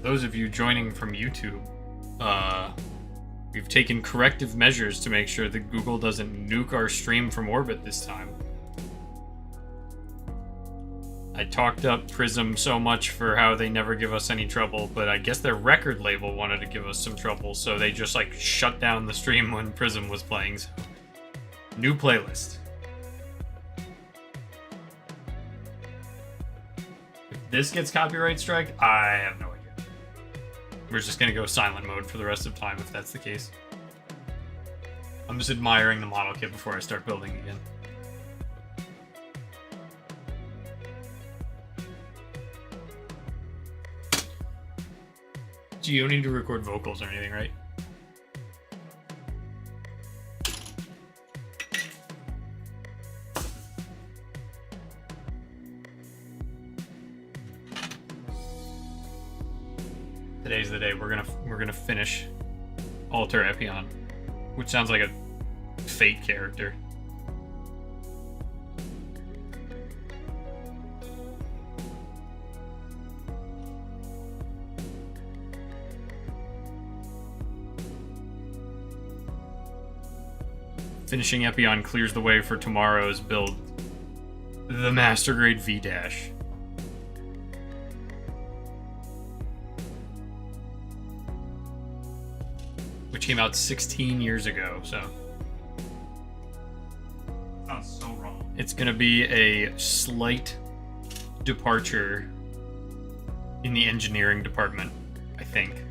those of you joining from YouTube, we've taken corrective measures to make sure that Google doesn't nuke our stream from orbit this time. I talked up Prism so much for how they never give us any trouble, but I guess their record label wanted to give us some trouble, so they just like shut down the stream when Prism was playing. So. New playlist. If this gets copyright strike, I have no idea. We're just gonna go silent mode for the rest of time if that's the case. I'm just admiring the model kit before I start building again. You don't need to record vocals or anything, right? Today's the day we're gonna finish Alter Epion, which sounds like a Fate character. Finishing Epion clears the way for tomorrow's build, the Master Grade V-Dash. Which came out 16 years ago, so... Sounds so wrong. It's gonna be a slight departure in the engineering department, I think.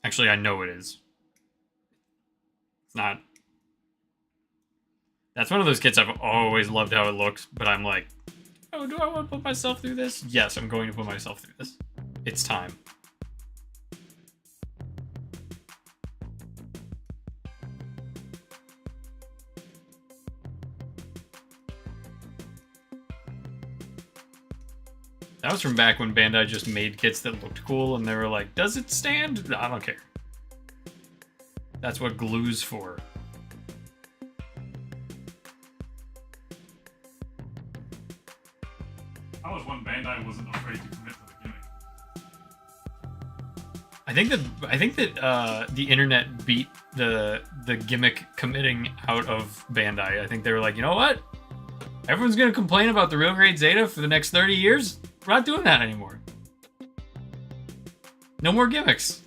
Actually, I know it is. It's not. That's one of those kits I've always loved how it looks, but I'm like, oh, do I want to put myself through this? Yes, I'm going to put myself through this. It's time. That was from back when Bandai just made kits that looked cool, and they were like, does it stand? I don't care. That's what glue's for. That was when Bandai wasn't afraid to commit to the gimmick. I think that the internet beat the gimmick committing out of Bandai. I think they were like, you know what? Everyone's gonna complain about the real grade Zeta for the next 30 years. We're not doing that anymore. No more gimmicks.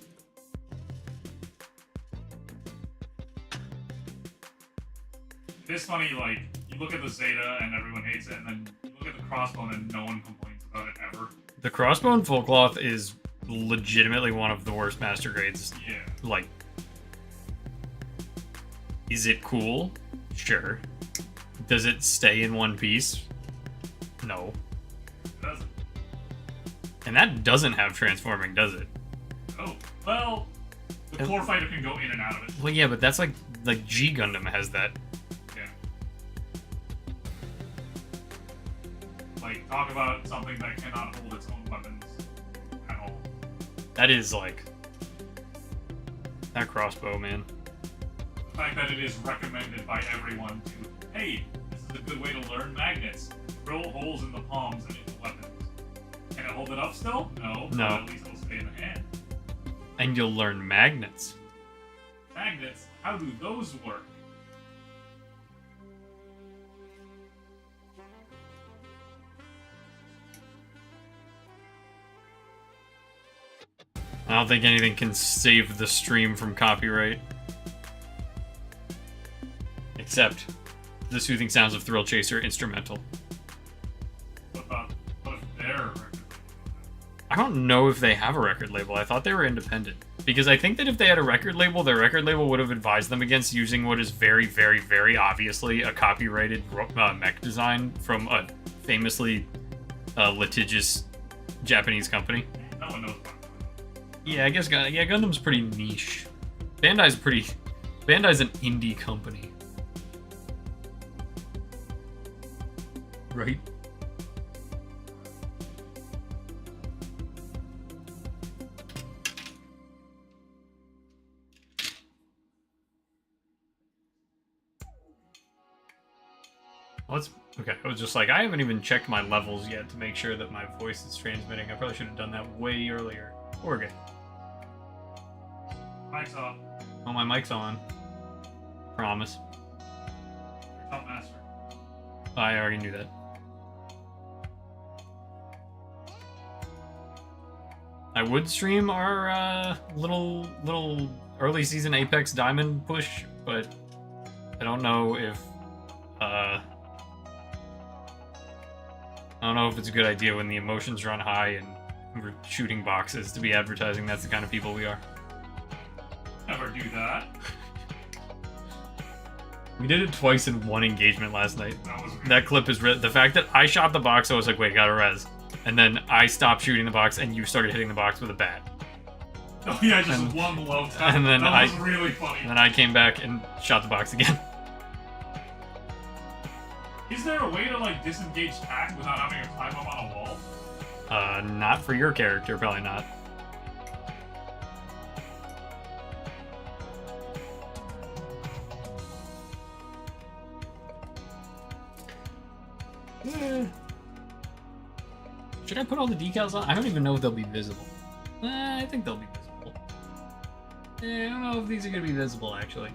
It's funny, like, you look at the Zeta and everyone hates it, and then you look at the Crossbone and no one complains about it ever. The Crossbone Full Cloth is legitimately one of the worst master grades. Yeah. Like, is it cool? Sure. Does it stay in one piece? No. It doesn't. And that doesn't have transforming, does it? Oh, well, the core fighter can go in and out of it. Well, yeah, but that's like G Gundam has that. Yeah. Like, talk about something that cannot hold its own weapons at all. That is like that crossbow, man. The fact that it is recommended by everyone to, hey, this is a good way to learn magnets. Drill holes in the palms and into weapons. Can it hold it up still? No. No. But at least it'll stay in the hand. And you'll learn magnets. Magnets? How do those work? I don't think anything can save the stream from copyright. Except the soothing sounds of Thrill Chaser instrumental. What if their record label? I don't know if they have a record label. I thought they were independent. Because I think that if they had a record label, their record label would have advised them against using what is very, very, very obviously a copyrighted mech design from a famously litigious Japanese company. No one knows about it. Yeah, I guess Gundam's pretty niche. Bandai's an indie company. Right? Let's. Okay, I was just like, I haven't even checked my levels yet to make sure that my voice is transmitting. I probably should have done that way earlier. We're good. Mic's off. Oh, my mic's on. Promise. You're top master. I already knew that. I would stream our little early season Apex Diamond push, but I don't know if I don't know if it's a good idea when the emotions run high and we're shooting boxes to be advertising. That's the kind of people we are. Never do that. We did it twice in one engagement last night. That was weird. That clip is the fact that I shot the box. I was like, wait, gotta res, and then I stopped shooting the box, and you started hitting the box with a bat. Oh yeah, just one low tap. And then that was really funny. And then I came back and shot the box again. Is there a way to like disengage tack without having to climb up on a wall? Not for your character, probably not. Should I put all the decals on? I don't even know if they'll be visible. I think they'll be visible. I don't know if these are going to be visible, actually.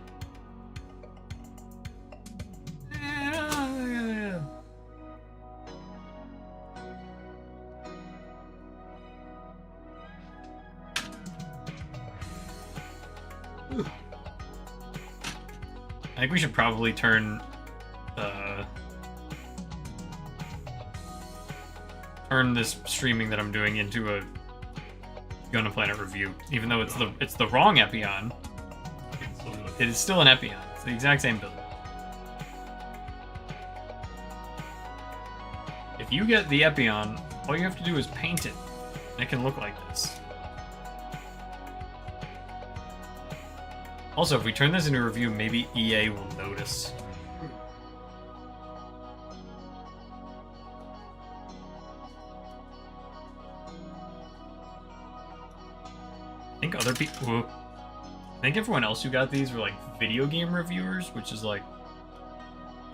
I think we should probably turn this streaming that I'm doing into a Gunpla Planet review, even though it's the wrong Epion. It is still an Epion. It's the exact same build. If you get the Epion, all you have to do is paint it, and it can look like this. Also, if we turn this into a review, maybe EA will notice. I think other people... I think everyone else who got these were like video game reviewers, which is like...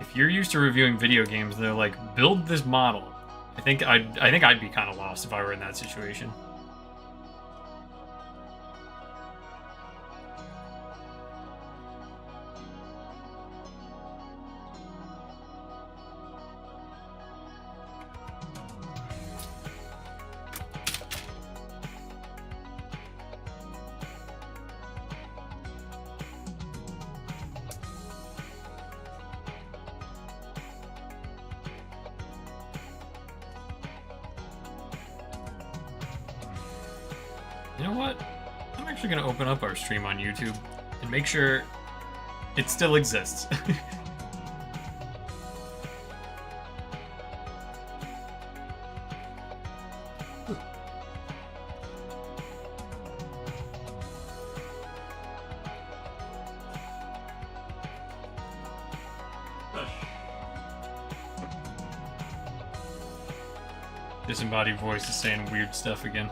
If you're used to reviewing video games, they're like, build this model. I think I'd be kind of lost if I were in that situation. You know what? I'm actually going to open up our stream on YouTube and make sure it still exists. Disembodied voice is saying weird stuff again.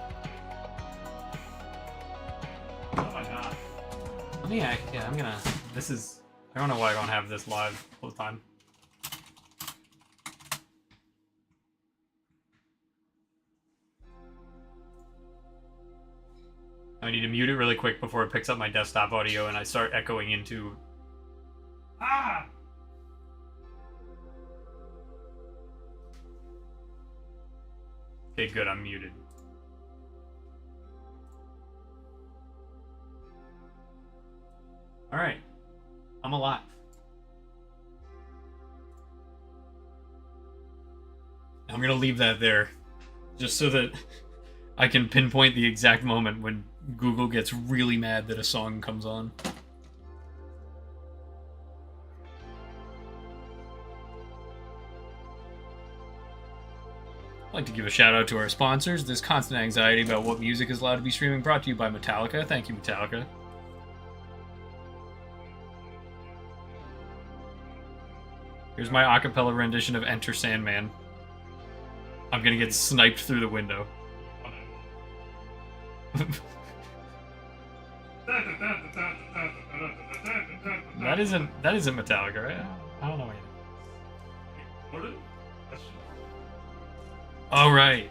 Yeah, I'm gonna... This is... I don't know why I don't have this live all the time. I need to mute it really quick before it picks up my desktop audio and I start echoing into... Ah! Okay, good, I'm muted. Alright. I'm alive. I'm gonna leave that there. Just so that I can pinpoint the exact moment when Google gets really mad that a song comes on. I'd like to give a shout out to our sponsors. This constant anxiety about what music is allowed to be streaming brought to you by Metallica. Thank you, Metallica. Here's my acapella rendition of Enter Sandman. I'm gonna get sniped through the window. That isn't Metallica, right? I don't know anything. Recorded? Question. All right.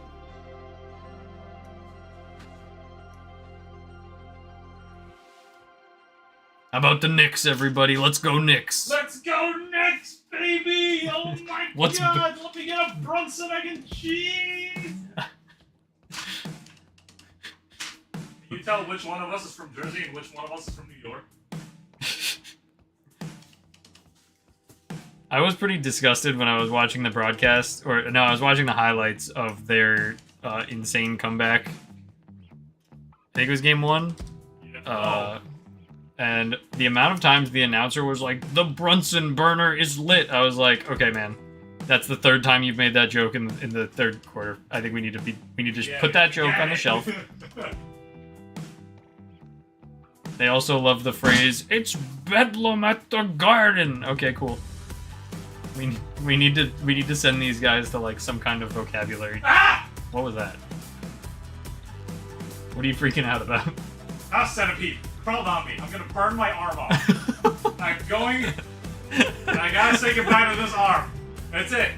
How about the Knicks, everybody? Let's go Knicks. Let's go Knicks, baby! Oh my What's god! Let me get a Brunson egg and cheese! Can you tell which one of us is from Jersey and which one of us is from New York? I was pretty disgusted when I was watching the broadcast, or no, I was watching the highlights of their insane comeback. I think it was game 1. Yeah. And the amount of times the announcer was like, "The Brunson burner is lit," I was like, "Okay, man, that's the third time you've made that joke in the third quarter. I think we need to put that joke on the shelf." They also love the phrase, "It's bedlam at the Garden." Okay, cool. We need to send these guys to like some kind of vocabulary. Ah! What was that? What are you freaking out about? A centipede crawled on me. I'm gonna burn my arm off. I'm going. And I gotta say goodbye to this arm. That's it.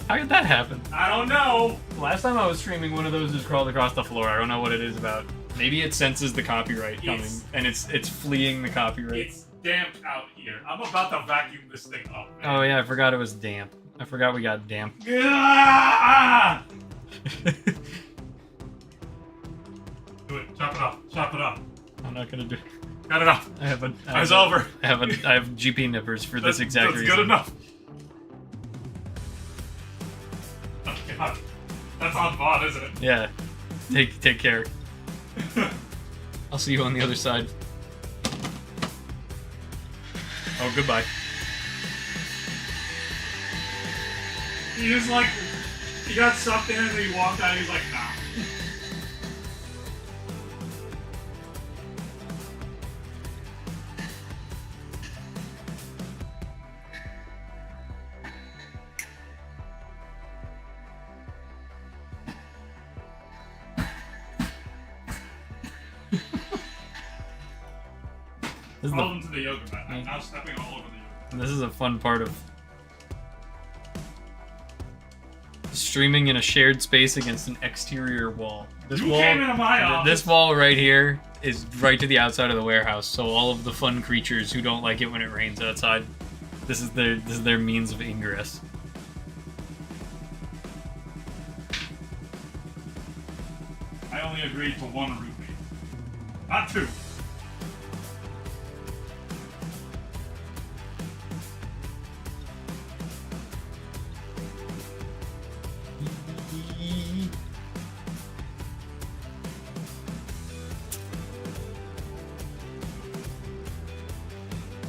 How did that happen? I don't know. Last time I was streaming, one of those just crawled across the floor. I don't know what it is about. Maybe it senses the copyright coming, and it's fleeing the copyright. It's damp out here. I'm about to vacuum this thing up, man. Oh yeah, I forgot it was damp. I forgot we got damp. Ah! Do it. Chop it up. Chop it up. I'm not gonna do it. Got it up. It's over. I have GP nippers for this exact reason. That's good enough. Oh, God. That's on VOD, isn't it? Yeah. Take care. I'll see you on the other side. Oh, goodbye. He just like, he got sucked in and he walked out and he's like, nah. Crawled into the yoga mat. I'm now stepping all over the yoga mat. This is a fun part of streaming in a shared space against an exterior wall. This You wall, came into my office. this wall right here is right to the outside of the warehouse. So all of the fun creatures who don't like it when it rains outside, this is their means of ingress. I only agreed to one roommate, not two.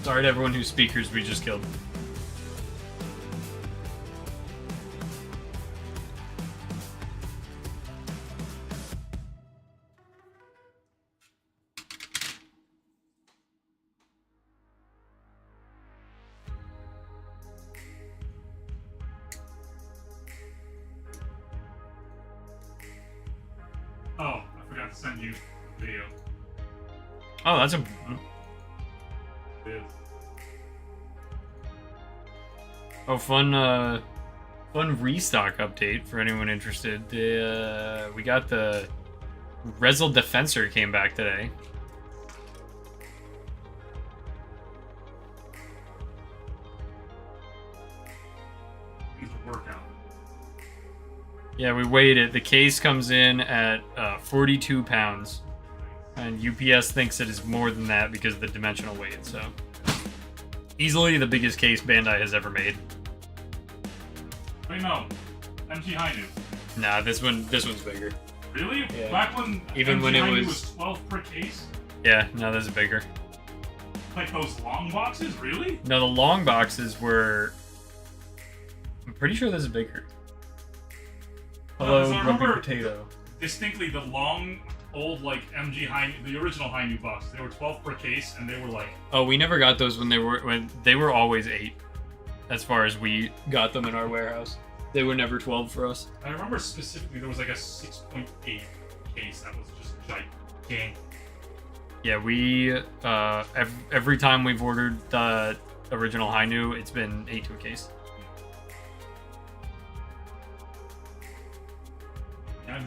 Sorry to everyone whose speakers we just killed. Oh, I forgot to send you a video. Oh, that's important. It is. Oh, fun restock update for anyone interested. We got the Rezel Defensor came back today. It's a workout. Yeah, we weighed it. The case comes in at 42 pounds. And UPS thinks it is more than that because of the dimensional weight, so... Easily the biggest case Bandai has ever made. Wait, no. MG Hainu. Nah, this one's bigger. Really? Yeah. Back when Even MG when it Hainu was 12 per case? Yeah, no, this is bigger. Like those long boxes? Really? No, the long boxes were... I'm pretty sure this is bigger. Hello, I Grumpy remember Potato. Distinctly, the long, old, like, MG Hainu, the original Hainu boxes, they were 12 per case, and they were like... Oh, we never got those when they were always 8. As far as we got them in our warehouse. They were never 12 for us. I remember specifically there was like a 6.8 case that was just gigantic. Yeah, we every time we've ordered the original Hainu, it's been 8 to a case.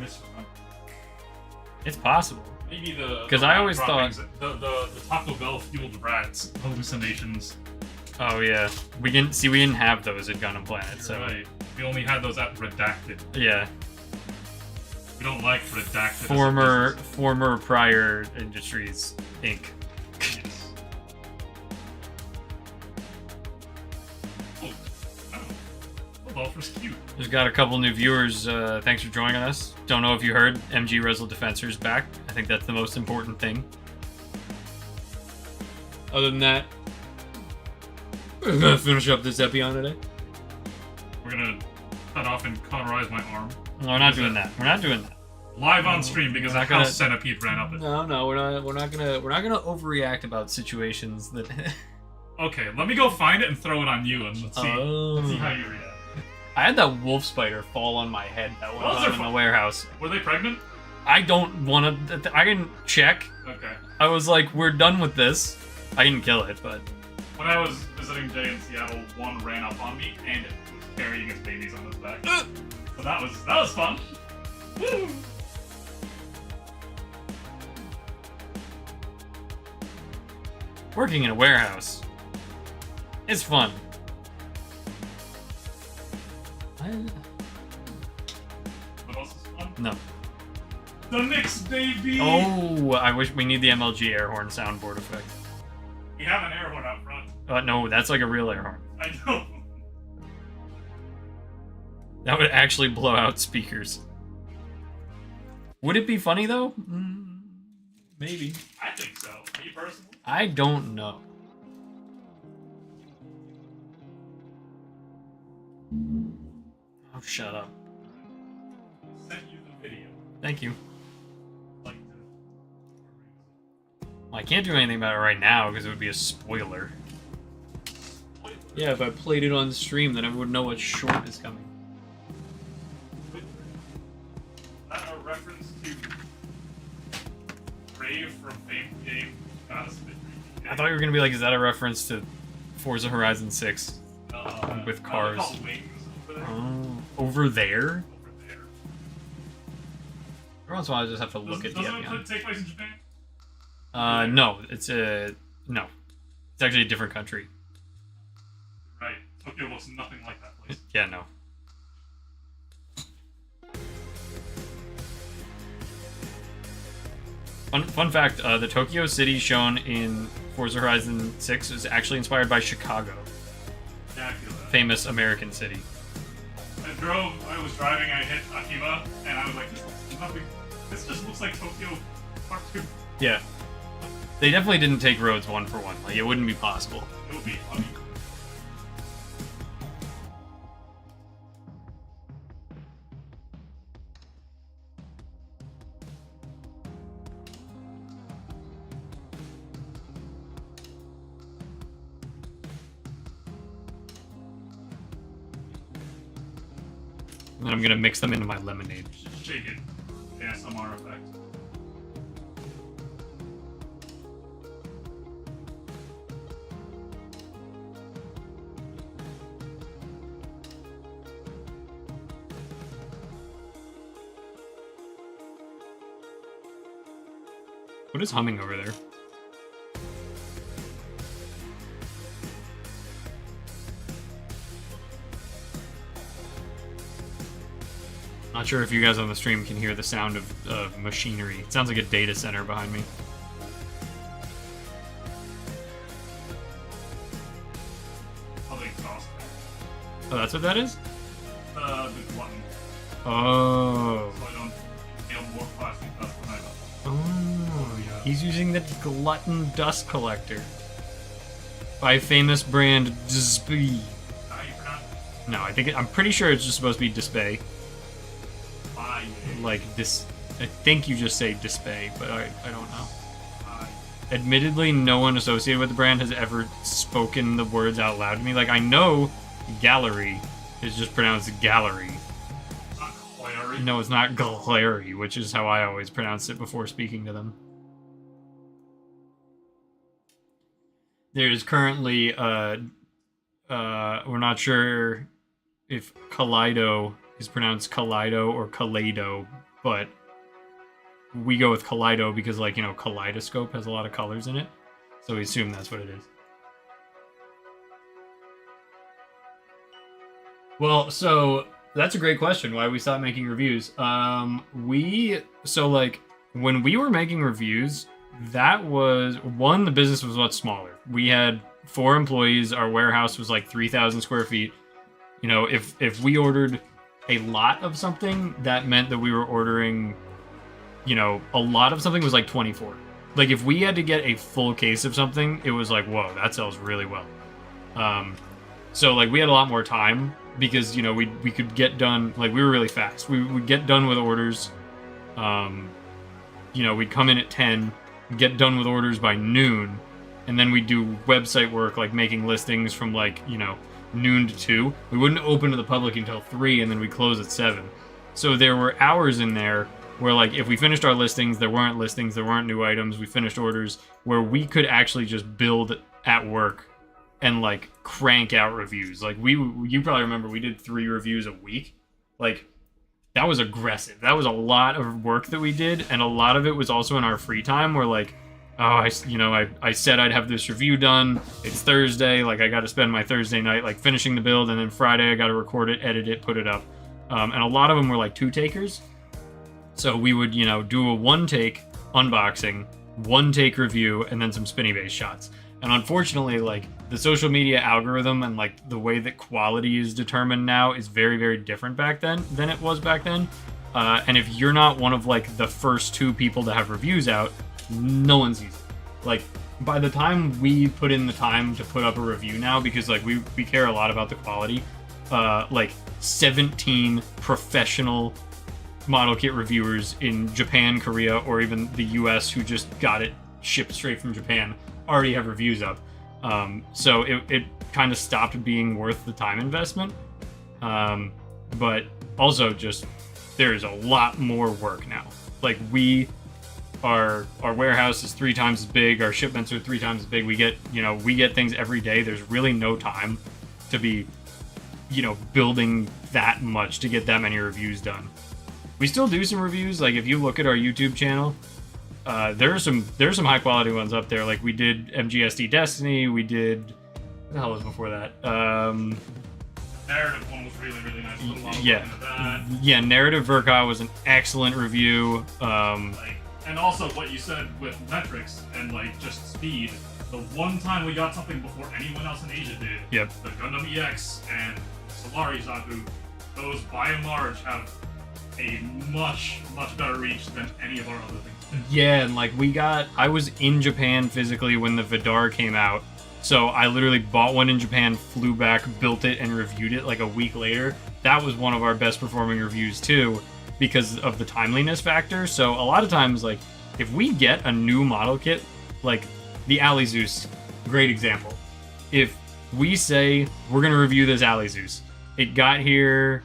misremember. It's possible. Maybe the 'Cause the I rat always droppings, the Taco Bell fueled rats hallucinations. Oh yeah, we didn't have those at Gun and Planet, You're so right. We only had those at Redacted. yeah. We don't like Redacted. Former Prior Industries Inc. Yes. Oh, Balfour's cute. Just got a couple new viewers. Thanks for joining us. Don't know if you heard, MG Resel Defensor's back. I think that's the most important thing. Other than that, we're gonna finish up this Epion today. We're gonna cut off and cauterize my arm. No, we're not doing that. We're not doing that. Live on stream because We're a not gonna- house centipede ran up it. No, we're not gonna overreact about situations that. Okay, let me go find it and throw it on you and let's see how you react. I had that wolf spider fall on my head that one Those time are in the fun. warehouse. Were they pregnant? I don't want to. I didn't check. Okay. I was like, we're done with this. I didn't kill it, but When I was visiting Jay in Seattle, one ran up on me and it was carrying its babies on its back. So that was fun. Woo! working in a warehouse is fun. What else is fun? No. The Knicks, baby! Oh, I wish we need the MLG air horn soundboard effect. We have an air horn out front. No, that's like a real air horn. I know. That would actually blow out speakers. Would it be funny though? Maybe. I think so. Me personally. I don't know. Oh, shut up. Sent you the video. Thank you. Like Well, I can't do anything about it right now because it would be a spoiler. Yeah, if I played it on stream, then everyone would know what short is coming. Is that a reference to Brave from famed game? Goddess of Victory? I thought you were gonna be like, is that a reference to Forza Horizon 6 with cars? They're called Wings over there. Oh, over there? Over there. Every once in a while, I just have to look at the Doesn't Epion. it take place in Japan? No, it's no. It's actually a different country. Right. Tokyo looks nothing like that place. Yeah, no. Fun fact, the Tokyo city shown in Forza Horizon 6 is actually inspired by Chicago, Dracula. famous American city. I was driving, I hit Akiba, and I was like, this just looks like Tokyo Part 2. Yeah. They definitely didn't take roads one for one. Like, it wouldn't be possible. It would be funny. And then I'm gonna mix them into my lemonade. Just shake it. ASMR effect. What is humming over there? Not sure if you guys on the stream can hear the sound of machinery. It sounds like a data center behind me. Probably exhaust. Oh, that's what that is? The glutton. Oh. So I don't inhale more plastic dust than I do. Oh, he's using the Glutton Dust Collector by famous brand Dispay. How you pronounce it? No, I'm pretty sure it's just supposed to be Dispay. Bye. Like this, I think you just say Dispay, but I don't know. Bye. Admittedly, no one associated with the brand has ever spoken the words out loud to me. Like, I know Gallery is just pronounced Gallery. Not Clary. No, it's not Glary, which is how I always pronounce it before speaking to them. There's currently, we're not sure if Kaleido is pronounced Kaleido or Kaleido but we go with Kaleido because, like, you know, kaleidoscope has a lot of colors in it, so we assume that's what it is. Well, so that's a great question. Why we stopped making reviews? Like when we were making reviews, that was one. The business was much smaller. We had 4 employees. Our warehouse was like 3,000 square feet. You know, if we ordered a lot of something, that meant that we were ordering, you know, a lot of something was like 24. Like if we had to get a full case of something, it was like, whoa, that sells really well. So like we had a lot more time because, you know, we could get done, like we were really fast. We would get done with orders. You know, we'd come in at 10, get done with orders by noon, and then we'd do website work, like making listings from like, you know, noon to 2. We wouldn't open to the public until 3, and then we'd close at 7. So there were hours in there where, like, if we finished our listings, there weren't new items, we finished orders, where we could actually just build at work and, like, crank out reviews. Like, you probably remember we did 3 reviews a week. Like, that was aggressive. That was a lot of work that we did, and a lot of it was also in our free time where, like, oh, I said I'd have this review done. It's Thursday. Like, I got to spend my Thursday night, like, finishing the build, and then Friday I got to record it, edit it, put it up. And a lot of them were, like, 2-takers. So we would, you know, do a 1-take unboxing, 1-take review, and then some spinny-based shots. And unfortunately, like, the social media algorithm and, like, the way that quality is determined now is very, very different back then than it was back then. And if you're not one of, like, the first 2 people to have reviews out, no one sees it. Like, by the time we put in the time to put up a review now, because, like, we care a lot about the quality, like, 17 professional model kit reviewers in Japan, Korea, or even the US who just got it shipped straight from Japan already have reviews up. So it kind of stopped being worth the time investment. But also just there's a lot more work now. Like our warehouse is 3 times as big, our shipments are 3 times as big. We get things every day. There's really no time to be, you know, building that much to get that many reviews done. We still do some reviews. Like if you look at our YouTube channel, there's some high quality ones up there. Like we did MGSD Destiny. We did what the hell was before that? Narrative one was really, really nice. Yeah, Narrative Verka was an excellent review. And also what you said with metrics and like just speed. The one time we got something before anyone else in Asia did. Yep. The Gundam EX and Solari Zaku, those by and large have a much, much better reach than any of our other things. Yeah, and like I was in Japan physically when the Vidar came out, so I literally bought one in Japan, flew back, built it, and reviewed it like a week later. That was one of our best performing reviews too, because of the timeliness factor. So a lot of times, like, if we get a new model kit, like the Alizeus, great example. If we say we're gonna review this Alizeus, it got here,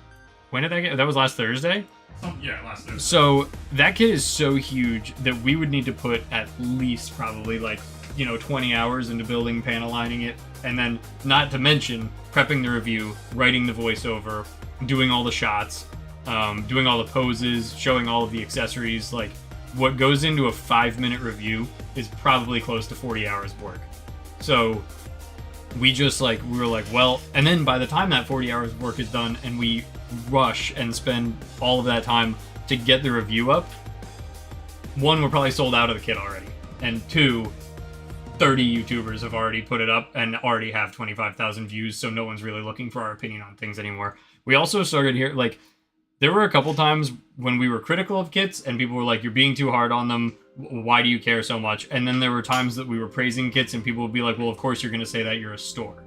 when did that get? That was last Thursday? Last Thursday. So that kit is so huge that we would need to put at least probably like, you know, 20 hours into building, panel lining it, and then not to mention prepping the review, writing the voiceover, doing all the shots, doing all the poses, showing all of the accessories. Like, what goes into a 5-minute review is probably close to 40 hours of work. So we were like, well, and then by the time that 40 hours of work is done and we rush and spend all of that time to get the review up, 1, we're probably sold out of the kit already, and 2, 30 YouTubers have already put it up and already have 25,000 views, so no one's really looking for our opinion on things anymore. We also started here, like, there were a couple times when we were critical of kits and people were like, you're being too hard on them, why do you care so much? And then there were times that we were praising kits and people would be like, well, of course you're going to say that, you're a store,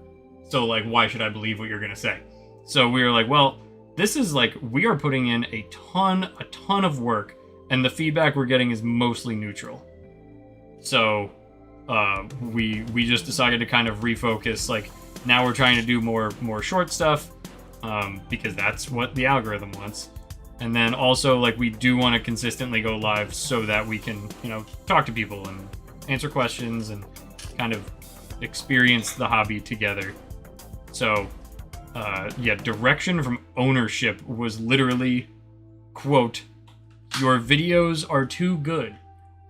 so like, why should I believe what you're going to say? So we were like, well, this is like, we are putting in a ton of work, and the feedback we're getting is mostly neutral. So we just decided to kind of refocus. Like, now we're trying to do more short stuff, because that's what the algorithm wants. And then also, like, we do want to consistently go live so that we can, you know, talk to people and answer questions and kind of experience the hobby together. So direction from ownership was literally, quote, your videos are too good.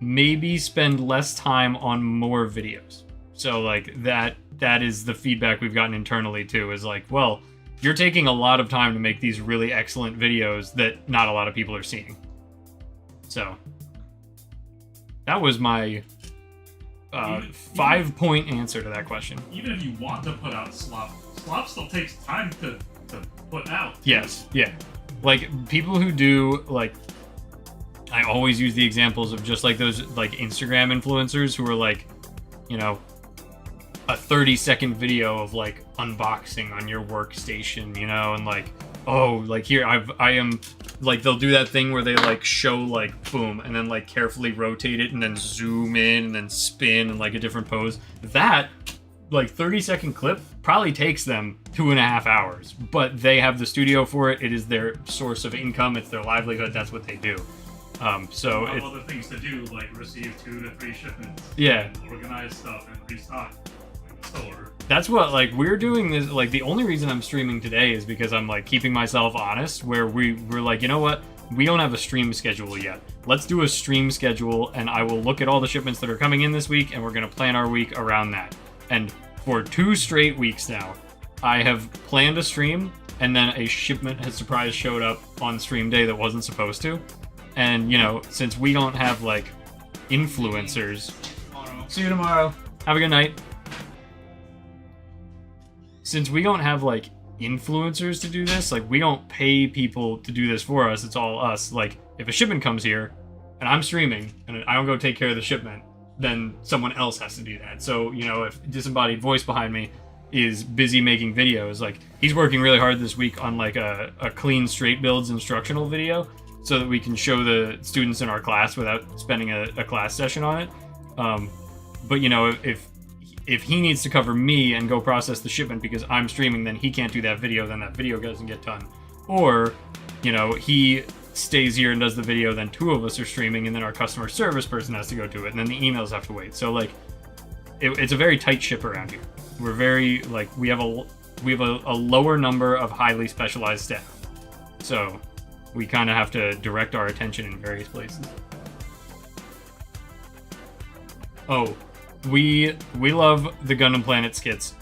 Maybe spend less time on more videos. So like that is the feedback we've gotten internally too, is like, well, you're taking a lot of time to make these really excellent videos that not a lot of people are seeing. So that was my 5-point answer to that question. Even if you want to put out slop still takes time to put out. Yes, yeah. Like, people who do, like, I always use the examples of just, like, those, like, Instagram influencers who are, like, you know, a 30-second video of, like, unboxing on your workstation, you know, and, like, oh, like, here, I am, like, they'll do that thing where they, like, show, like, boom, and then, like, carefully rotate it, and then zoom in, and then spin, and, like, a different pose. That, like, 30-second clip probably takes them 2.5 hours, but they have the studio for it. It is their source of income. It's their livelihood. That's what they do. So it's other things to do, like receive 2 to 3 shipments. Yeah. Organize stuff and restock in the store. That's what, like, we're doing this. Like, the only reason I'm streaming today is because I'm, like, keeping myself honest, where we're like, you know what? We don't have a stream schedule yet. Let's do a stream schedule, and I will look at all the shipments that are coming in this week, and we're going to plan our week around that. And for 2 straight weeks now, I have planned a stream, and then a shipment has surprise showed up on stream day that wasn't supposed to. And, you know, since we don't have, like, influencers... See you tomorrow. Have a good night. Since we don't have, like, influencers to do this, like, we don't pay people to do this for us, it's all us. Like, if a shipment comes here, and I'm streaming, and I don't go take care of the shipment, then someone else has to do that. So, you know, if Disembodied Voice behind me is busy making videos, like, he's working really hard this week on, like, a clean straight builds instructional video so that we can show the students in our class without spending a class session on it. But, you know, if he needs to cover me and go process the shipment because I'm streaming, then he can't do that video, then that video doesn't get done. Or, you know, he stays here and does the video, then 2 of us are streaming, and then our customer service person has to go do it, and then the emails have to wait. So, like, it's a very tight ship around here. We're very, like, we have a lower number of highly specialized staff. So we kind of have to direct our attention in various places. Oh, we love the Gundam Planet skits.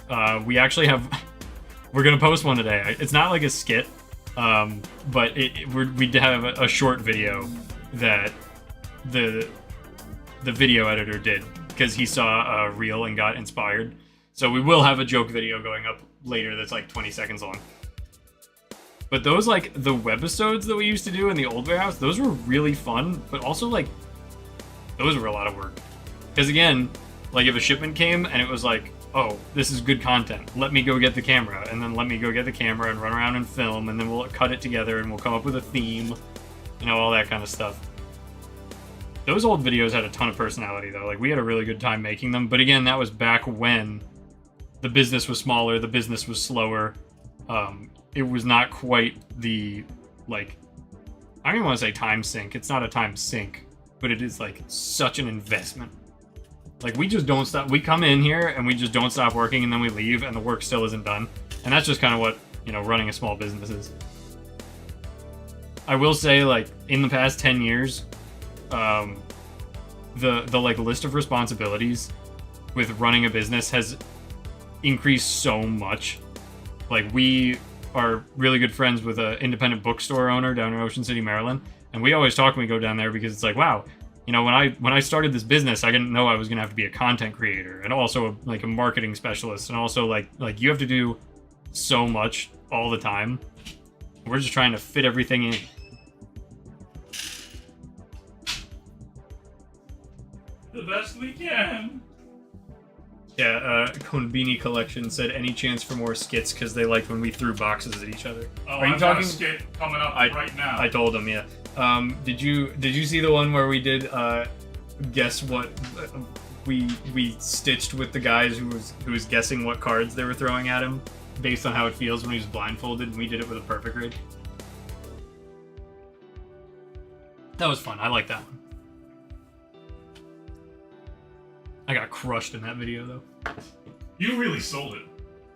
We actually have... We're going to post one today. It's not like a skit, but we have a short video that the video editor did because he saw a reel and got inspired. So we will have a joke video going up later that's like 20 seconds long. But those, like, the webisodes that we used to do in the old warehouse, those were really fun, but also, like, those were a lot of work. Because, again, like, if a shipment came and it was like, oh, this is good content, let me go get the camera, and then let me go get the camera and run around and film, and then we'll cut it together and we'll come up with a theme, you know, all that kind of stuff. Those old videos had a ton of personality, though. Like, we had a really good time making them, but again, that was back when the business was smaller, the business was slower. It was not quite the, like, I don't even want to say time sink. It's not a time sink, but it is, like, such an investment. Like, we just don't stop. We come in here and we just don't stop working, and then we leave and the work still isn't done. And that's just kind of what, you know, running a small business is. I will say, like, in the past 10 years, the like list of responsibilities with running a business has increased so much. Like, we are really good friends with an independent bookstore owner down in Ocean City, Maryland, and we always talk when we go down there because it's like, wow, you know, when I started this business, I didn't know I was gonna have to be a content creator and also like a marketing specialist, and also like you have to do so much all the time. We're just trying to fit everything in. The best we can. Yeah, Konbini Collection said any chance for more skits because they liked when we threw boxes at each other. Oh, Are you I've got a talking? skit coming up right now. I told him, yeah. Did you see the one where we did guess what we stitched with the guys who was guessing what cards they were throwing at him based on how it feels when he was blindfolded, and we did it with a perfect grade. That was fun. I like that one. I got crushed in that video, though. You really sold it.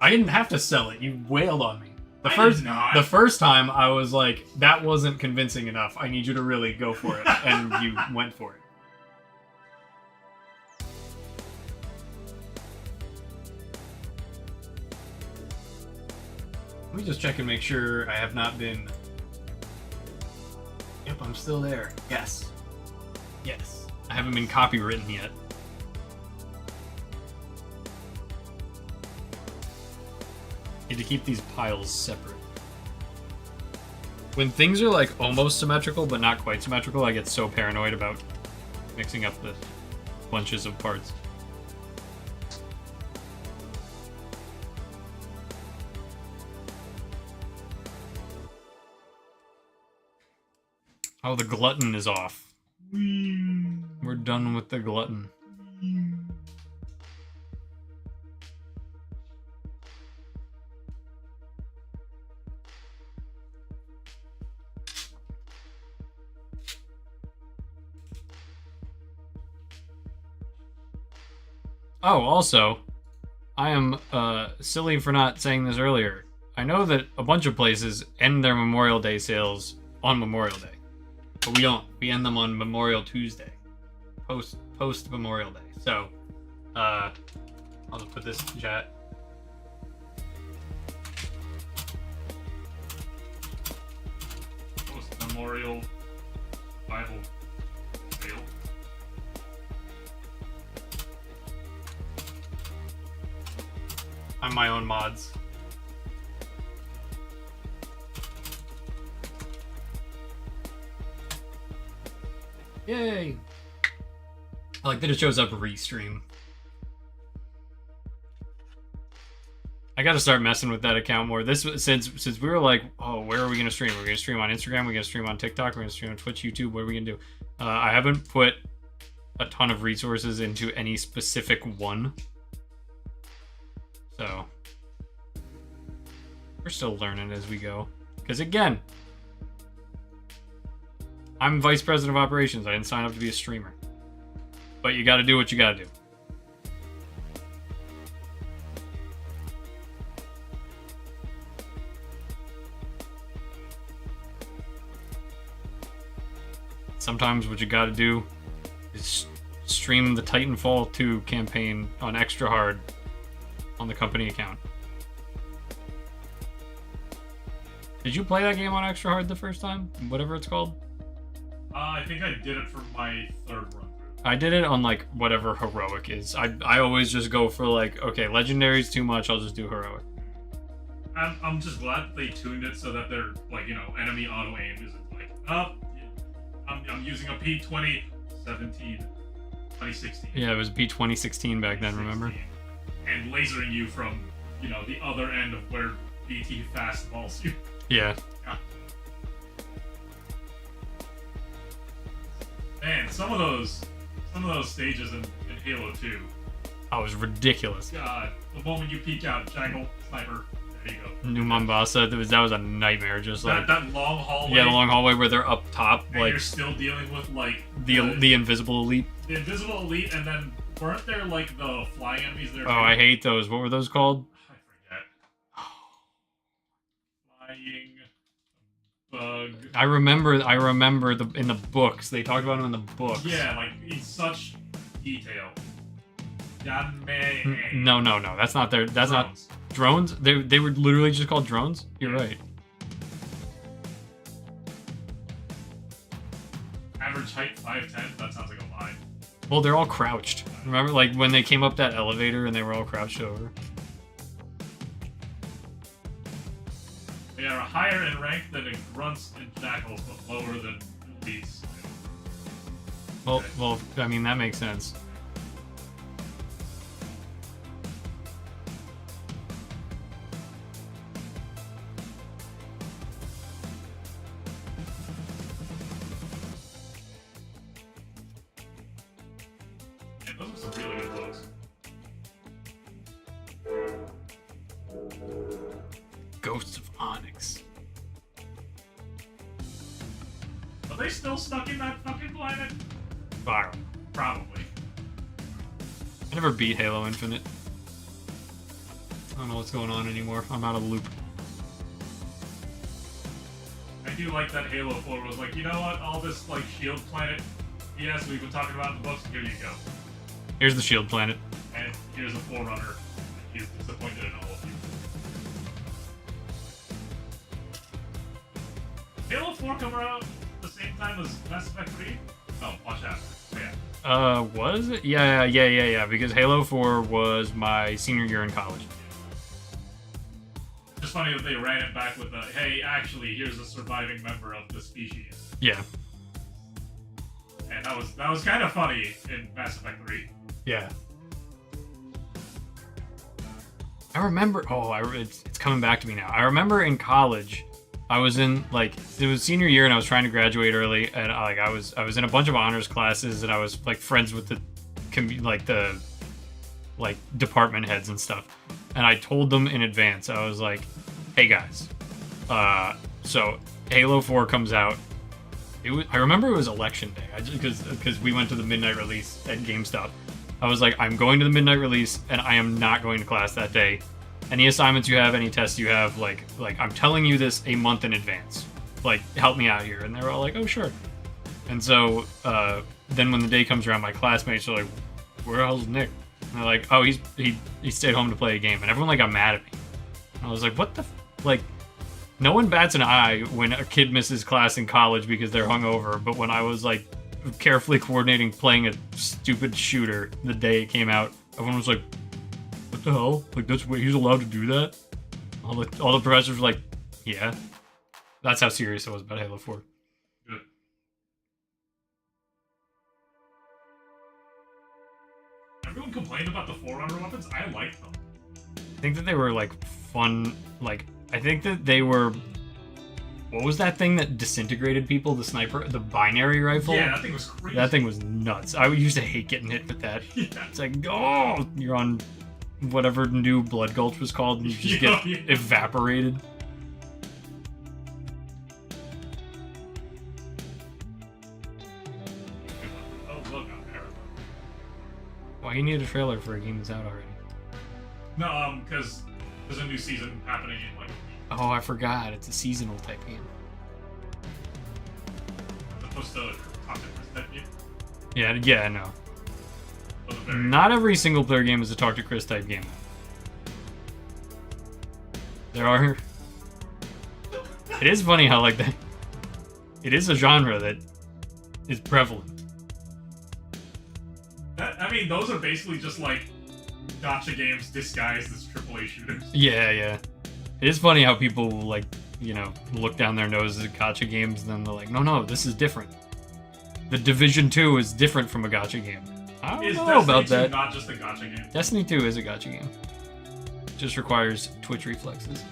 I didn't have to sell it. You wailed on me. The first time I was like, that wasn't convincing enough. I need you to really go for it, and you went for it. Let me just check and make sure I have not been... Yep, I'm still there. Yes. Yes. I haven't been copywritten yet. Need to keep these piles separate. When things are like almost symmetrical but not quite symmetrical, I get so paranoid about mixing up the bunches of parts. Oh, the glutton is off. We're done with the glutton. Oh, also, I am silly for not saying this earlier. I know that a bunch of places end their Memorial Day sales on Memorial Day. But we don't. We end them on Memorial Tuesday. Post Memorial Day. So, I'll just put this in chat. Post Memorial Bible sale. I'm my own mods. Yay! I like that it shows up restream. I gotta start messing with that account more. This since we were like, oh, where are we gonna stream? We're gonna stream on Instagram. We're gonna stream on TikTok. We're gonna stream on Twitch, YouTube. What are we gonna do? I haven't put a ton of resources into any specific one, so we're still learning as we go. Because again, I'm vice president of operations. I didn't sign up to be a streamer. But you gotta do what you gotta do. Sometimes what you gotta do is stream the Titanfall 2 campaign on extra hard on the company account. Did you play that game on extra hard the first time? Whatever it's called? I think I did it for my third run through. I did it on like whatever heroic is. I always just go for like, okay, legendary's too much, I'll just do heroic. I'm just glad they tuned it so that they're like, you know, enemy auto aim isn't like, oh, I'm using a P20 2016. Yeah, it was P2016 back then, remember? And lasering you from, you know, the other end of where BT fastballs you. Yeah. Man, some of those stages in Halo 2. Oh, it was ridiculous. God, the moment you peek out, Jackal, Sniper, there you go. New Mombasa, that was a nightmare. Just like that long hallway. Yeah, the long hallway where they're up top, and like you're still dealing with like the invisible elite. The invisible elite, and then weren't there like the flying enemies there? Oh, I hate those. What were those called? I forget. Flying bug. I remember in the books. They talked about them in the books. Yeah, like in such detail. No. That's not their. That's Drones. not drones. They were literally just called drones. You're right. Average height 5'10". That sounds like a lie. Well, they're all crouched. Remember, like when they came up that elevator and they were all crouched over. They are higher in rank than the grunts and jackals, but lower than elites. Well, I mean that makes sense. And those are some really good looks. Ghosts of Onyx. Are they still stuck in that fucking planet? Fire. Probably. I never beat Halo Infinite. I don't know what's going on anymore. I'm out of the loop. do like that Halo 4 was like, you know what, all this like shield planet BS we've been talking about in the books, here you go. Here's the shield planet. And here's a Forerunner. He's disappointed in all of you. Halo 4 come around at the same time as Mass Effect 3? No, watch out. Yeah. Was it? Yeah, because Halo 4 was my senior year in college. Just funny that they ran it back with a, hey, actually, here's a surviving member of the species. Yeah. And that was kind of funny in Mass Effect 3. Yeah. I remember. It's coming back to me now. I remember in college, I was in like it was senior year and I was trying to graduate early, and I was in a bunch of honors classes, and I was like friends with the department heads and stuff, and I told them in advance. I was like, hey guys, so Halo 4 comes out. I remember it was election day, because we went to the midnight release at GameStop. I was like, I'm going to the midnight release, and I am not going to class that day. Any assignments you have, any tests you have, like I'm telling you this a month in advance. Like, help me out here. And they were all like, oh, sure. And so then when the day comes around, my classmates are like, where the hell's Nick? And they're like, oh, he stayed home to play a game. And everyone like got mad at me. And I was like, what the like, no one bats an eye when a kid misses class in college because they're hungover. But when I was like carefully coordinating playing a stupid shooter the day it came out, everyone was like, what the hell? Like, that's what he's allowed to do that? All the professors were like, yeah. That's how serious I was about Halo 4. Good. Everyone complained about the Forerunner weapons. I liked them. I think that they were like fun. Like, I think that they were. What was that thing that disintegrated people? The sniper, the binary rifle. Yeah, that thing was crazy. That thing was nuts. I used to hate getting hit with that. Yeah. It's like, oh, you're on whatever new Blood Gulch was called, and you just get evaporated. Oh, look, I'm there. Why you need a trailer for a game that's out already? No, because there's a new season happening in like. Oh, I forgot. It's a seasonal type game. Supposed to talk to Chris type game. Yeah, I know. Not every single player game is a talk to Chris type game. There are. It is funny how like that. It is a genre that is prevalent. I mean, those are basically just like gacha games disguised as AAA shooters. Yeah. It is funny how people like, look down their noses at gacha games, and then they're like, no, this is different. The Division 2 is different from a gacha game. I don't know about that. Is not just a gacha game? Destiny 2 is a gacha game. It just requires Twitch reflexes.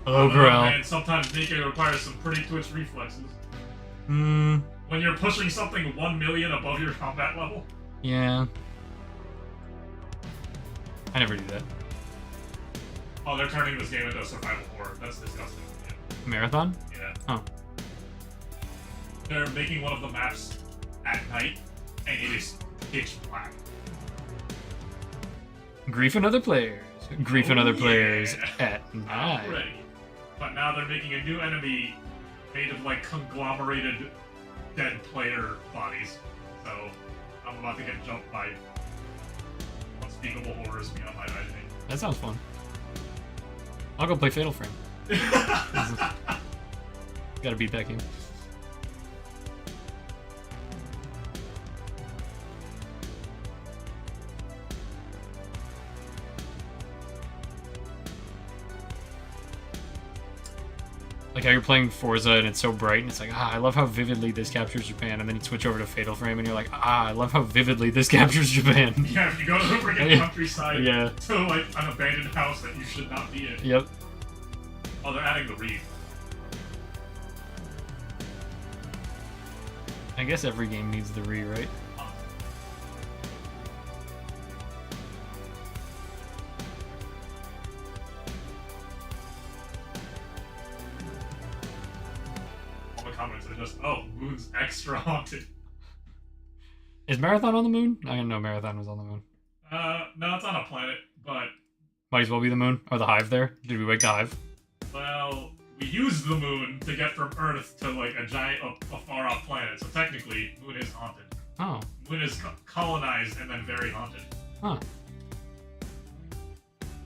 Hello, Corral. And sometimes Nika requires some pretty Twitch reflexes. When you're pushing something 1 million above your combat level? Yeah. I never do that. Oh, they're turning this game into a survival horror. That's disgusting. Yeah. Marathon? Yeah. Oh. They're making one of the maps at night, and it is pitch black. Grief and other players. Grief and other players at night. Already. But now they're making a new enemy made of like conglomerated dead player bodies. So I'm about to get jumped by unspeakable horrors beyond my imagining. That sounds fun. I'll go play Fatal Frame. Gotta beat that game. Like how you're playing Forza and it's so bright and it's like, I love how vividly this captures Japan, and then you switch over to Fatal Frame and you're like, I love how vividly this captures Japan. Yeah, if you go to the freaking countryside yeah. to like an abandoned house that you should not be in. Yep. Oh, they're adding the reef. I guess every game needs the re, right? Comments are just, oh, Moon's extra haunted. Is Marathon on the moon? I didn't know Marathon was on the moon. No, it's on a planet, but... Might as well be the moon. Or the Hive there. Did we wake the Hive? Well, we used the moon to get from Earth to like a giant, a far off planet. So technically, moon is haunted. Oh. Moon is colonized and then very haunted. Huh.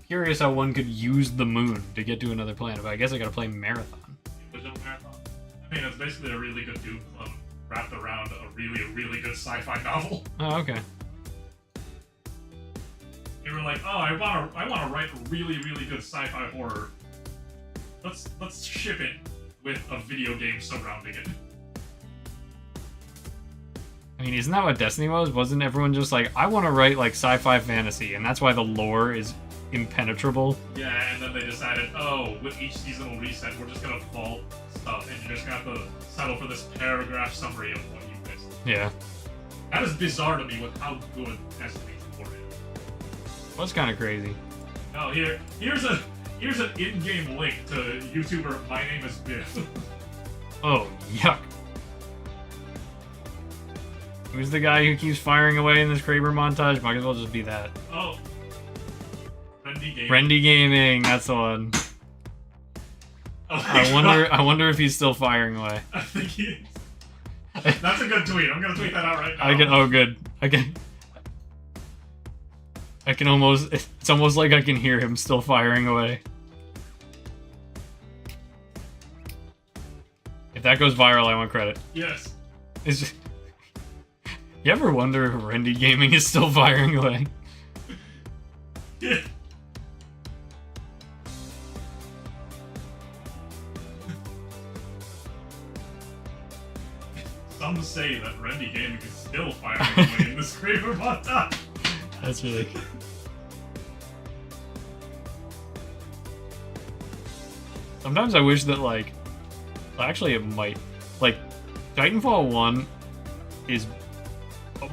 Curious how one could use the moon to get to another planet, but I guess I gotta play Marathon. Original Marathon. I mean, it's basically a really good Doom clone wrapped around a really good sci-fi novel. Oh, okay. You were like, oh, I wanna write a really good sci-fi horror. Let's ship it with a video game surrounding it. I mean, isn't that what Destiny was? Wasn't everyone just like, I want to write like sci-fi fantasy, and that's why the lore is impenetrable? Yeah, and then they decided, oh, with each seasonal reset, we're just gonna vault stuff, and you're just gonna have to settle for this paragraph summary of what you missed. Yeah. That is bizarre to me with how good Destiny 4 is. That's kind of crazy. Oh, here's an in-game link to YouTuber My Name is Biff. Oh, yuck. Who's the guy who keeps firing away in this Kraber montage? Might as well just be that. Oh. Rendy Gaming. Rendy Gaming, that's the one. Oh I wonder if he's still firing away. I think he is. That's a good tweet. I'm gonna tweet that out right now. Oh good. I can almost, it's almost like I can hear him still firing away. If that goes viral, I want credit. Yes. It's just, you ever wonder if Rendy Gaming is still firing away? Yeah. Some say that Rendy Gaming is still firing away in the Scraper montage. That's really... Sometimes I wish that, like... Actually, it might. Like, Titanfall 1 is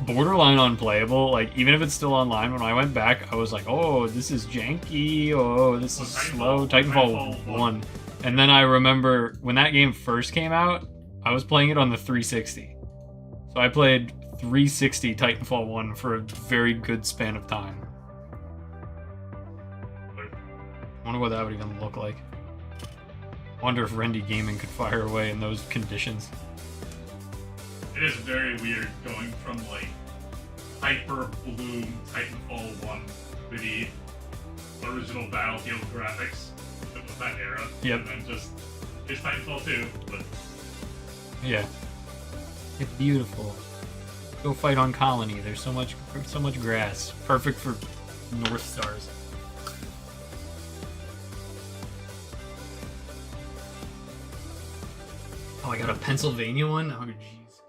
borderline unplayable. Like, even if it's still online, when I went back, I was like, oh, this is janky. Oh, this is slow. Titanfall 1. And then I remember when that game first came out, I was playing it on the 360. So I played 360 Titanfall 1 for a very good span of time. I wonder what that would even look like. I wonder if Rendy Gaming could fire away in those conditions. It is very weird going from like hyper bloom Titanfall 1 with the original Battlefield graphics of that era. Yep. And then just it's Titanfall 2, but yeah. It's beautiful. Go fight on Colony. There's so much grass. Perfect for North Stars. Oh, I got a Pennsylvania one? Oh, jeez.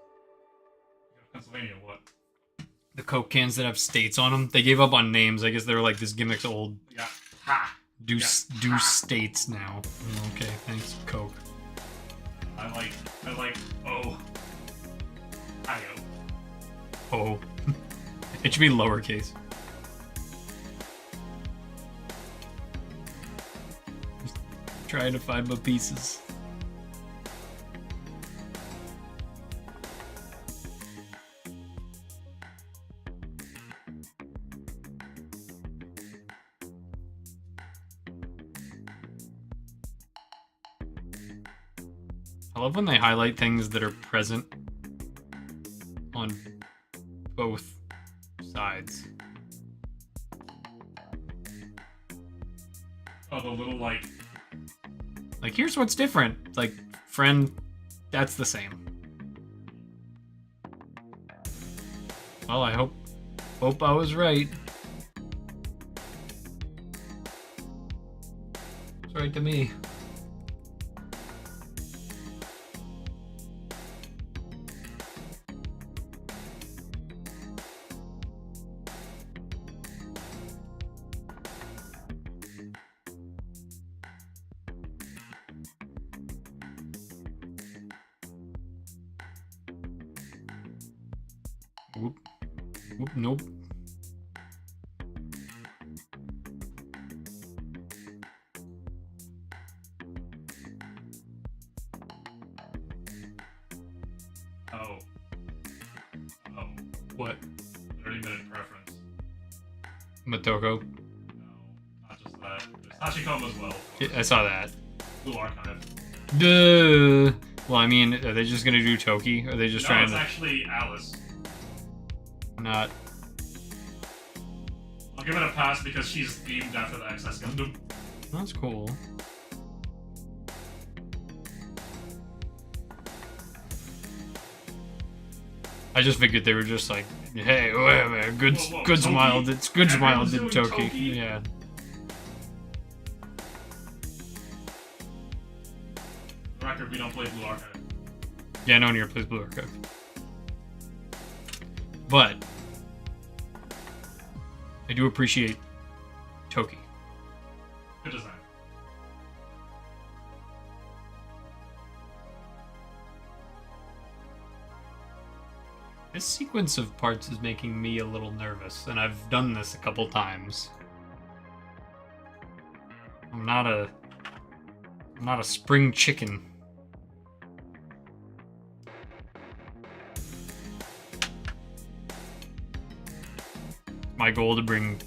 Pennsylvania what? The Coke cans that have states on them. They gave up on names. I guess they were like, this gimmick's old. Yeah. Ha! Do states now. Okay, thanks, Coke. I like, oh. I-O. Oh. It should be lowercase. Just trying to find my pieces. I love when they highlight things that are present on both sides. Oh, the little like here's what's different. Like, friend, that's the same. Well, I hope I was right. It's right to me. Whoop. Whoop, nope. oh. What? 30-minute preference. Motoko. No, not just that. There's Hachicom as well. I saw that. Blue Archive. Duh. Well, I mean, are they just gonna do Toki? Are they just No, trying it's to actually Alice. not? I'll give it a pass because she's themed after the XS Gundam. That's cool. I just figured they were just like, hey, wait a minute, good Toki? smile. It's good smile Everyone's did doing Toki. Toki? Yeah. For the record, we don't play Blue Archive. Yeah, no one here plays Blue Archive. But I do appreciate Toki. Good design. This sequence of parts is making me a little nervous, and I've done this a couple times. I'm not a spring chicken. My goal to bring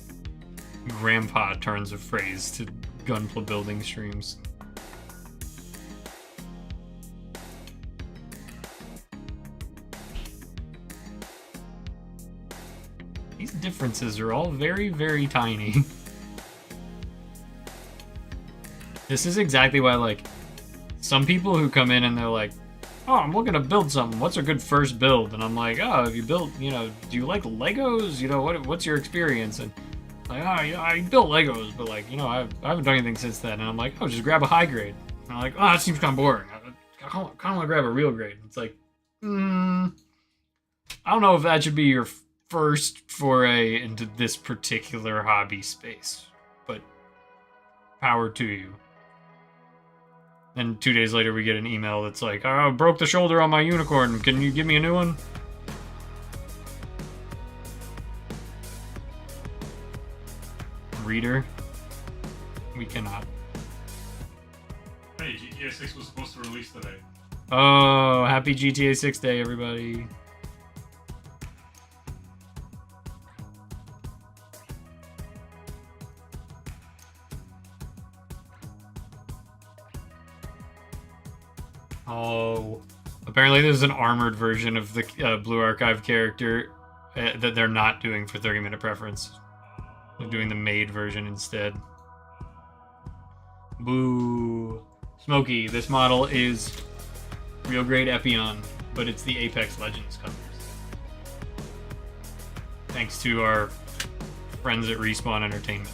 grandpa turns of phrase to Gunpla building streams. These differences are all very, very tiny. This is exactly why, like, some people who come in and they're like, oh, I'm looking to build something. What's a good first build? And I'm like, oh, if you built, you know, do you like Legos? You know, what's your experience? And like, oh, you know, I built Legos, but like, you know, I haven't done anything since then. And I'm like, oh, just grab a high grade. And I'm like, oh, that seems kind of boring. I kind of want to grab a real grade. It's like, I don't know if that should be your first foray into this particular hobby space, but power to you. Then 2 days later, we get an email that's like, oh, I broke the shoulder on my unicorn. Can you give me a new one? Reader, we cannot. Hey, GTA 6 was supposed to release today. Oh, happy GTA 6 day, everybody. Oh, apparently there's an armored version of the Blue Archive character that they're not doing for 30-minute preference. They're doing the made version instead. Boo. Smokey, this model is real grade Epion, but it's the Apex Legends colors. Thanks to our friends at Respawn Entertainment.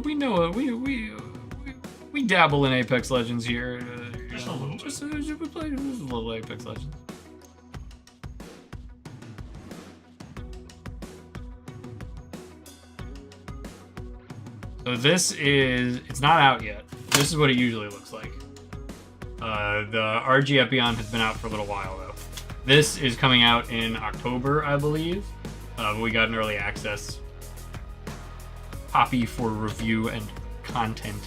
We know we dabble in Apex Legends here. Just a little bit. Just we play a little Apex Legends. So it's not out yet. This is what it usually looks like. The RG Epion has been out for a little while though. This is coming out in October, I believe. But we got an early access copy for review and content.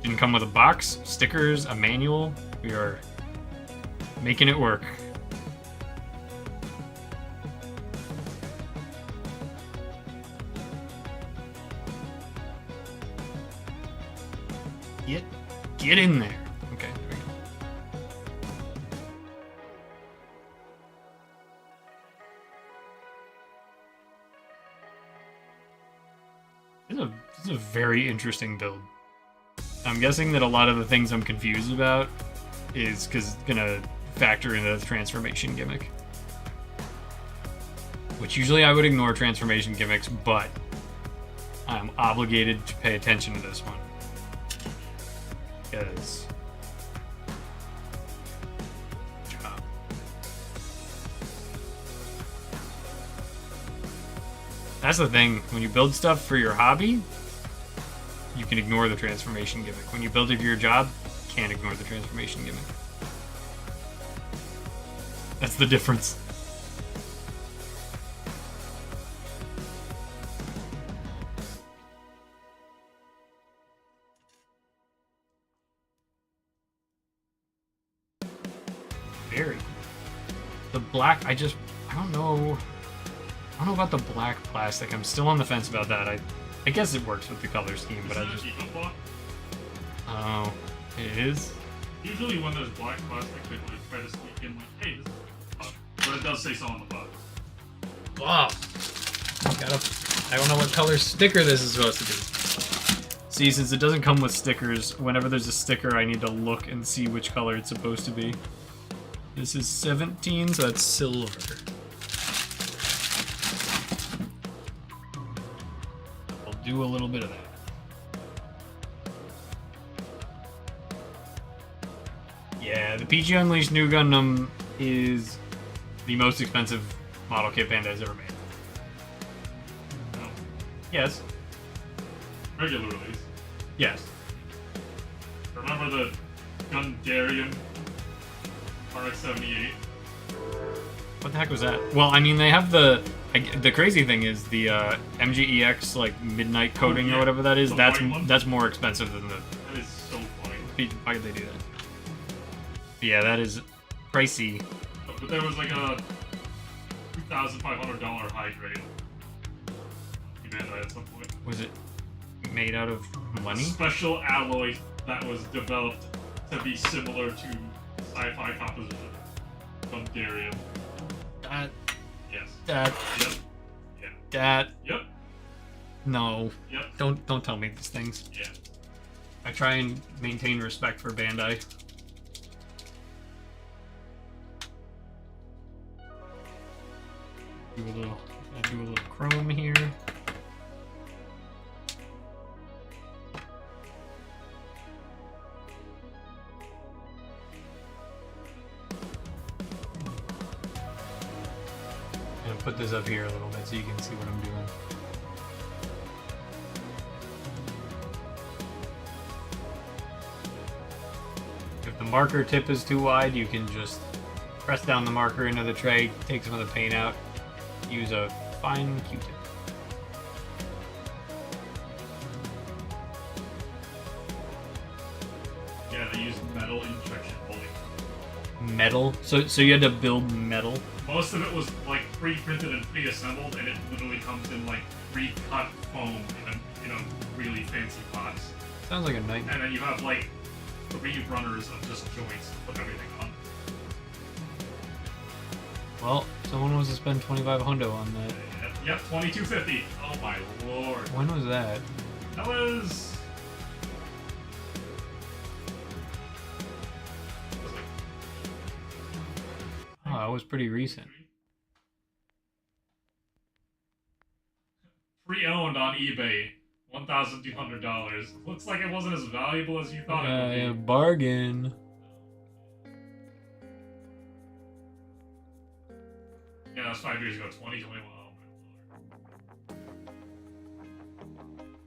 Didn't come with a box, stickers, a manual. We are making it work. Get in there. Okay, there we go. This is a very interesting build. I'm guessing that a lot of the things I'm confused about is gonna factor into the transformation gimmick. Which usually I would ignore transformation gimmicks, but I'm obligated to pay attention to this one. Because that's the thing. When you build stuff for your hobby, you can ignore the transformation gimmick. When you build it for your job, you can't ignore the transformation gimmick. That's the difference. very. The black, I don't know. I don't know about the black plastic. I'm still on the fence about that. I guess it works with the color scheme, but I just. Oh, it is. Usually when there's black plastic, they like try to sneak in like, hey, this is black. But it does say so on the box. Wow. I don't know what color sticker this is supposed to be. See, since it doesn't come with stickers, whenever there's a sticker, I need to look and see which color it's supposed to be. This is 17, so that's silver. I'll do a little bit of that. Yeah, the PG Unleashed New Gundam is the most expensive model kit Bandai's ever made. No. Yes. Regular release. Yes. Remember the Gundarian RX-78? What the heck was that? Well, I mean, they have the crazy thing is the MGEX like midnight coating or whatever that is. The That's more expensive than the. That is so funny. Why did they do that? Yeah, that is pricey. But there was like a $2,500 high grade Bandai at some point. Was it made out of money? Special alloy that was developed to be similar to sci-fi composition. Gundarian. That. Yes. That. Yep. Yeah. That. Yep. No. Yep. Don't tell me these things. Yeah. I try and maintain respect for Bandai. Do a little chrome here. And put this up here a little bit so you can see what I'm doing. If the marker tip is too wide, you can just press down the marker into the tray, take some of the paint out, use a fine Q-tip. Yeah, they use metal injection molding. Metal? So you had to build metal? Most of it was like pre-printed and pre-assembled, and it literally comes in like pre-cut foam in a really fancy box. Sounds like a nightmare. And then you have like 3 runners of just joints to put everything on. Well, someone wants to spend $2,500 on that. Yep, $2,250. Oh my lord. When was that? That was. Oh, that was pretty recent. Pre-owned on eBay, $1,200. Looks like it wasn't as valuable as you thought it would Yeah, be. bargain. Yeah, that was 5 years ago, 2021. Oh my lord.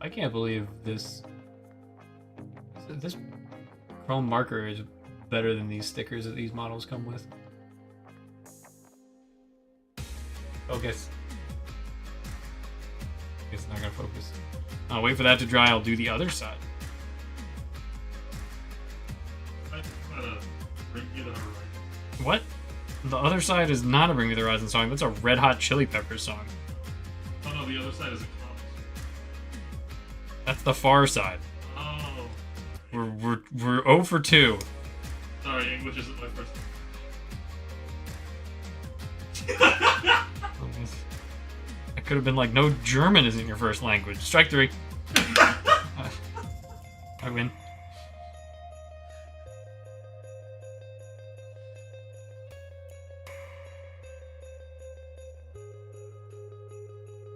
I can't believe this chrome marker is better than these stickers that these models come with. Focus. It's not gonna focus. I'll wait for that to dry. I'll do the other side. That's a Bring Me the Horizon. What? The other side is not a Bring Me the Horizon song. That's a Red Hot Chili Peppers song. Oh no, the other side is a comic. That's the far side. Oh. We're 0 for 2. Sorry, English isn't my first. I could have been like, no, German isn't your first language. Strike 3. I win.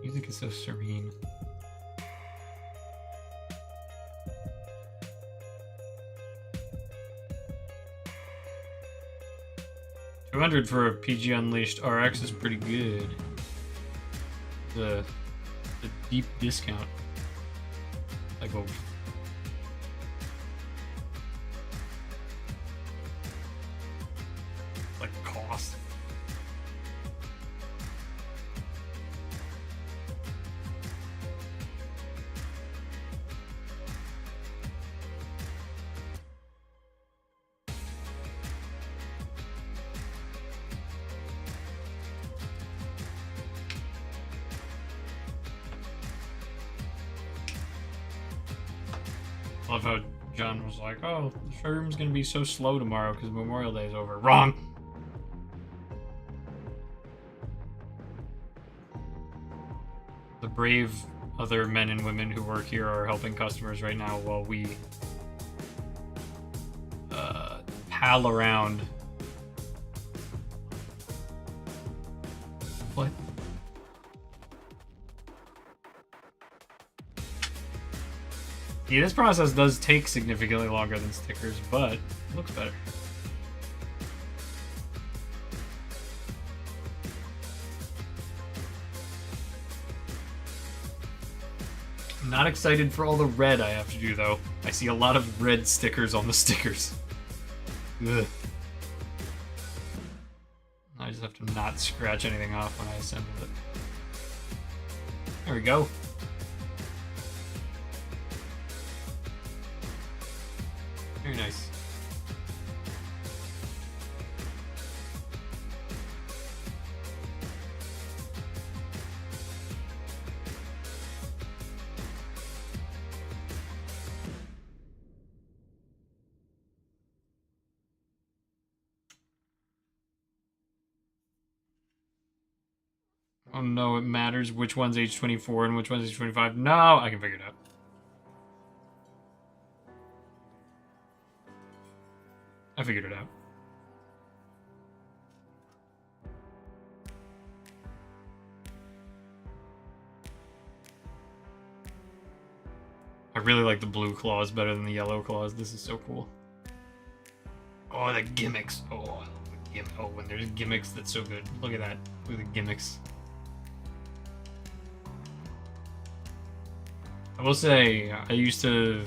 Music is so serene. $200 for a PG Unleashed RX is pretty good. The deep discount. Like a like cost. Love how John was like, oh, the showroom's gonna be so slow tomorrow because Memorial Day is over. Wrong! The brave other men and women who work here are helping customers right now while we pal around. What? Yeah, this process does take significantly longer than stickers, but it looks better. I'm not excited for all the red I have to do, though. I see a lot of red stickers on the stickers. Ugh. I just have to not scratch anything off when I assemble it. There we go. Very nice. Oh no, it matters which one's age 24 and which one's age 25. No, I can figure it out. I figured it out. I really like the blue claws better than the yellow claws. This is so cool. Oh, the gimmicks. Oh, I love the gimmick. Oh, when there's gimmicks, that's so good. Look at that. Look at the gimmicks. I will say, I used to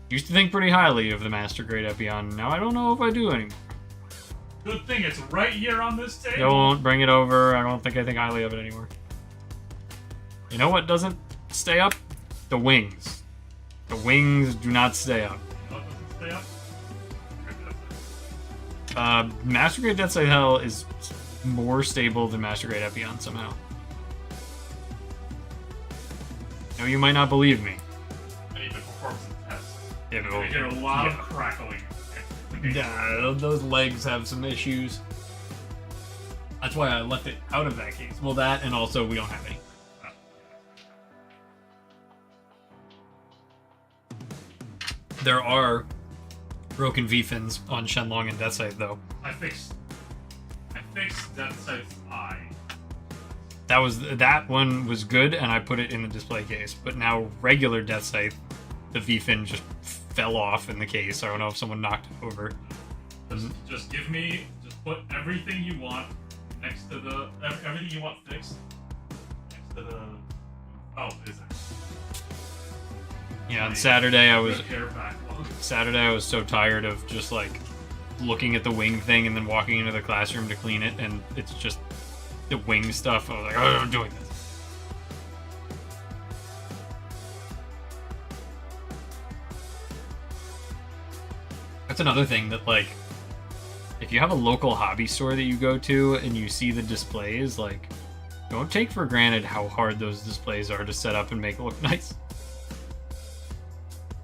think pretty highly of the Master Grade Epion. Now I don't know if I do anymore. Good thing it's right here on this table. Don't bring it over. I don't think I think highly of it anymore. You know what doesn't stay up? The wings. The wings do not stay up. What doesn't stay up? Master Grade Death Scythe Hell is more stable than Master Grade Epion somehow. No, you might not believe me. I need the performance test. Yeah, but I hear a lot of crackling. Yeah, those legs have some issues. That's why I left it out of that case. Well, that and also we don't have any. There are broken V-fins on Shenlong and Death Scythe, though. I fixed Death Scythe's eye. That one was good, and I put it in the display case. But now regular Death Scythe, the V-fin just fell off in the case. I don't know if someone knocked it over. Just put everything you want next to the everything you want fixed next to the. Oh, is it? Yeah, on Saturday I was backlog. so tired of just like looking at the wing thing and then walking into the classroom to clean it, and it's just the wing stuff. I was like, oh, I'm doing this. That's another thing that, like, if you have a local hobby store that you go to and you see the displays, like, don't take for granted how hard those displays are to set up and make look nice.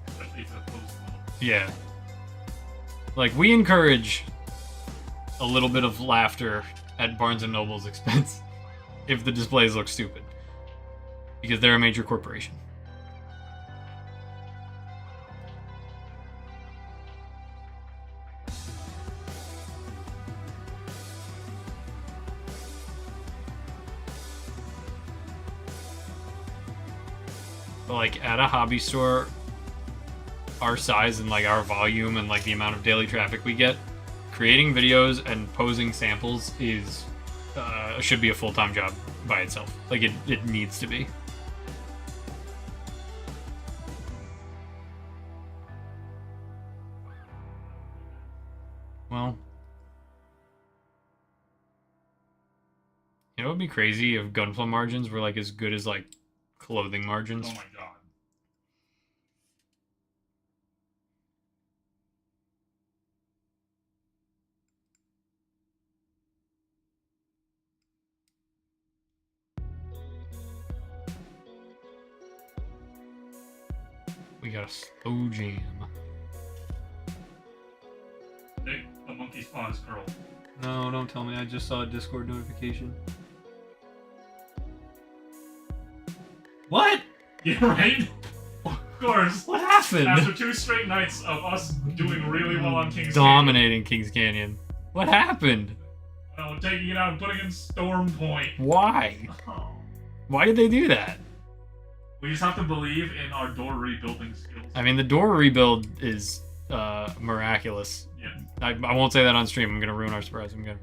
Especially if it posts well. Yeah. Like, we encourage a little bit of laughter at Barnes & Noble's expense if the displays look stupid. Because they're a major corporation. But, like, at a hobby store our size and, like, our volume and, like, the amount of daily traffic we get, creating videos and posing samples is should be a full-time job by itself. Like, it needs to be. Well, you know what would be crazy if Gunpla margins were, like, as good as, like, clothing margins? Oh my god. We We got a slow jam. Nick, the monkey spawn is curled. No, don't tell me. I just saw a Discord notification. What? Yeah, right? Of course. What happened? After 2 straight nights of us doing really well on King's Dominating King's Canyon. What happened? Canyon. Taking it out and putting in Storm Point. Why? Oh. Why did they do that? We just have to believe in our door rebuilding skills. I mean, the door rebuild is miraculous. Yeah. I won't say that on stream. I'm gonna ruin our surprise. I'm gonna.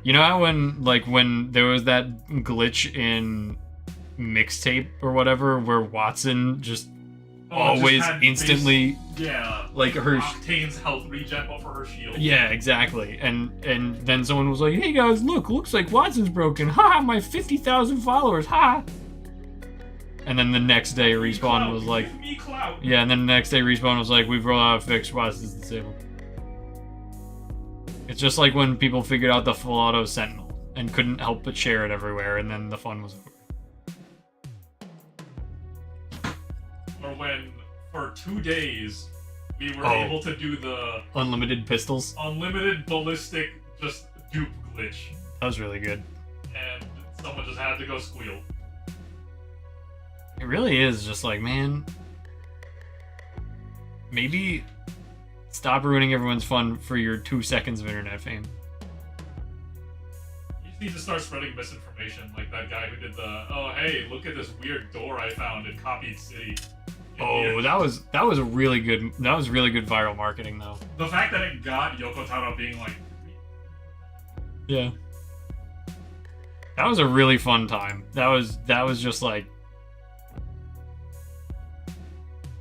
You know how when there was that glitch in Mixtape or whatever where Watson just always just instantly like her Octane's health regen but for her shield. Yeah, exactly. And then someone was like, "Hey guys, looks like Watson's broken. Ha! My 50,000 followers. Ha!" And then the next day Respawn was like, "Give me clout." Yeah, and then the next day Respawn was like, "We've rolled out a fix. Watson's disabled." It's just like when people figured out the full auto Sentinel and couldn't help but share it everywhere, and then the fun was over. Or when, for 2 days, we were able to do the unlimited pistols, unlimited ballistic just dupe glitch. That was really good. And someone just had to go squeal. It really is just like, man, maybe stop ruining everyone's fun for your 2 seconds of internet fame. You just need to start spreading misinformation, like that guy who did the, "Oh hey, look at this weird door I found in Copied City." Oh, that was really good. That was really good viral marketing, though. The fact that it got Yoko Taro being like, yeah, that was a really fun time. That was just like.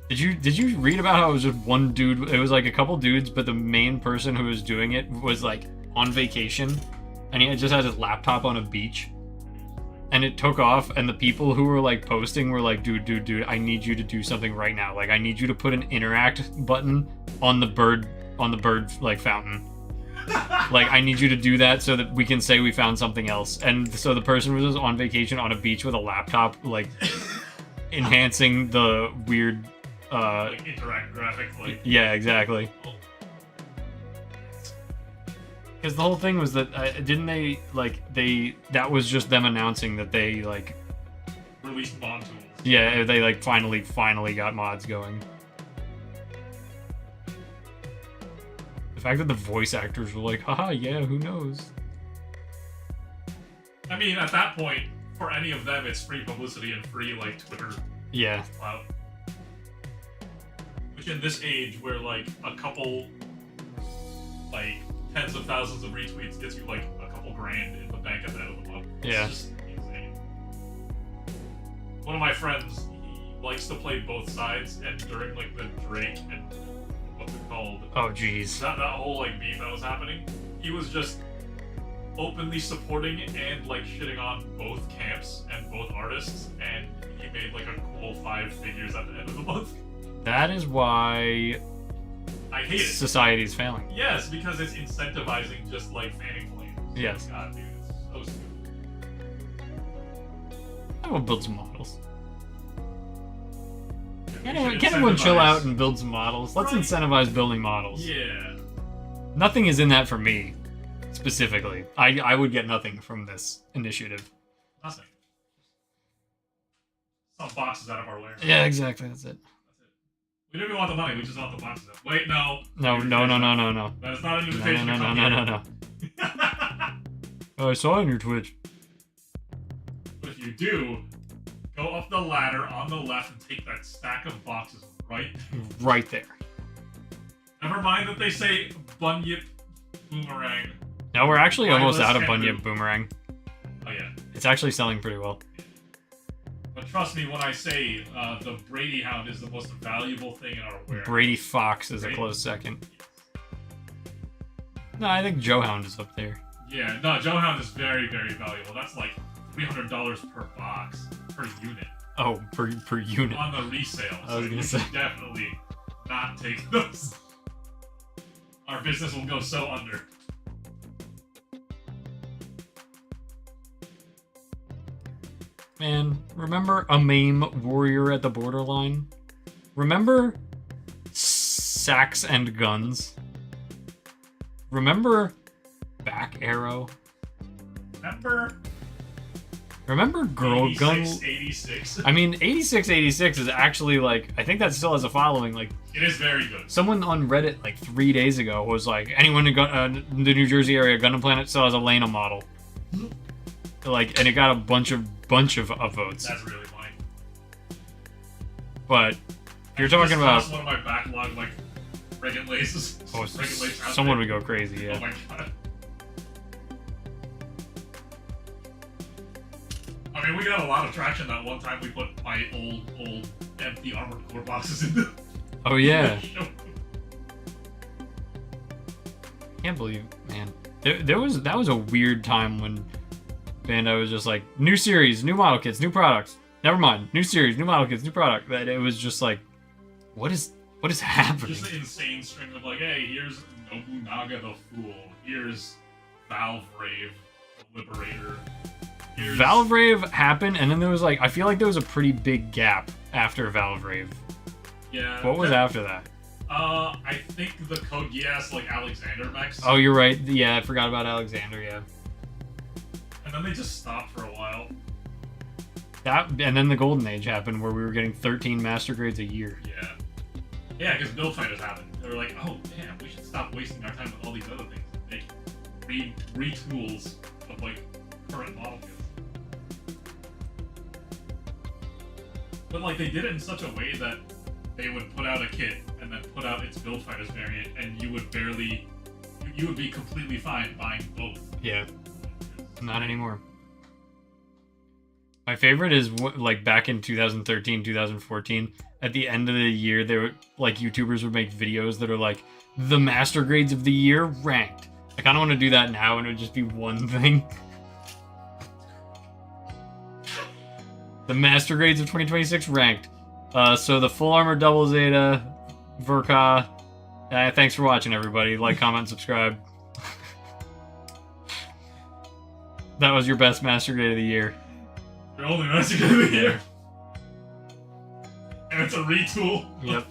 Did you read about how it was just one dude? It was like a couple dudes, but the main person who was doing it was like on vacation, and he just had his laptop on a beach. And it took off, and the people who were like posting were like, dude, I need you to do something right now. Like, I need you to put an interact button on the bird like fountain. Like, I need you to do that so that we can say we found something else. And so the person was just on vacation on a beach with a laptop, like enhancing the weird like interact graphics, like, yeah, exactly. Because the whole thing was that didn't they that was just them announcing that they like released mod tools. Yeah, they like finally got mods going. The fact that the voice actors were like, haha, yeah, who knows? I mean, at that point, for any of them, it's free publicity and free like Twitter. Yeah. Clout. Which in this age, where like a couple like tens of thousands of retweets gets you like a couple grand in the bank at the end of the month. Yeah. It's just insane. One of my friends, he likes to play both sides, and during like the Drake and what's it called? Oh jeez. That whole like beef that was happening, he was just openly supporting and like shitting on both camps and both artists, and he made like a cool 5 figures at the end of the month. That is why I hate it. Society's failing. Yes, because it's incentivizing just like fanning flames. Yes. God, dude, it's so stupid. I will build some models. Yeah, Can everyone chill out and build some models? Let's incentivize building models. Yeah. Nothing is in that for me, specifically. I would get nothing from this initiative. Nothing. Some boxes out of our lair. Yeah, exactly. That's it. We don't even want the money. We just want the boxes. Wait, no. No. That is not an invitation. No. Oh, I saw on your Twitch. But if you do, go up the ladder on the left and take that stack of boxes right there. Never mind that they say Bunyip Boomerang. No, we're actually almost out of Bunyip Boomerang. Oh yeah. It's actually selling pretty well. But trust me when I say the Brady Hound is the most valuable thing in our warehouse. Brady Fox is a close second. No, I think Joe Hound is up there. Yeah, no, Joe Hound is very, very valuable. That's like $300 per box, per unit. Oh, per unit. On the resale. I was gonna say. Definitely not take those. Our business will go so under. Man, remember a meme warrior at the borderline? Remember Sacks and Guns? Remember Back Arrow? Remember Girl 86, Gun? 86. I mean, 86 is actually, like, I think that still has a following. Like, It is very good. someone on Reddit, like, 3 days ago was like, anyone in the New Jersey area, Gundam Planet still has a Lena model. Like, and it got a bunch of votes. That's really funny. But, if you're talking about... one of my backlog, like, Reagan laces. Oh, Reagan lace out someone there. would go crazy, yeah. Oh my god. I mean, we got a lot of traction that one time we put my old empty armored core boxes in the Oh, yeah. show. Can't believe, man. That was a weird time when Bandai was just like, new series, new model kits, new products. Never mind, new series, new model kits, new product. That it was just like, what is happening? Just an insane string of like, hey, here's Nobunaga the Fool. Here's Valve Rave, the Liberator. Here's... Valve Rave happened, and then there was like, I feel like there was a pretty big gap after Valve Rave. Yeah. What was after that? I think the Code Geass, like Alexander mechs. Oh, you're right. Yeah, I forgot about Alexander. Yeah. And then they just stopped for a while. That and then the Golden Age happened, where we were getting 13 master grades a year. Yeah. Yeah, because build fighters happened. They were like, oh damn, we should stop wasting our time with all these other things. Make retools of like current model kits. But like they did it in such a way that they would put out a kit and then put out its build fighters variant, and you would be completely fine buying both. Yeah. Not anymore. My favorite is like back in 2013, 2014. At the end of the year, they were like YouTubers would make videos that are like the master grades of the year ranked. I kind of want to do that now, and it would just be one thing. The master grades of 2026 ranked. So the full armor double Zeta, Verka. Thanks for watching, everybody. Like, comment, subscribe. That was your best master grade of the year. Your only master grade of the year. And it's a retool. Yep.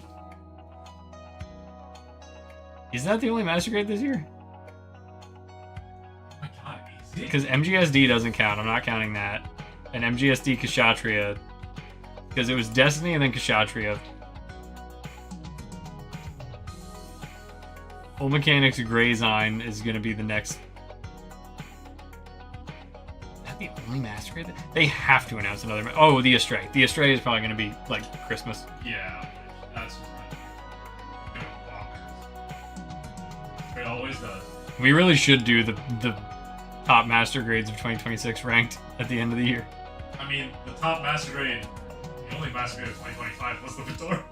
Is that the only master grade this year? Oh my god, is it? Because MGSD doesn't count. I'm not counting that. And MGSD Kshatriya. Because it was Destiny and then Kshatriya. Full Mechanics Greyzine is going to be the next. Is that the only master grade? They have to announce another. Oh, the Astray. The Astray is probably going to be like Christmas. Yeah, that's just gonna bonkers. It always does. We really should do the top master grades of 2026 ranked at the end of the year. I mean, the top master grade, the only master grade of 2025 was the Vidor.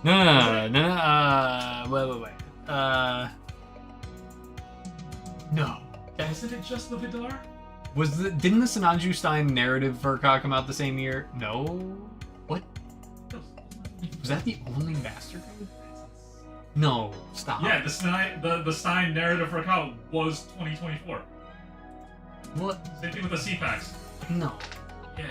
No. Wait. No. Isn't it just the Vidar? Didn't the Sananju Stein narrative Verka come out the same year? No. What? Was that the only master grade? No. Stop. Yeah, the Stein narrative for Kyle was 2024. What? Same thing with the C-Packs. No. Yeah.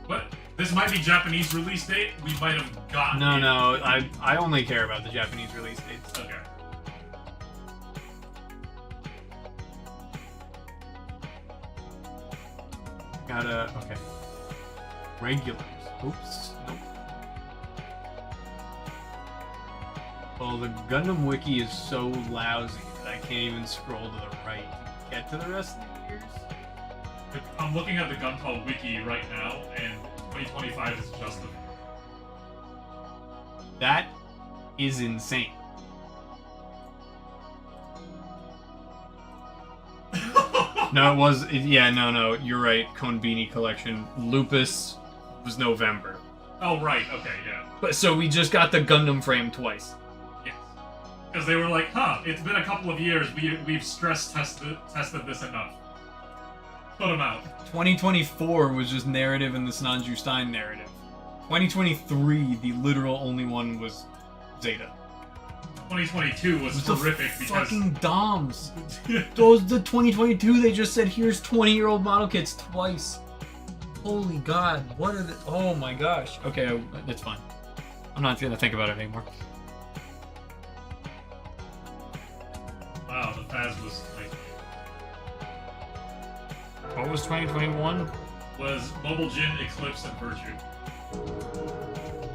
What? This might be Japanese release date. We might have gotten. No. I only care about the Japanese release dates. Okay. Okay. Regulars. Oops. Nope. Well, the Gundam Wiki is so lousy that I can't even scroll to the right to get to the rest of the years. I'm looking at the Gunpla Wiki right now, and 2025 is just the. That is insane. No, it was. No. You're right. Konbini collection. Lupus was November. Oh, right. Okay, yeah. But so we just got the Gundam frame twice. Yes. Because they were like, it's been a couple of years. We've stress tested this enough. Put them out. 2024 was just narrative and the Sananju Stein narrative. 2023, the literal only one was Zeta. 2022 was horrific because fucking DOMs. The 2022 they just said here's 20-year-old model kits twice. Holy God, what are the... Oh my gosh. Okay, that's fine. I'm not gonna think about it anymore. Wow, the Faz was like... What was 2021? Was Mobile Jin, Eclipse, and Virtue.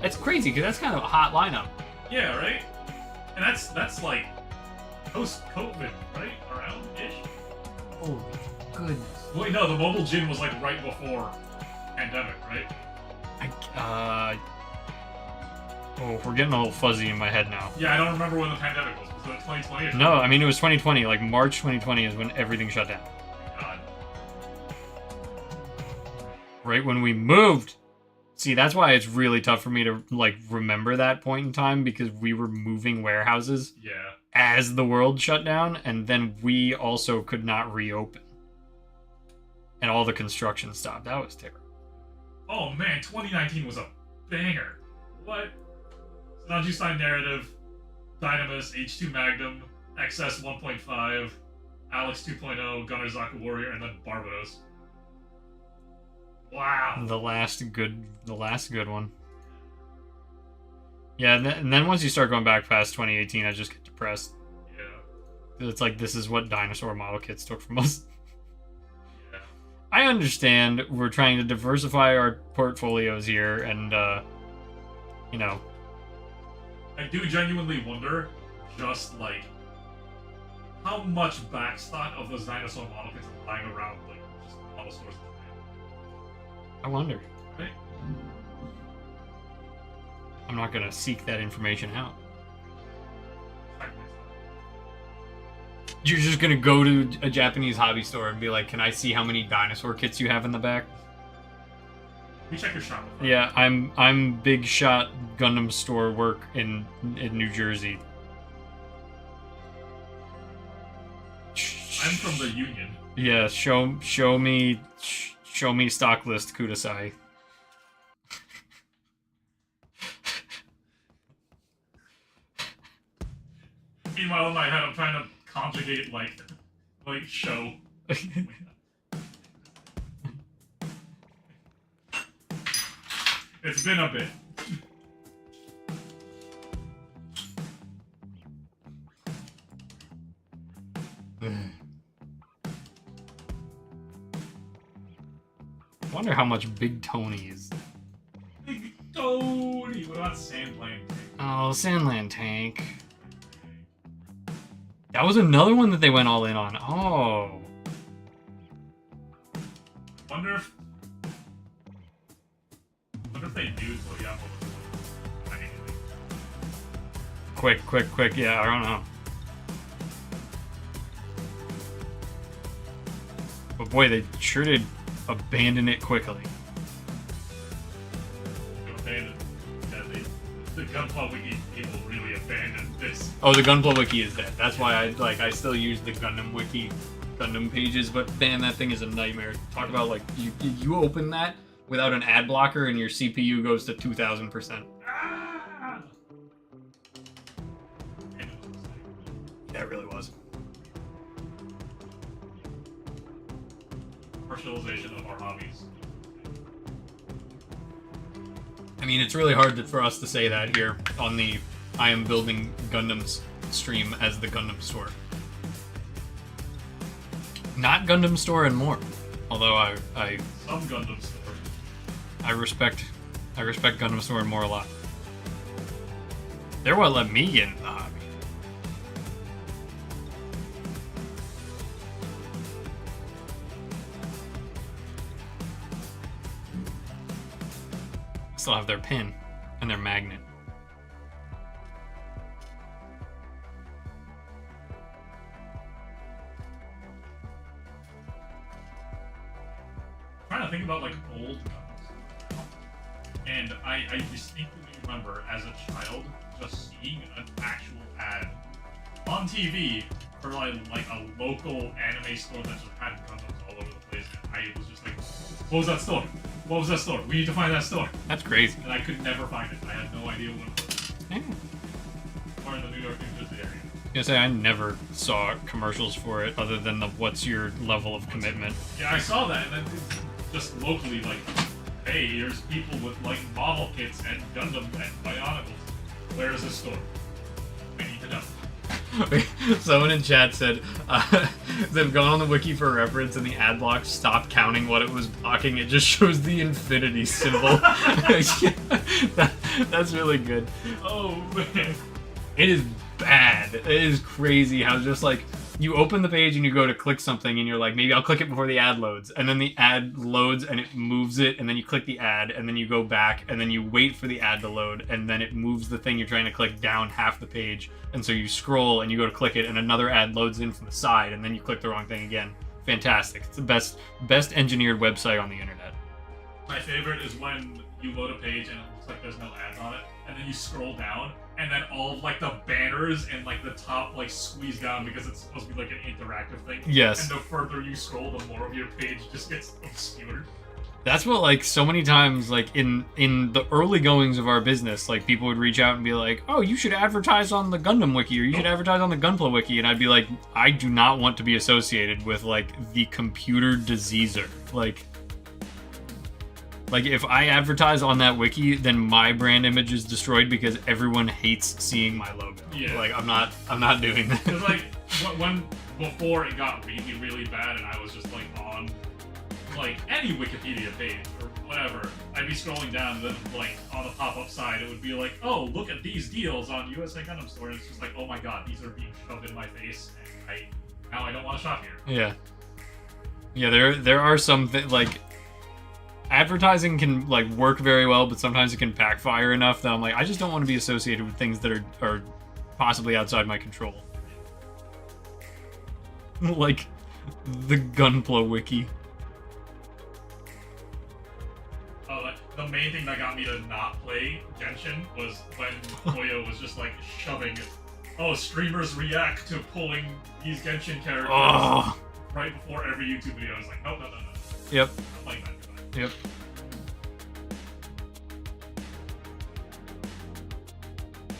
That's crazy, because that's kind of a hot lineup. Yeah, right? And that's like post-COVID, right? Around-ish? Holy goodness. Wait, no, the Mobile Jin was like right before pandemic, right? Oh, we're getting a little fuzzy in my head now. Yeah, I don't remember when the pandemic was. Was it 2020? No, I mean, it was 2020. Like, March 2020 is when everything shut down. God. Right when we moved. See, that's why it's really tough for me to, like, remember that point in time, because we were moving warehouses Yeah. as the world shut down, and then we also could not reopen. And all the construction stopped. That was terrible. Oh man, 2019 was a banger. What? Sanji Narrative, Dynamis, H2 Magnum, XS 1.5, Alex 2.0, Gunnerzaka Warrior, and then Barbados. Wow. The last good one. Yeah, and then once you start going back past 2018, I just get depressed. Yeah. It's like, this is what dinosaur model kits took from us. Yeah. I understand we're trying to diversify our portfolios here, and, you know. I do genuinely wonder, just like, how much backstock of those dinosaur model kits are lying around, like, just model stores. I wonder. Right? I'm not gonna seek that information out. You're just gonna go to a Japanese hobby store and be like, "Can I see how many dinosaur kits you have in the back?" You check your shop. Yeah, I'm big shot Gundam store work in New Jersey. I'm from the Union. Yeah, show me stock list Kudasai. Meanwhile, in my head, I'm trying to conjugate like show. It's been a bit. I wonder how much Big Tony is. Big Tony! What about Sandland? Oh, Sandland Tank. That was another one that they went all in on. Oh. Wonder if they knew Toyama was Quick. Yeah, I don't know. But boy, they sure did abandon it quickly. The Gunpla Wiki people really abandoned this. Oh, the Gunpla Wiki is dead. That's why I still use the Gundam Wiki, Gundam pages, but man, that thing is a nightmare. Talk about, like, you open that without an ad blocker and your CPU goes to 2000%. Ah! That really was. Commercialization of our hobbies. I mean, it's really hard for us to say that here on the I Am Building Gundams stream as the Gundam Store. Not Gundam Store and more. Although I Some Gundam Store. I respect Gundam Store and more a lot. They're what let me get into the hobby. Still have their pin and their magnet. I'm trying to think about like old Gundams. And I distinctly remember as a child just seeing an actual ad on TV for like a local anime store that just had Gundams all over the place. And I was just like, what was that store? What was that store? We need to find that store. That's crazy. And I could never find it. I had no idea what it was. Yeah. Or in the New York, New Jersey area. I was gonna say, I never saw commercials for it other than the what's your level of commitment. Yeah, I saw that, and then it's just locally, like, hey, here's people with like model kits and Gundam and Bionicles. Where is this store? We need to know. Someone in chat said they've gone on the wiki for reference and the ad block stopped counting what it was blocking. It just shows the infinity symbol. That's really good. Oh man. It is bad. It is crazy how just like you open the page and you go to click something and you're like, maybe I'll click it before the ad loads, and then the ad loads and it moves it, and then you click the ad and then you go back and then you wait for the ad to load, and then it moves the thing you're trying to click down half the page, and so you scroll and you go to click it and another ad loads in from the side and then you click the wrong thing again. Fantastic. It's the best engineered website on the internet. My favorite is when you load a page and it looks like there's no ads on it, and then you scroll down, and then all of like the banners and like the top like squeeze down because it's supposed to be like an interactive thing. Yes. And the further you scroll, the more of your page just gets obscured. That's what, like, so many times, like, in the early goings of our business, like, people would reach out and be like, oh, you should advertise on the Gundam wiki, or you should advertise on the Gunpla wiki, and I'd be like, I do not want to be associated with, like, the computer diseaser. Like, if I advertise on that wiki, then my brand image is destroyed because everyone hates seeing my logo. Yeah. Like, I'm not doing that. Because, like, when before it got really, really bad and I was just, like, on, like, any Wikipedia page or whatever, I'd be scrolling down and then, like, on the pop-up side, it would be like, oh, look at these deals on USA Gundam Store, and it's just like, oh my god, these are being shoved in my face, and now I don't want to shop here. Yeah. Yeah, there are some like, advertising can, like, work very well, but sometimes it can backfire enough that I'm like, I just don't want to be associated with things that are possibly outside my control. Like, the Gunpla wiki. The main thing that got me to not play Genshin was when Koyo was just, like, shoving, oh, streamers react to pulling these Genshin characters right before every YouTube video. I was like, no. Yep. I'm playing that. Yep.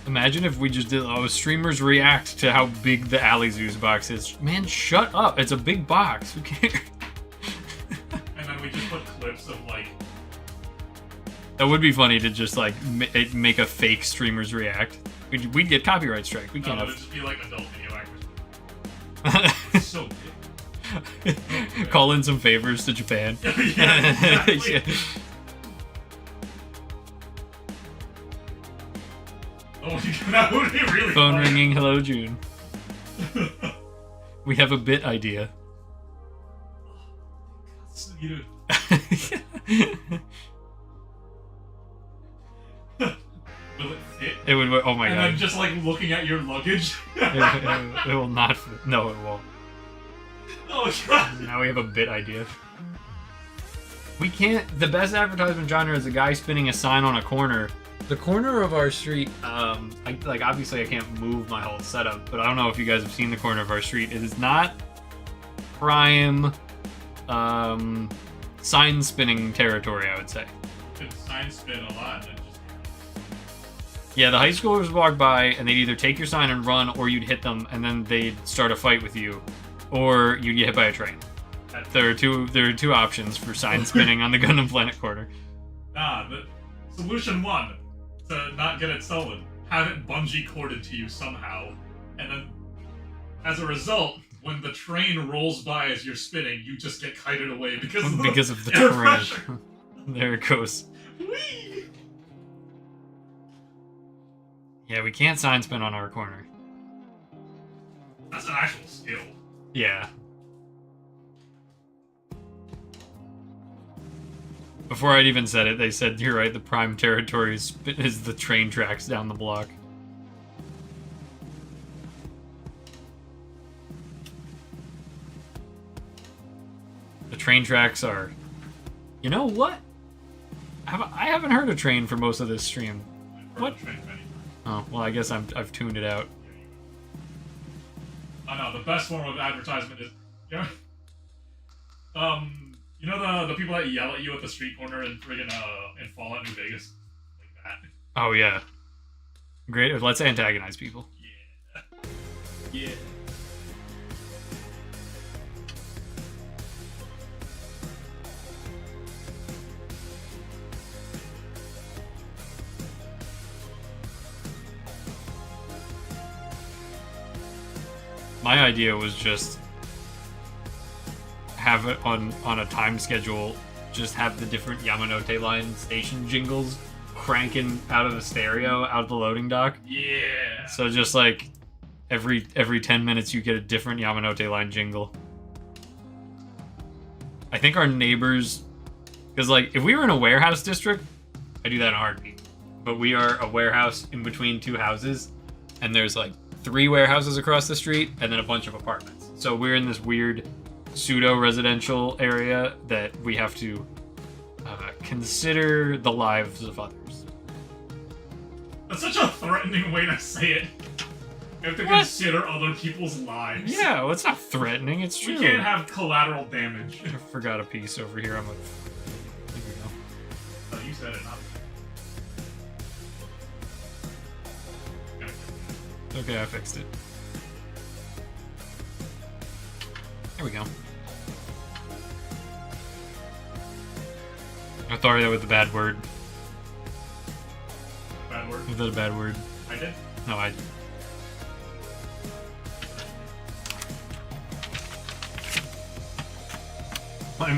Imagine if we just did, streamers react to how big the Alizoos box is. Man, shut up. It's a big box. Who cares? And then we just put clips of, like... That would be funny to just, like, make a fake streamers react. We'd get copyright strike. We can't have... it would just be, like, adult video actors. So big. Call in some favors to Japan. Yeah, exactly. Yeah. Oh, that would be really Phone funny. ringing. Hello, June. We have a bit idea. You Will it fit? It would. Oh my and god. then just like looking at your luggage. It will not. No, it won't. Oh god. Now we have a bit idea. We can't. The best advertisement genre is a guy spinning a sign on a corner. The corner of our street, obviously I can't move my whole setup, but I don't know if you guys have seen the corner of our street. It is not prime sign spinning territory, I would say. Could sign spin a lot and just... Yeah, the high schoolers would walk by and they'd either take your sign and run, or you'd hit them and then they'd start a fight with you, or you'd get hit by a train. There are two options for sign spinning on the Gundam Planet corner. Nah, the solution one, to not get it stolen, have it bungee corded to you somehow, and then, as a result, when the train rolls by as you're spinning, you just get kited away because of the air train. pressure. There it goes. Whee! Yeah, we can't sign spin on our corner. That's an actual skill. Yeah. Before I'd even said it, they said, you're right, the prime territory is the train tracks down the block. The train tracks are... You know what? I haven't heard a train for most of this stream. What? Oh, well, I guess I've tuned it out. I know, the best form of advertisement is... You know the people that yell at you at the street corner in friggin' in Fallout New Vegas? Like that. Oh, yeah. Great. Let's antagonize people. Yeah. Yeah. My idea was just have it on a time schedule, just have the different Yamanote line station jingles cranking out of the stereo, out of the loading dock. Yeah. So just like every 10 minutes you get a different Yamanote line jingle. I think our neighbors, because like if we were in a warehouse district, I do that in a heartbeat. But we are a warehouse in between two houses, and there's like 3 warehouses across the street and then a bunch of apartments. So we're in this weird pseudo-residential area that we have to consider the lives of others. That's such a threatening way to say it. You have to consider other people's lives. Yeah, well, it's not threatening, it's true. We can't have collateral damage. I forgot a piece over here. I'm like, here we go. Oh, you said it, not Okay, I fixed it. There we go. I thought that was a bad word. Bad word? Was that a bad word? I did? No, I... Let me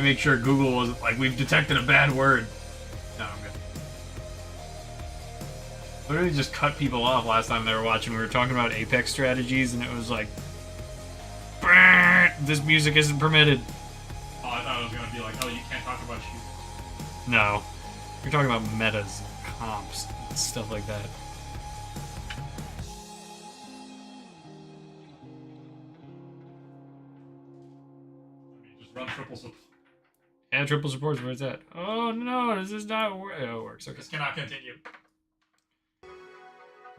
make sure Google wasn't like, we've detected a bad word. No, I'm good. Literally just cut people off last time they were watching. We were talking about Apex strategies, and it was like, this music isn't permitted. Oh, I thought it was gonna be like, oh, you can't talk about shooters. No. We're talking about metas, comps, stuff like that. Just run triple support. Yeah, triple supports, where's that? Oh no, this is not work. Oh, it works, okay. This cannot continue.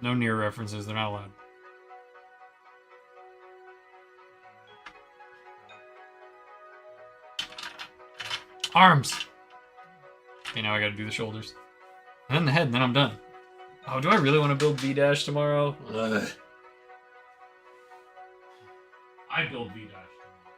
No near references, they're not allowed. Arms! Okay, now I gotta do the shoulders. And then the head, and then I'm done. Oh, do I really want to build V-Dash tomorrow? I build V-Dash.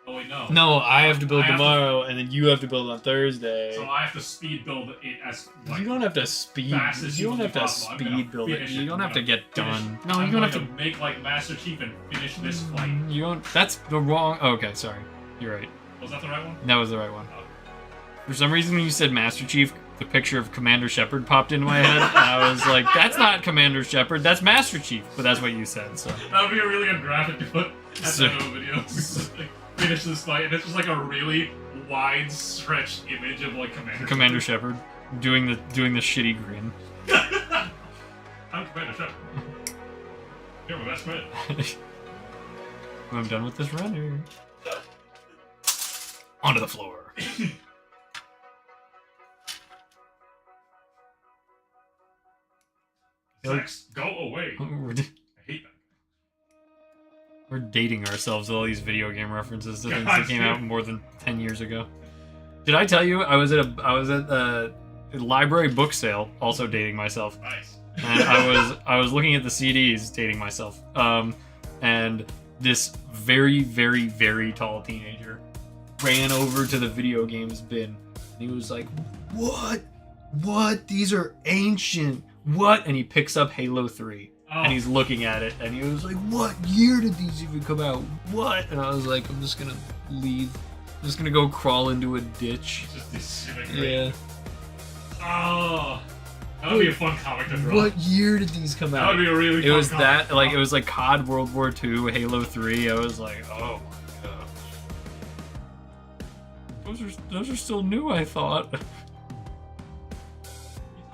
Oh wait, no. No, I have to build tomorrow, and then you have to build on Thursday. So I have to speed build it as like, you don't have to speed. fast as You don't have to possible. I'm gonna speed build it. finish You don't have to get done. No, I'm you don't going have to. make like Master Chief and finish this fight. You don't. That's the wrong. Okay, sorry. You're right. Was that the right one? That was the right one. Oh. For some reason, when you said Master Chief, the picture of Commander Shepard popped into my head, and I was like, "That's not Commander Shepard. That's Master Chief." But that's what you said. So That would be a really good graphic to put at So- the end of a video. Like, finish this fight, and it's just like a really wide stretched image of like Commander Shepard doing the shitty grin. I'm Commander Shepard. You're my best friend. When I'm done with this runner, onto the floor. Sex, go away. I hate that. We're dating ourselves with all these video game references to things God, that came dude. out more than 10 years ago. Did I tell you I was at a library book sale, also dating myself, Nice. and I was looking at the CDs, dating myself. And this very, very, very tall teenager ran over to the video games bin. And he was like, "What? What? These are ancient. What?" And he picks up Halo 3. Oh, And he's looking at it, and he was like, "What year did these even come out? What?" And I was like, "I'm just gonna leave. I'm just gonna go crawl into a ditch." just disintegrate. Yeah. Oh, that would be a fun comic to draw. What year did these come That out? would be a really It fun was comic that, to like, draw. it was like COD World War II, Halo 3. I was like, oh my god. Those are still new, I thought.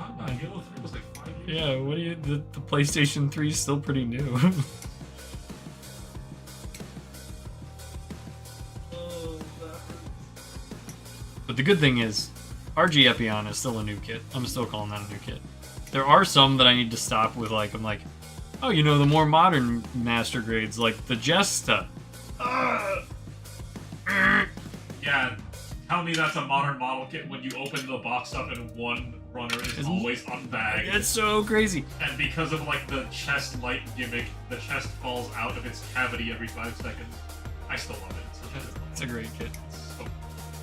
Oh, no, Halo 3 was like 5 years Yeah, what do you? The PlayStation 3 is still pretty new. But the good thing is, RG Epion is still a new kit. I'm still calling that a new kit. There are some that I need to stop with, like, I'm like, oh, you know, the more modern master grades, like the Jesta. Yeah, tell me that's a modern model kit when you open the box up and one runner is always unbagged. It's so crazy. And because of like the chest light gimmick, the chest falls out of its cavity every 5 seconds. I still love it. It's a great kit. So,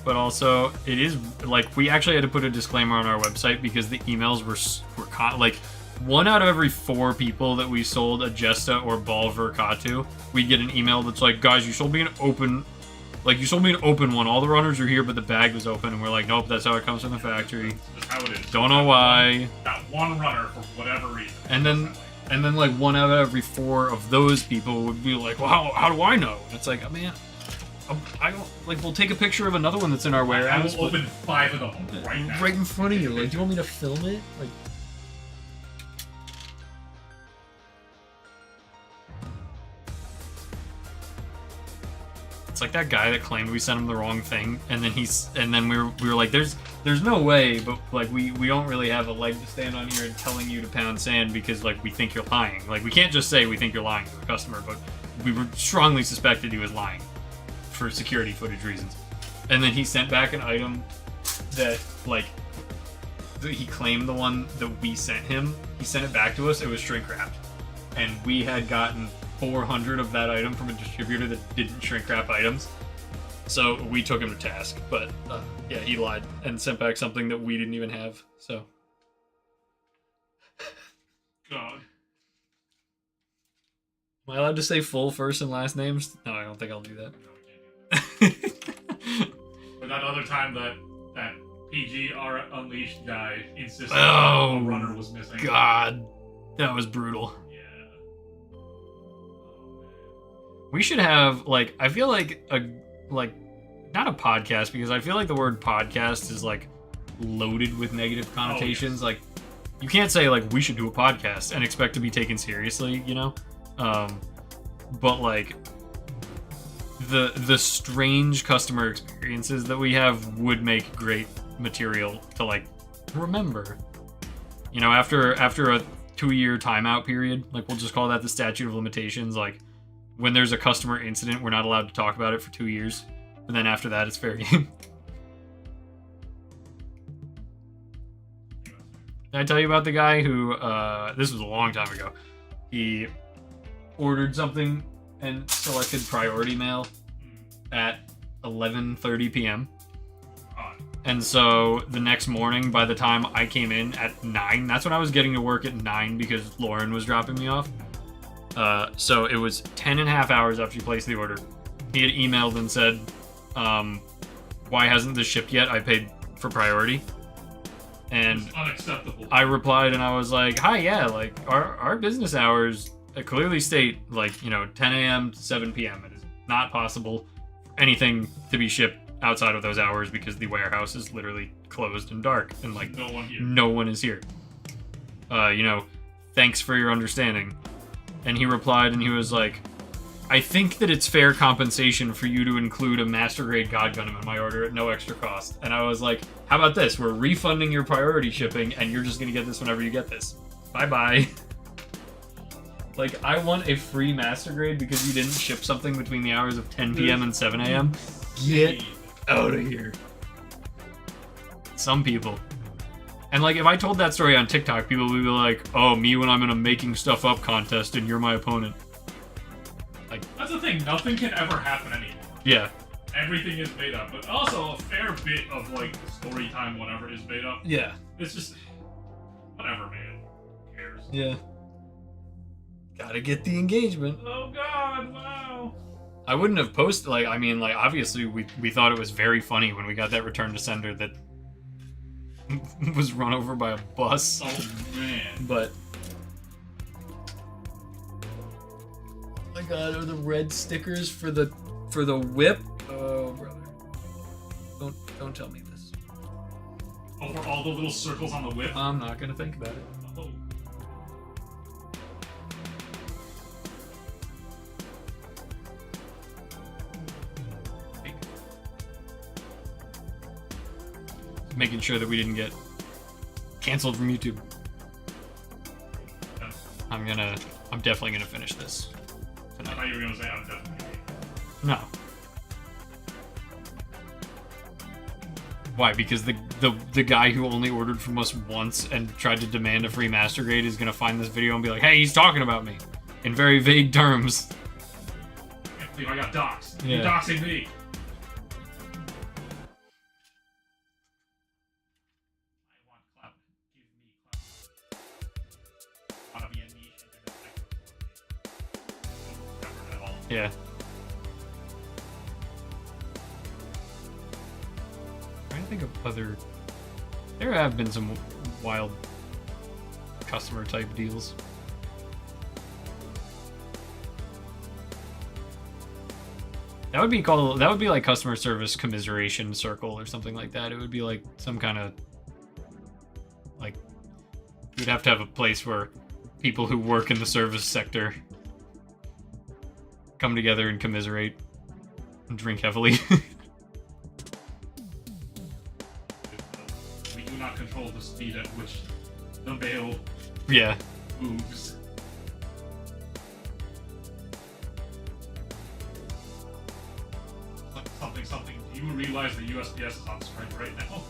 But also, it is, like, we actually had to put a disclaimer on our website because the emails were like, 1 out of every 4 people that we sold a Jesta or Balver to, we'd get an email that's like, guys, you sold me an open one. All the runners are here, but the bag was open. And we're like, nope, that's how it comes from the factory. That's how it is. Don't know why. That one runner, for whatever reason. And then like 1 out of every 4 of those people would be like, well, how do I know? And it's like, oh, man, I don't, like, we'll take a picture of another one that's in our warehouse. I will open 5 of them right now. Right in front of you. Like, do you want me to film it? Like, it's like that guy that claimed we sent him the wrong thing, and then we were like, there's no way, but like we don't really have a leg to stand on here and telling you to pound sand because like we think you're lying. Like we can't just say we think you're lying to the customer, but we were strongly suspected he was lying for security footage reasons. And then he sent back an item that like he claimed the one that we sent him. He sent it back to us. It was shrink wrapped, and we had gotten 400 of that item from a distributor that didn't shrink wrap items. So we took him to task, but yeah, he lied and sent back something that we didn't even have. So, God. Am I allowed to say full first and last names? No, I don't think I'll do that. No, we can't do that. Or that other time that PGR Unleashed guy insisted a runner was missing. God, that was brutal. Yeah. We should have like, I feel like not a podcast, because I feel like the word podcast is like loaded with negative connotations. Yes. Like you can't say like we should do a podcast and expect to be taken seriously, you know? But like the strange customer experiences that we have would make great material to like remember. You know, after a 2-year timeout period, like we'll just call that the statute of limitations. Like when there's a customer incident, we're not allowed to talk about it for 2 years, and then after that, it's fair game. Did I tell you about the guy who? This was a long time ago. He ordered something and selected priority mail at 11:30 p.m. And so the next morning, by the time I came in at 9, that's when I was getting to work at 9 because Lauren was dropping me off. So it was 10.5 hours after you placed the order. He had emailed and said, why hasn't this shipped yet? I paid for priority. And it's unacceptable. I replied and I was like, hi, yeah, like our business hours clearly state like, you know, 10 a.m. to 7 p.m. It is not possible for anything to be shipped outside of those hours because the warehouse is literally closed and dark and like no one is here. You know, thanks for your understanding. And he replied and he was like, I think that it's fair compensation for you to include a master grade God Gundam in my order at no extra cost. And I was like, how about this? We're refunding your priority shipping and you're just gonna get this whenever you get this. Bye-bye. Like, I want a free master grade because you didn't ship something between the hours of 10 p.m. and 7 a.m. Get out of here. Some people. And like, if I told that story on TikTok, people would be like, oh, me when I'm in a making stuff up contest and you're my opponent. Like, that's the thing, nothing can ever happen anymore. Yeah. Everything is made up, but also a fair bit of like story time, whatever, is made up. Yeah. It's just whatever, man. Who cares? Yeah. Gotta get the engagement. Oh God! Wow. I wouldn't have posted, like, I mean, like, obviously we thought it was very funny when we got that return to sender that was run over by a bus. Oh man. But oh my God, are the red stickers for the whip? Oh brother. Don't tell me this. Oh, for all the little circles on the whip? I'm not gonna think about it. Oh. Making sure that we didn't get canceled from YouTube. Yeah. I'm definitely gonna finish this I tonight. thought you were gonna say I'm definitely. No. Why? Because the guy who only ordered from us once and tried to demand a free master grade is gonna find this video and be like, hey, he's talking about me in very vague terms. I can't believe I got doxxed. Yeah. You're doxing me. I want clout. Give me clout. Yeah. Trying to think of other. There have been some wild customer type deals. That would be called. That would be like customer service commiseration circle or something like that. It would be like some kind of like you'd have to have a place where people who work in the service sector come together and commiserate and drink heavily. We do not control the speed at which the mail Yeah. moves. Something. Do you realize the USPS is on strike right now?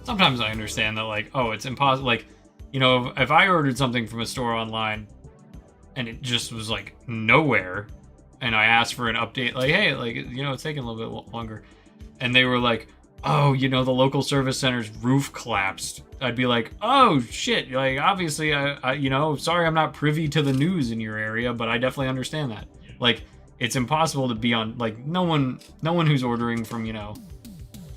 Sometimes I understand that, like, oh, it's impossible. Like, you know, if I ordered something from a store online and it just was like nowhere, and I asked for an update, like, hey, like, you know, it's taking a little bit longer, and they were like, oh, you know, the local service center's roof collapsed. I'd be like, oh shit, like, obviously, I you know, sorry, I'm not privy to the news in your area, but I definitely understand that. Like, it's impossible to be on, like, no one who's ordering from, you know,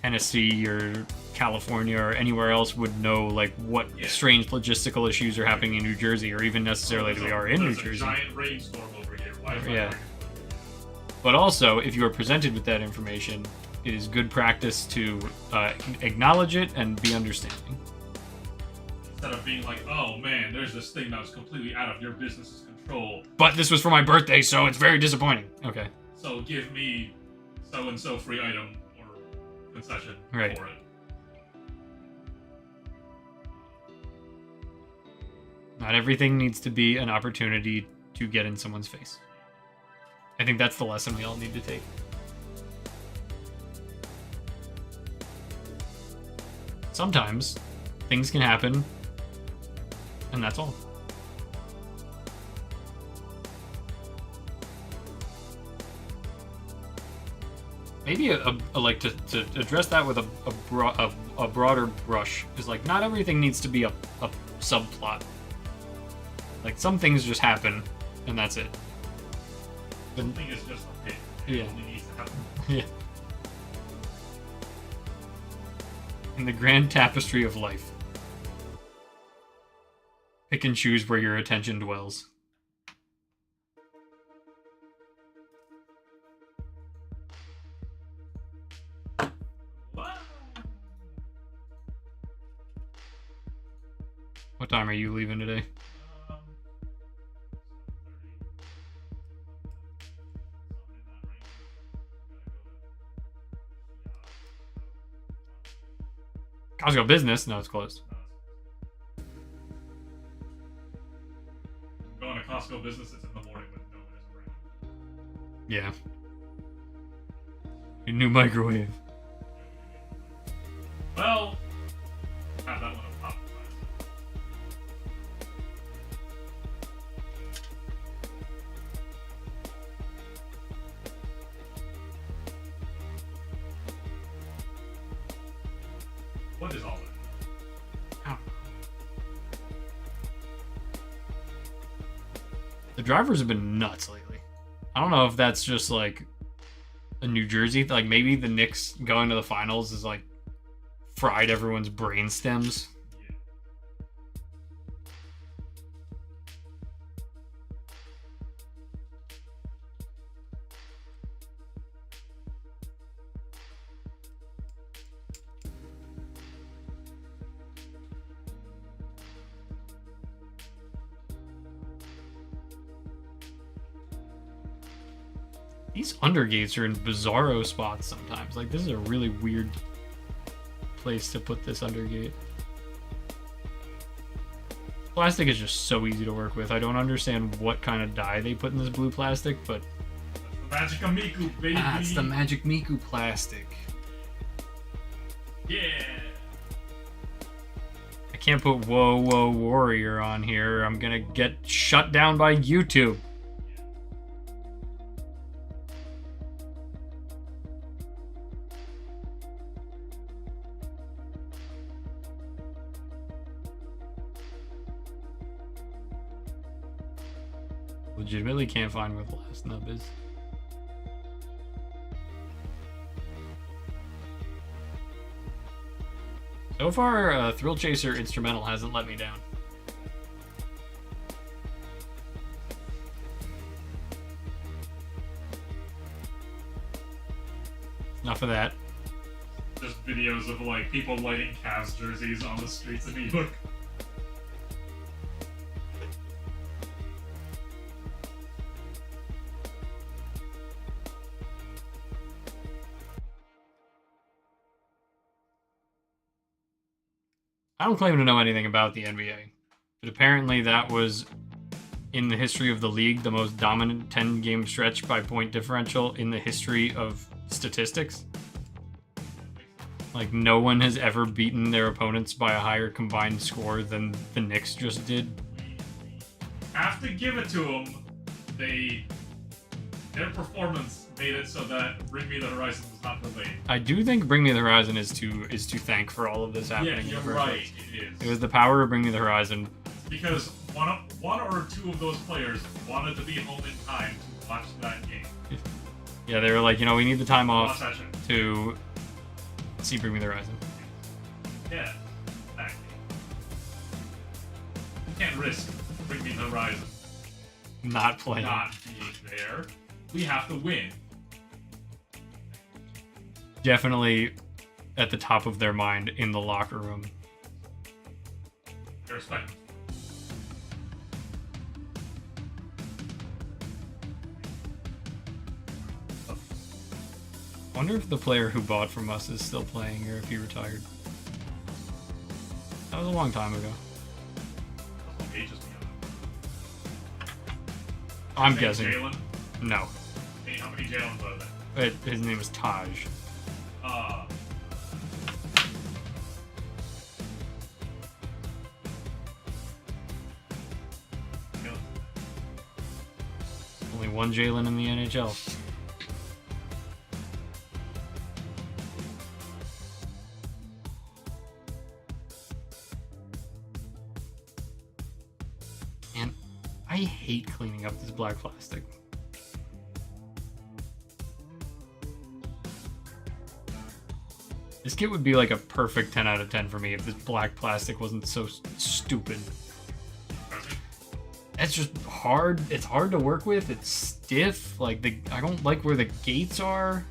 Tennessee or California or anywhere else would know, like, what strange logistical issues are happening in New Jersey, or even necessarily that we are in New Jersey. There's a giant rainstorm over here. Why is that Yeah. But also, if you are presented with that information, it is good practice to acknowledge it and be understanding. Instead of being like, oh man, there's this thing that was completely out of your business's control. But this was for my birthday, so it's very disappointing. Okay. So give me so-and-so free item or concession Right. for it. Not everything needs to be an opportunity to get in someone's face. I think that's the lesson we all need to take. Sometimes things can happen, and that's all. Maybe like to address that with a broader brush is like, not everything needs to be a subplot. Like, some things just happen, and that's it. Something is just a pit. Yeah. It only needs to happen. Yeah. In the grand tapestry of life, pick and choose where your attention dwells. What time are you leaving today? Costco Business? No, it's closed. Going to Costco Business, it's in the morning when no one is around. Yeah. Your new microwave. Well, have that one on top. What is all that? The drivers have been nuts lately. I don't know if that's just like a New Jersey, like maybe the Knicks going to the finals is like fried everyone's brain stems. Yeah. These undergates are in bizarro spots sometimes. Like, this is a really weird place to put this undergate. Plastic is just so easy to work with. I don't understand what kind of dye they put in this blue plastic, but That's the Magic Miku, baby. it's the Magic Miku plastic. Yeah. I can't put Whoa Whoa Warrior on here. I'm gonna get shut down by YouTube. Legitimately can't find where the last nub is. So far, Thrill Chaser Instrumental hasn't let me down. Enough of that. Just videos of like people lighting Cavs jerseys on the streets of New York. I don't claim to know anything about the NBA, but apparently that was, in the history of the league, the most dominant 10-game stretch by point differential in the history of statistics. Like, no one has ever beaten their opponents by a higher combined score than the Knicks just did. Have to give it to them. Their performance made it so that Bring Me the Horizon was not delayed. I do think Bring Me the Horizon is to thank for all of this happening. Yeah, in you're the first right. place. It is. It was the power of Bring Me the Horizon. Because one or two of those players wanted to be home in time to watch that game. Yeah, they were like, we need the time off Watch that shit. to see Bring Me the Horizon. Yeah, exactly. You can't risk Bring Me the Horizon Not playing. not being there. We have to win. Definitely at the top of their mind in the locker room. I respect it. I wonder if the player who bought from us is still playing or if he retired. That was a long time ago. That's what ages me up. I'm His guessing. name's Jalen? No. Hey, how many Jalen's are there? His name is Taj. Jalen. Only one Jalen in the NHL. And I hate cleaning up this black plastic. This kit would be like a perfect 10 out of 10 for me if this black plastic wasn't so stupid. It's just hard. It's hard to work with. It's stiff. Like, I don't like where the gates are.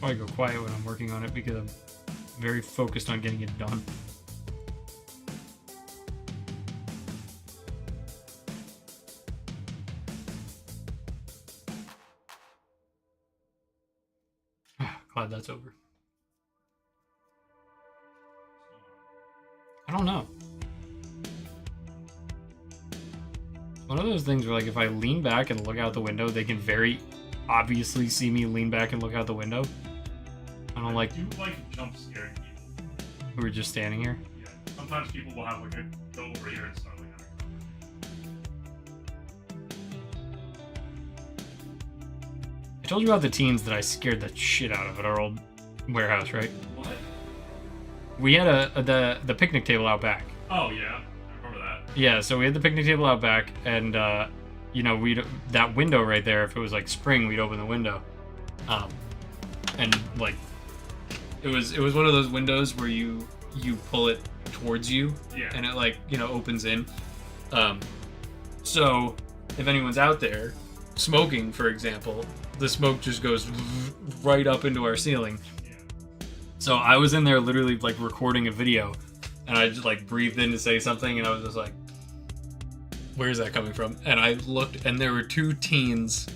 I go quiet when I'm working on it because I'm very focused on getting it done. Glad that's over. I don't know. One of those things where, like, if I lean back and look out the window, they can very obviously see me lean back and look out the window. I don't like do like jump scaring people. who are just standing here. Yeah. Sometimes people will have like a go over here and start like I told you about the teens that I scared the shit out of at our old warehouse, right? What? We had the picnic table out back. Oh yeah, I remember that. Yeah, so we had the picnic table out back, and we'd that window right there. If it was like spring, we'd open the window, and like it was one of those windows where you pull it towards you, Yeah. and it like opens in. So if anyone's out there smoking, for example, the smoke just goes right up into our ceiling. Yeah. So I was in there literally like recording a video, and I just like breathed in to say something, and I was just like, where's that coming from? And I looked, and there were two teens.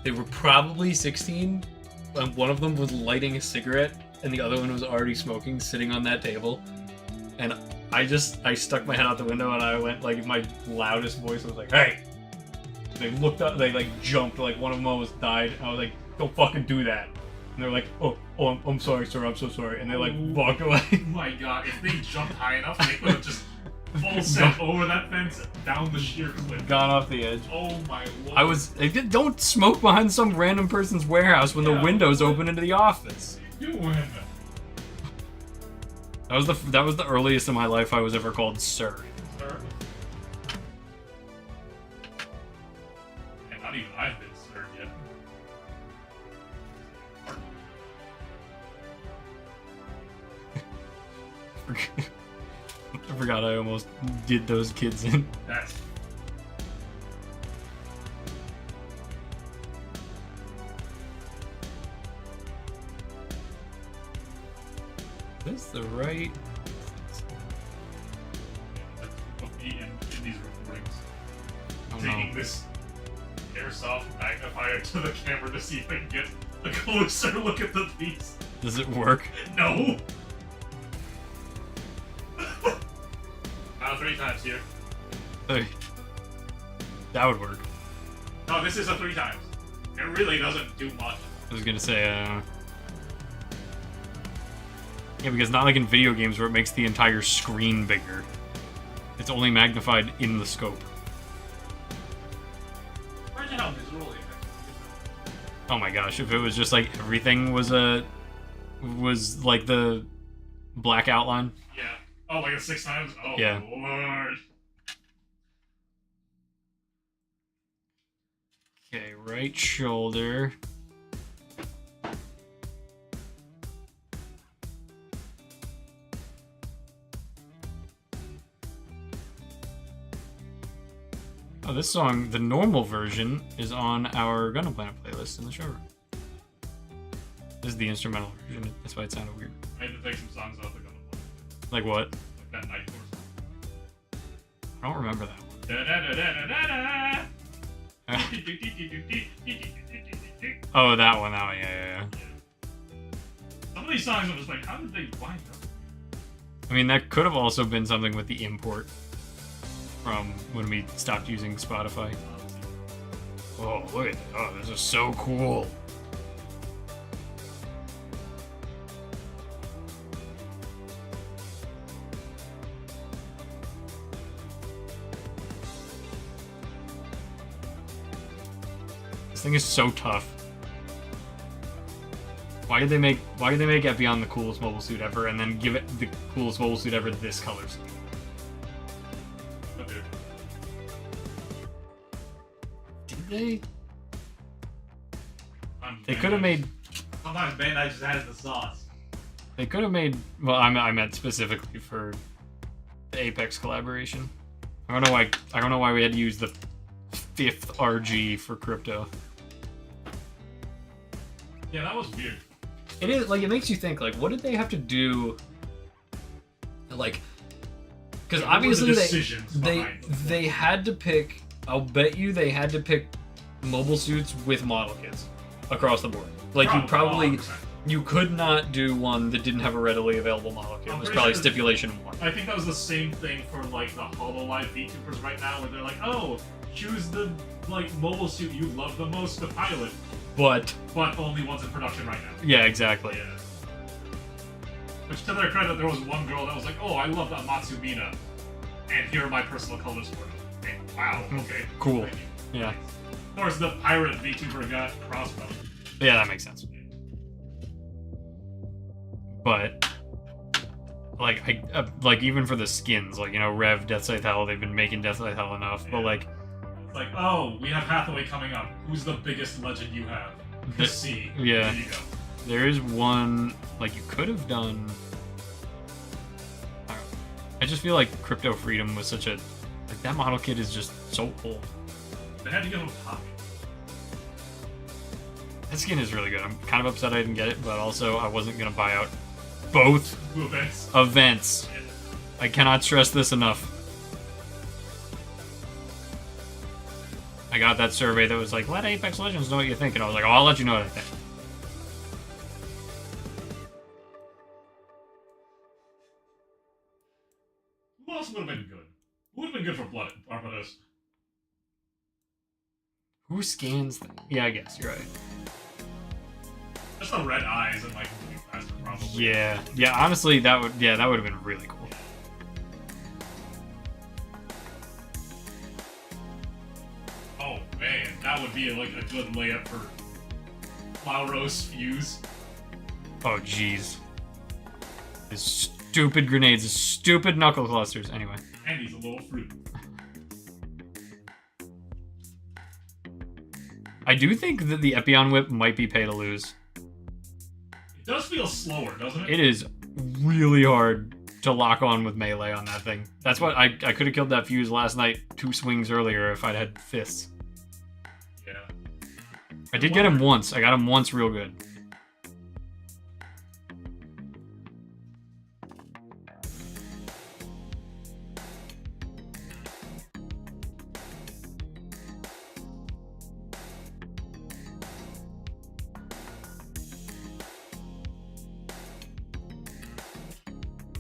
They were probably 16, and one of them was lighting a cigarette and the other one was already smoking, sitting on that table. And I stuck my head out the window and I went, like, my loudest voice was like, "Hey!" They looked up, they, like, jumped, like, one of them almost died. I was like, "Don't fucking do that." And they're like, oh, I'm sorry, sir, I'm so sorry. And they, like, walked away. Oh my god, if they jumped high enough, they could have just full set over that fence, down the sheer cliff. Gone off the edge. Oh my lord. Don't smoke behind some random person's warehouse when the window's open into the office. What are you doing? That was the earliest in my life I was ever called sir. Sir? And not even I've been sir yet. I forgot I almost did those kids in. That's... Is this the right? in these recordings. Oh, Taking no. this airsoft magnifier to the camera to see if I can get a closer look at the piece. Does it work? No! Now 3 times here. Hey. That would work. No, this is a 3 times. It really doesn't do much. I was gonna say, yeah, because not like in video games where it makes the entire screen bigger. It's only magnified in the scope. Imagine how miserable it is. Oh my gosh, if it was just like everything was like the black outline. Yeah. Oh, like a 6 times? Oh, Yeah. Lord. Okay, right shoulder. Oh, this song, the normal version, is on our Gunpla playlist in the showroom. This is the instrumental version. That's why it sounded weird. I had to take some songs off the Gunpla. Like what? Like that Night Force song. I don't remember that one. Da-da-da-da-da-da-da. Oh, that one. That one. Yeah. Some of these songs I'm just like, how did they wind up? I mean, that could have also been something with the import from when we stopped using Spotify. Oh, look at that. Oh, this is so cool. This thing is so tough. Why did they make Epion the coolest mobile suit ever and then give it the coolest mobile suit ever this color scheme? Okay. Did they? They Bandai could have made. Sometimes Bandai just has the sauce. They could have made. Well, I meant specifically for the Apex collaboration. I don't know why. I don't know why we had to use the 5th RG for crypto. Yeah, that was weird. It is like it makes you think. Like, what did they have to do? Like, because Yeah, what were the obviously decisions they behind them? they had to pick. I'll bet you they had to pick mobile suits with model kits across the board. Like you could not do one that didn't have a readily available model kit. It I'm was pretty probably sure- stipulation 1. I think that was the same thing for like the HoloLive VTubers right now, where they're like, "Oh, choose the like mobile suit you love the most to pilot, But but only one's in production right now." yeah, exactly. Yeah. Which, to their credit, there was one girl that was like, "Oh, I love that Matsumina, and here are my personal colors for it." Hey, wow, okay, Cool. Thank you. Yeah, Of course, the pirate VTuber got crossbow. yeah, that makes sense. But like like even for the skins, like Rev, Death Scythe Hell, they've been making Death Scythe Hell enough. But Yeah. like It's like, oh, we have Hathaway coming up. Who's the biggest legend you have? The- C. yeah. There you go. there is one like you could have done. I don't know. I just feel like Crypto Freedom was such a like that model kit is just so old. They had to give him a copy. That skin is really good. I'm kind of upset I didn't get it, but also I wasn't gonna buy out both Two events. events. Yeah. I cannot stress this enough. I got that survey that was like, let Apex Legends know what you think, and I was like, oh, I'll let you know what I think. else would have been good? Who would have been good for Barbados? Who scans them? Yeah, I guess you're right. Just the red eyes and like moving faster, probably. Yeah, honestly, that would have been really cool. Oh man, that would be like a good layup for Lauros Fuse. Oh jeez. His stupid grenades, his stupid knuckle clusters. Anyway. And he's a little fruit. I do think that the Epion Whip might be pay to lose. It does feel slower, doesn't it? It is really hard to lock on with melee on that thing. That's what I could have killed that Fuse last night 2 swings earlier if I'd had fists. Yeah. I did get him once. I got him once real good.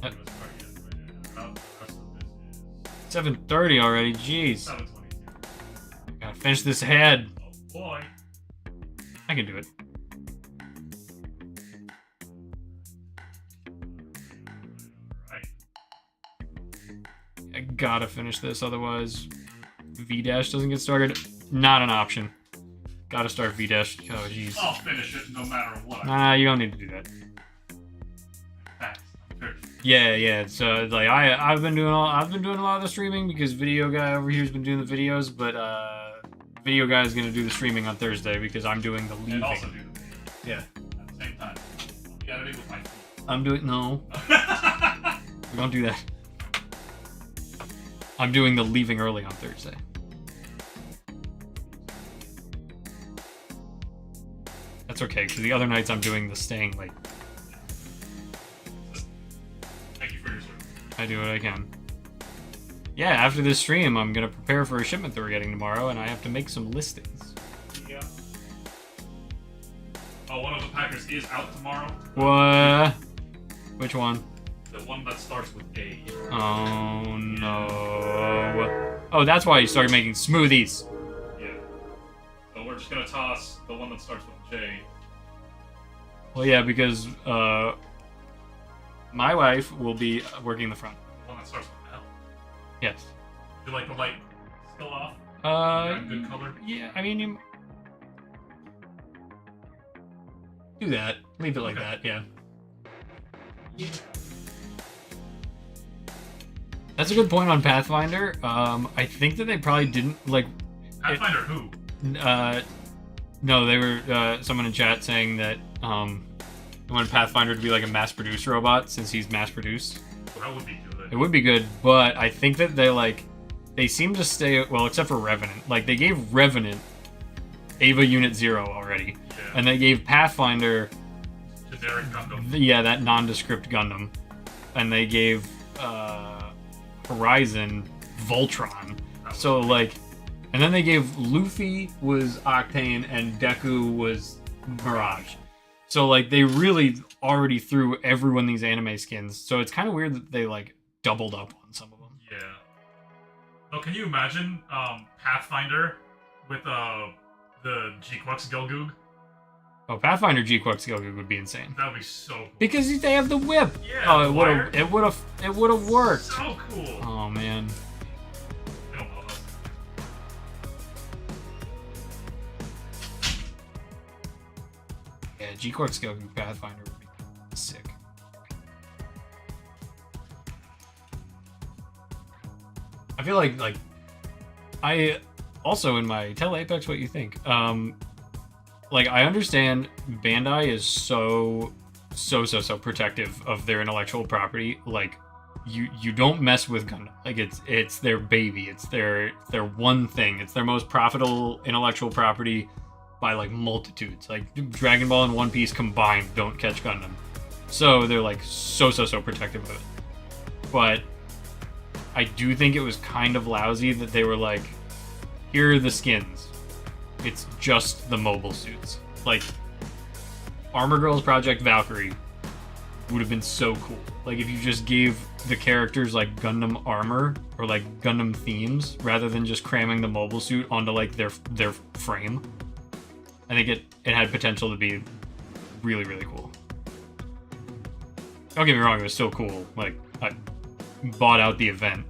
I'm gonna start getting ready to out. The rest of this is 7:30 already. Jeez. 7:22. Gotta finish this head. Oh boy. I can do it. Alright. I gotta finish this, otherwise V-Dash doesn't get started. Not an option. Gotta start V-Dash. Oh, jeez. I'll finish it no matter what. Nah, you don't need to do that. Fast. I'm sure. Yeah. So like I've been doing a lot of the streaming because video guy over here's been doing the videos, but video guy is gonna do the streaming on Thursday because I'm doing the leaving. And also do the video Yeah. at the same time. You gotta do with my feet. I'm doing no. We don't do that. I'm doing the leaving early on Thursday. That's okay, because the other nights I'm doing the staying late. Thank you for your service. I do what I can. Yeah, after this stream, I'm going to prepare for a shipment that we're getting tomorrow, and I have to make some listings. Yeah. Oh, one of the packers is out tomorrow. What? Which one? The one that starts with A. Oh, no. Oh, that's why you started making smoothies. Yeah. So we're just gonna toss the one that starts with J. Well, yeah, because my wife will be working the front. The one that starts with L. Yes. Do you like the light still off? Good color. Yeah, I mean, you do that. Leave it like Okay. that, yeah. That's a good point on Pathfinder. I think that they probably didn't, like... Pathfinder who? No, they were, someone in chat saying that, they wanted Pathfinder to be like a mass-produced robot, since he's mass-produced. Well, that would be good. It would be good, but I think that they seem to stay, well, except for Revenant. Like, they gave Revenant Ava Unit 0 already. Yeah. And they gave Pathfinder... Generic Gundam. Yeah, that nondescript Gundam. And they gave, Horizon Voltron. So, like... And then they gave Luffy was Octane and Deku was Mirage. So, like, they really already threw everyone these anime skins. So it's kind of weird that they, like, doubled up on some of them. Yeah. Oh, can you imagine Pathfinder with the G-Quux Gelgoog? Oh, Pathfinder G-Quux Goku would be insane. That would be so cool. Because they have the whip. Yeah, Oh, the it would have worked. So cool. Oh man. I don't know. Yeah, G-Quux Goku Pathfinder would be sick. I feel like I also in my tell Apex what you think. Like I understand Bandai is so protective of their intellectual property. Like you don't mess with Gundam. Like it's their baby. It's their one thing. It's their most profitable intellectual property by like multitudes. Like Dragon Ball and One Piece combined don't catch Gundam. So they're like so protective of it. But I do think it was kind of lousy that they were like, here are the skins. It's just the mobile suits. Like, Armor Girls Project Valkyrie, would have been so cool. Like if you just gave the characters like Gundam armor or like Gundam themes rather than just cramming the mobile suit onto like their frame. I think it had potential to be really, really cool. Don't get me wrong, it was still cool. Like I bought out the event.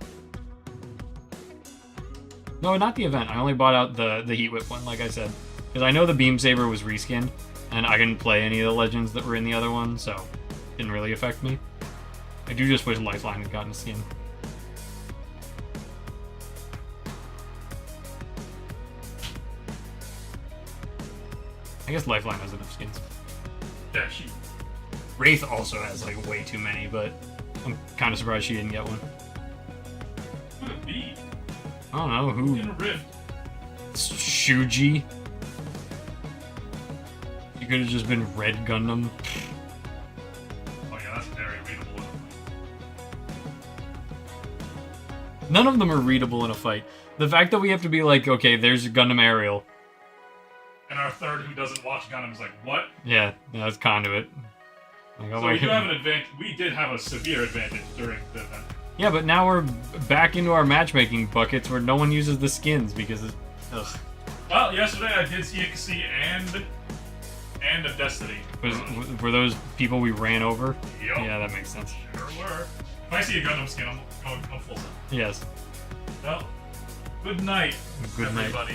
No, not the event. I only bought out the Heat Whip one, like I said. Because I know the Beam Saber was reskinned, and I didn't play any of the Legends that were in the other one, so it didn't really affect me. I do just wish Lifeline had gotten a skin. I guess Lifeline has enough skins. Yeah, she. Wraith also has like way too many, but I'm kind of surprised she didn't get one. Who would it be? I don't know who. In a rift. It's Shuji. You could have just been Red Gundam. Oh yeah, that's very readable. None of them are readable in a fight. The fact that we have to be like, okay, there's Gundam Aerial. And our third who doesn't watch Gundam is like, what? Yeah, that's kind of it. Like, oh So my we do God. have an advantage. We did have a severe advantage during the event. Yeah, but now we're back into our matchmaking buckets where no one uses the skins because it's... Ugh. Well, yesterday I did see EXE and a Destiny. Were those people we ran over? Yup. Yeah, that makes sense. Sure were. If I see a Gundam skin, I'm going full set. Yes. Well, good night, Good night. everybody.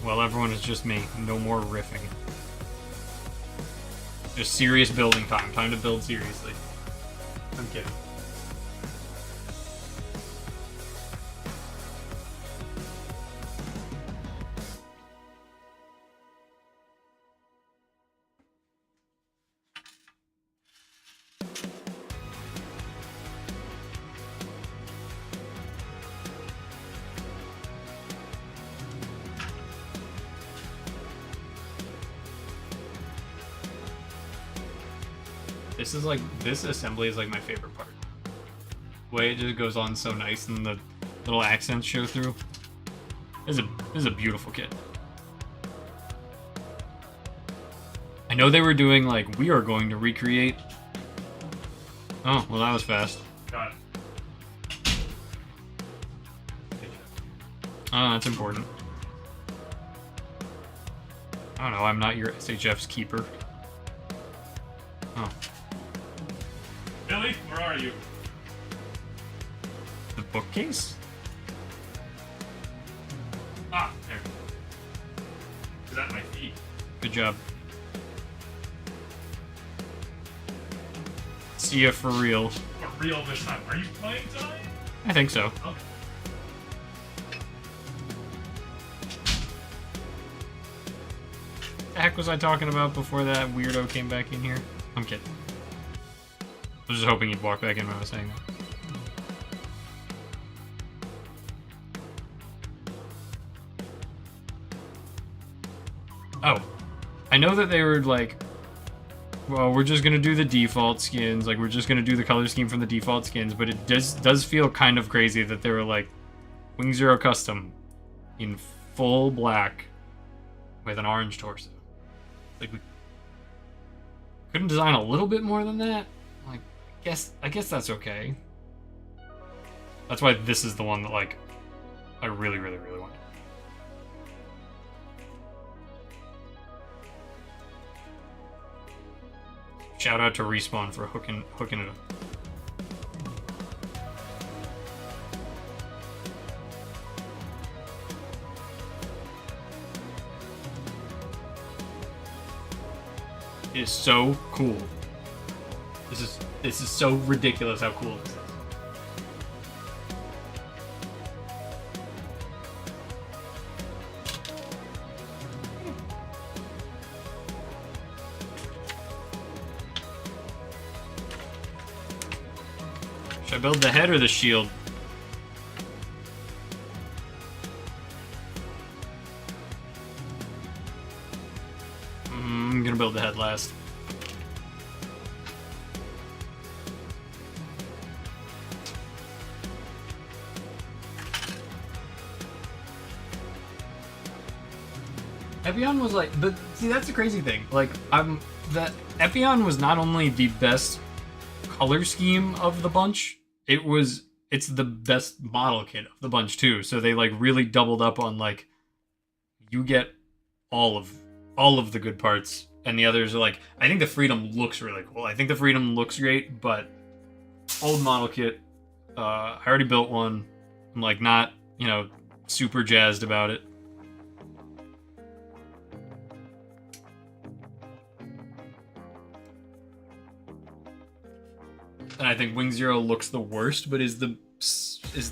Well, everyone is just me. No more riffing. Just serious building time. Time to build seriously. I'm kidding. This assembly is like my favorite part. The way it just goes on so nice and the little accents show through. This is a beautiful kit. I know they were doing like, we are going to recreate. Oh, well that was fast. Got it. Oh, that's important. I don't know, I'm not your SHF's keeper. Oh. Billy, where are you? The bookcase? Ah, there. Is that my feet? Good job. See ya for real. For real this time. Are you playing tonight? I think so. Okay. The heck was I talking about before that weirdo came back in here? I'm kidding. I was just hoping he'd walk back in when I was saying that. Oh. I know that they were like, well, we're just gonna do the default skins, like we're just gonna do the color scheme from the default skins, but it does feel kind of crazy that they were like, Wing Zero Custom in full black with an orange torso. Like we couldn't design a little bit more than that? Like, I guess that's okay. That's why this is the one that like I really, really, really want. Shout out to Respawn for hooking it up. It is so cool. This is so ridiculous how cool this is. Should I build the head or the shield? I'm gonna build the head last. Epion was like, but see, that's the crazy thing. Like, that Epion was not only the best color scheme of the bunch, it's the best model kit of the bunch too. So they like really doubled up on like, you get all of the good parts, and the others are like, I think the Freedom looks really cool. I think the Freedom looks great, but old model kit. I already built one. I'm like not, super jazzed about it. And I think Wing Zero looks the worst, but is the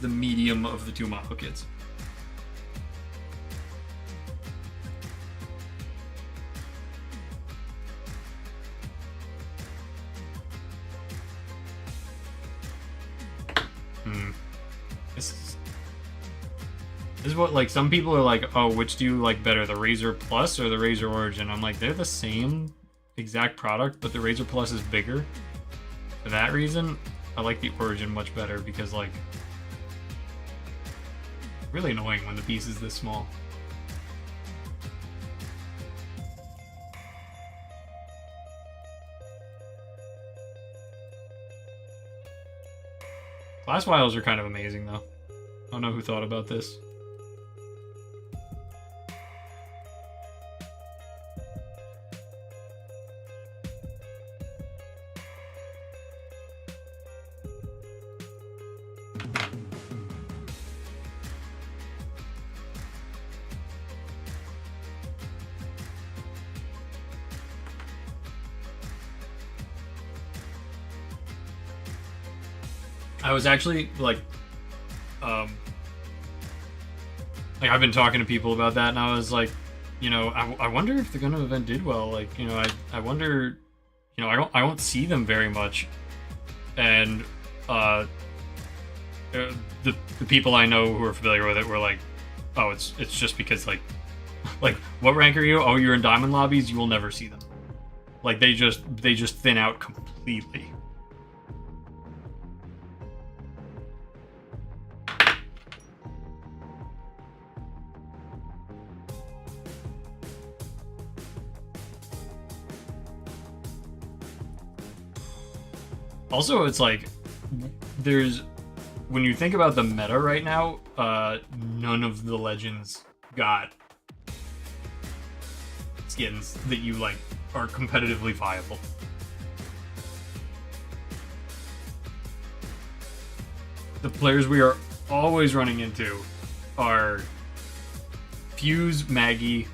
medium of the two model kits. This is what, like, some people are like, oh, which do you like better, the Razor Plus or the Razor Origin? I'm like, they're the same exact product, but the Razor Plus is bigger. For that reason, I like the Origin much better because, like, really annoying when the piece is this small. Class files are kind of amazing, though. I don't know who thought about this. I was actually like I've been talking to people about that, and I was like, I wonder if the Gundam event did well. Like, I wonder, I won't see them very much, and the people I know who are familiar with it were like, oh, it's just because like what rank are you? Oh, you're in diamond lobbies. You will never see them. Like they just thin out completely. Also, it's like, when you think about the meta right now, none of the Legends got skins that you, like, are competitively viable. The players we are always running into are Fuse, Maggie,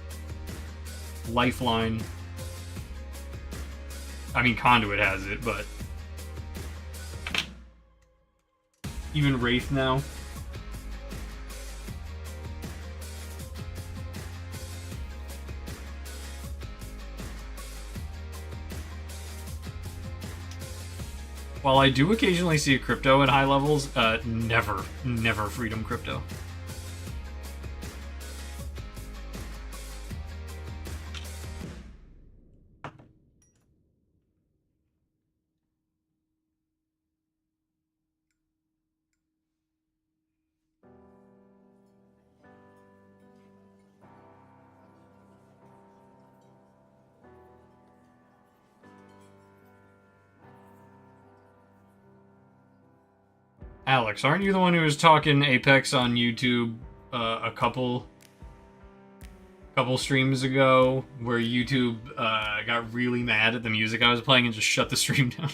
Lifeline. I mean, Conduit has it, but even Wraith now. While I do occasionally see a Crypto at high levels, never Freedom Crypto. Alex, aren't you the one who was talking Apex on YouTube a couple streams ago, where YouTube got really mad at the music I was playing and just shut the stream down?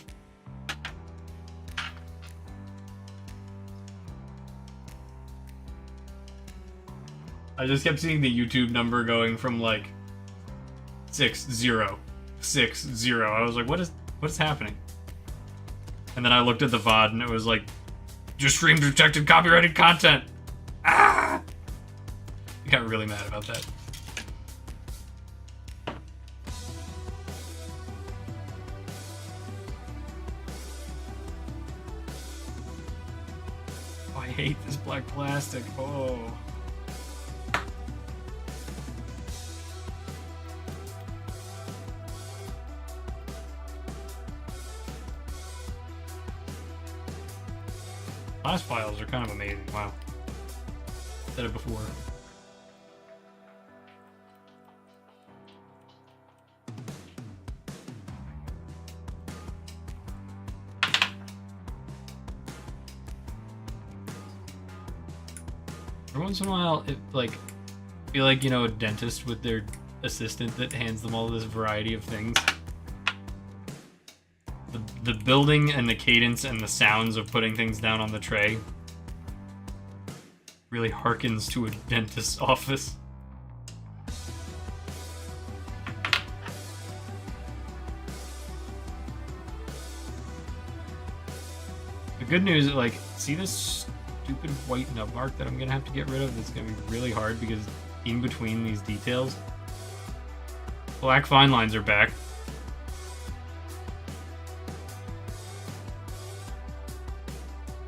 I just kept seeing the YouTube number going from like 6-0, 6-0. I was like, what is happening? And then I looked at the VOD and it was like, your stream detected copyrighted content. Ah! I got really mad about that. Oh, I hate this black plastic. Oh. Class files are kind of amazing. Wow. Said it before. every once in a while, it like feel like, you know, a dentist with their assistant that hands them all this variety of things. The building and the cadence and the sounds of putting things down on the tray really harkens to a dentist's office. The good news is, like, see this stupid white nub mark that I'm gonna have to get rid of? It's gonna be really hard because in between these details, black fine lines are back.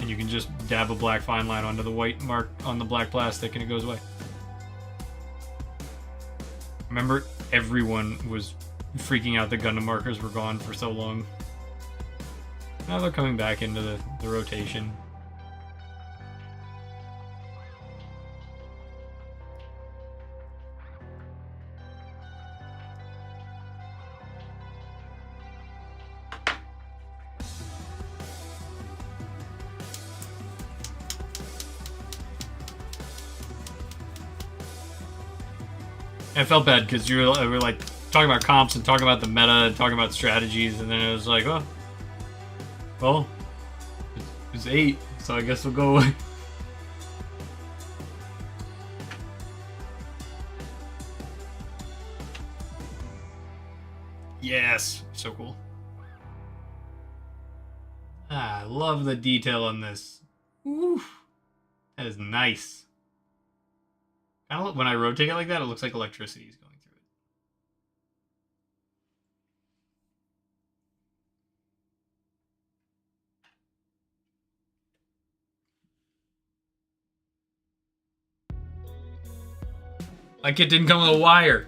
And you can just dab a black fine line onto the white mark on the black plastic and it goes away. Remember, everyone was freaking out that Gundam markers were gone for so long. Now they're coming back into the rotation. I felt bad because we were like talking about comps and talking about the meta and talking about strategies, and then it was like, oh, well, it's 8, so I guess we'll go away. Yes, so cool. Ah, I love the detail on this. Oof, that is nice. Kind of, when I rotate it like that, it looks like electricity is going through it. Like it didn't come with a wire.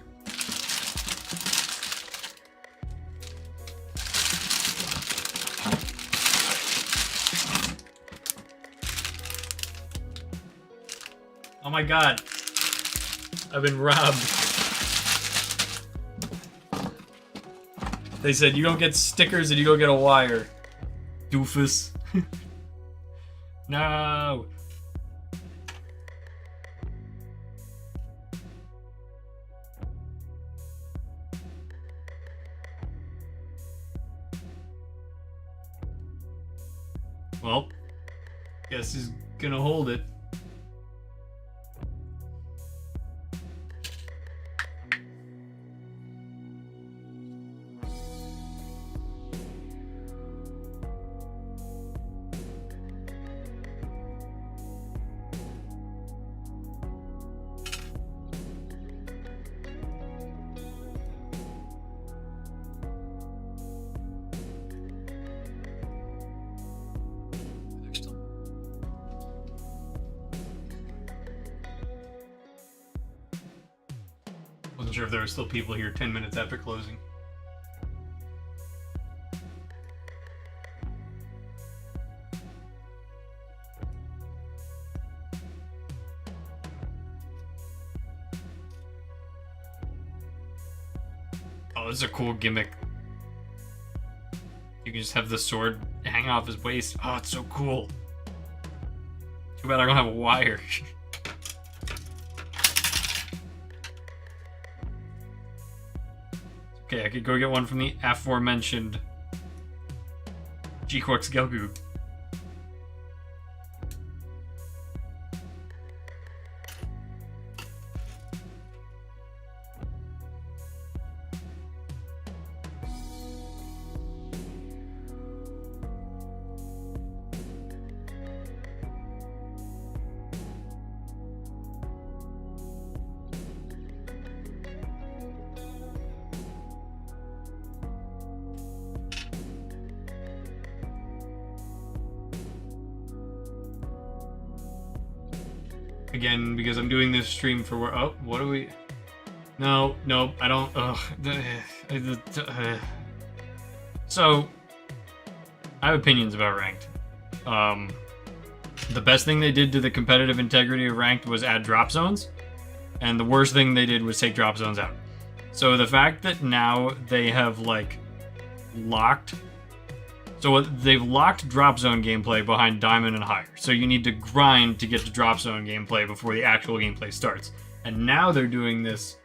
Oh my god. I've been robbed. They said you don't get stickers and you don't get a wire. Doofus. No. Well, guess he's gonna hold it. Wasn't sure if there were still people here 10 minutes after closing. Oh, this is a cool gimmick. You can just have the sword hang off his waist. Oh, it's so cool. Too bad I don't have a wire. Okay, I could go get one from the aforementioned G-Quarks Gelgoog. Again, because I'm doing this stream for where. Oh, what do we? No, I don't. Ugh. So, I have opinions about ranked. The best thing they did to the competitive integrity of ranked was add drop zones, and the worst thing they did was take drop zones out. So the fact that now they have like locked So they've locked drop zone gameplay behind diamond and higher. So you need to grind to get to drop zone gameplay before the actual gameplay starts. And now they're doing this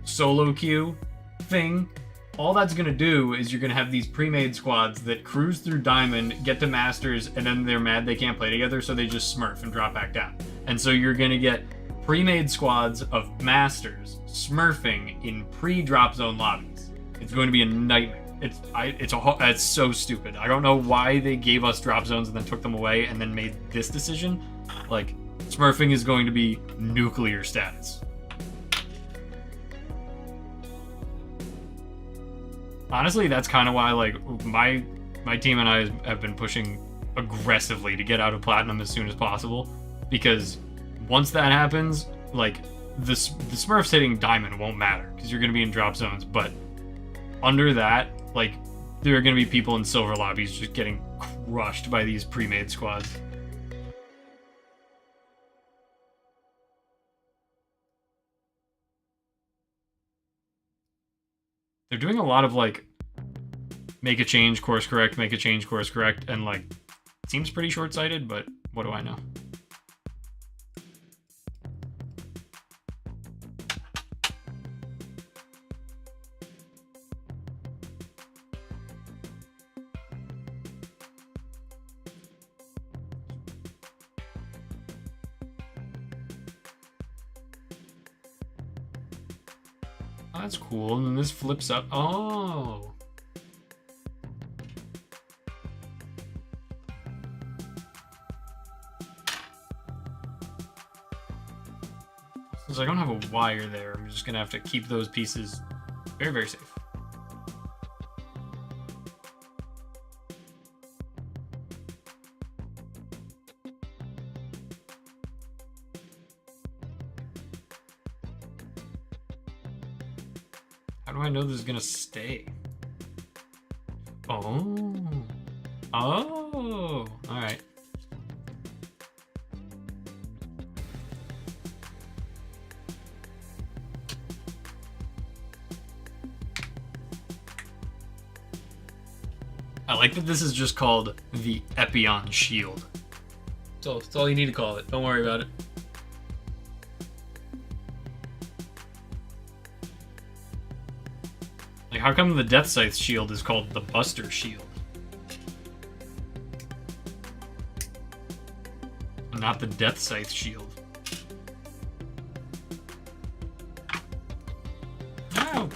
solo queue thing. All that's going to do is you're going to have these pre-made squads that cruise through diamond, get to masters, and then they're mad they can't play together, so they just smurf and drop back down. And so you're going to get pre-made squads of masters smurfing in pre-drop zone lobbies. It's going to be a nightmare. It's so stupid. I don't know why they gave us drop zones and then took them away and then made this decision. Like, smurfing is going to be nuclear status. Honestly, that's kind of why, like, my team and I have been pushing aggressively to get out of platinum as soon as possible, because once that happens, like, the smurfs hitting diamond won't matter because you're going to be in drop zones, but under that, like, there are going to be people in silver lobbies just getting crushed by these pre-made squads. They're doing a lot of, like, make a change, course correct, make a change, course correct, and, like, it seems pretty short-sighted, but what do I know? Oh, that's cool, and then this flips up. Oh! Since I don't have a wire there, I'm just gonna have to keep those pieces very, very safe. How do I know this is gonna stay? Oh. Oh. Alright. I like that this is just called the Epion Shield. That's all you need to call it. Don't worry about it. Like, how come the Death Scythe shield is called the Buster Shield? Not the Death Scythe shield. Ow!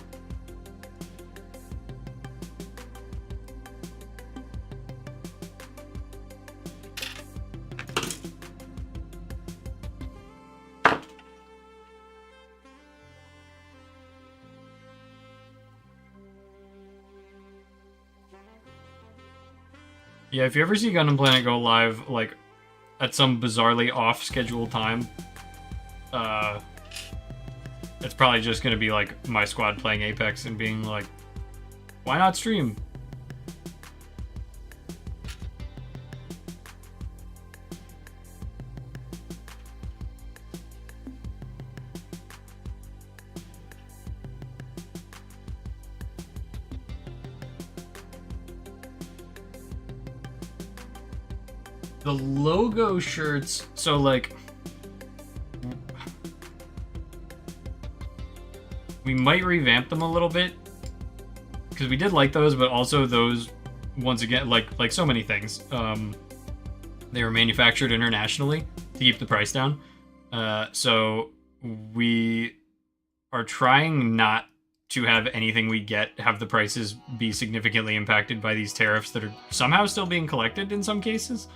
Yeah, if you ever see Gundam Planet go live, like, at some bizarrely off-scheduled time, it's probably just gonna be, like, my squad playing Apex and being like, why not stream? The logo shirts, so, like, we might revamp them a little bit, because we did like those, but also those, once again, like so many things, they were manufactured internationally to keep the price down, so we are trying not to have anything we get have the prices be significantly impacted by these tariffs that are somehow still being collected in some cases.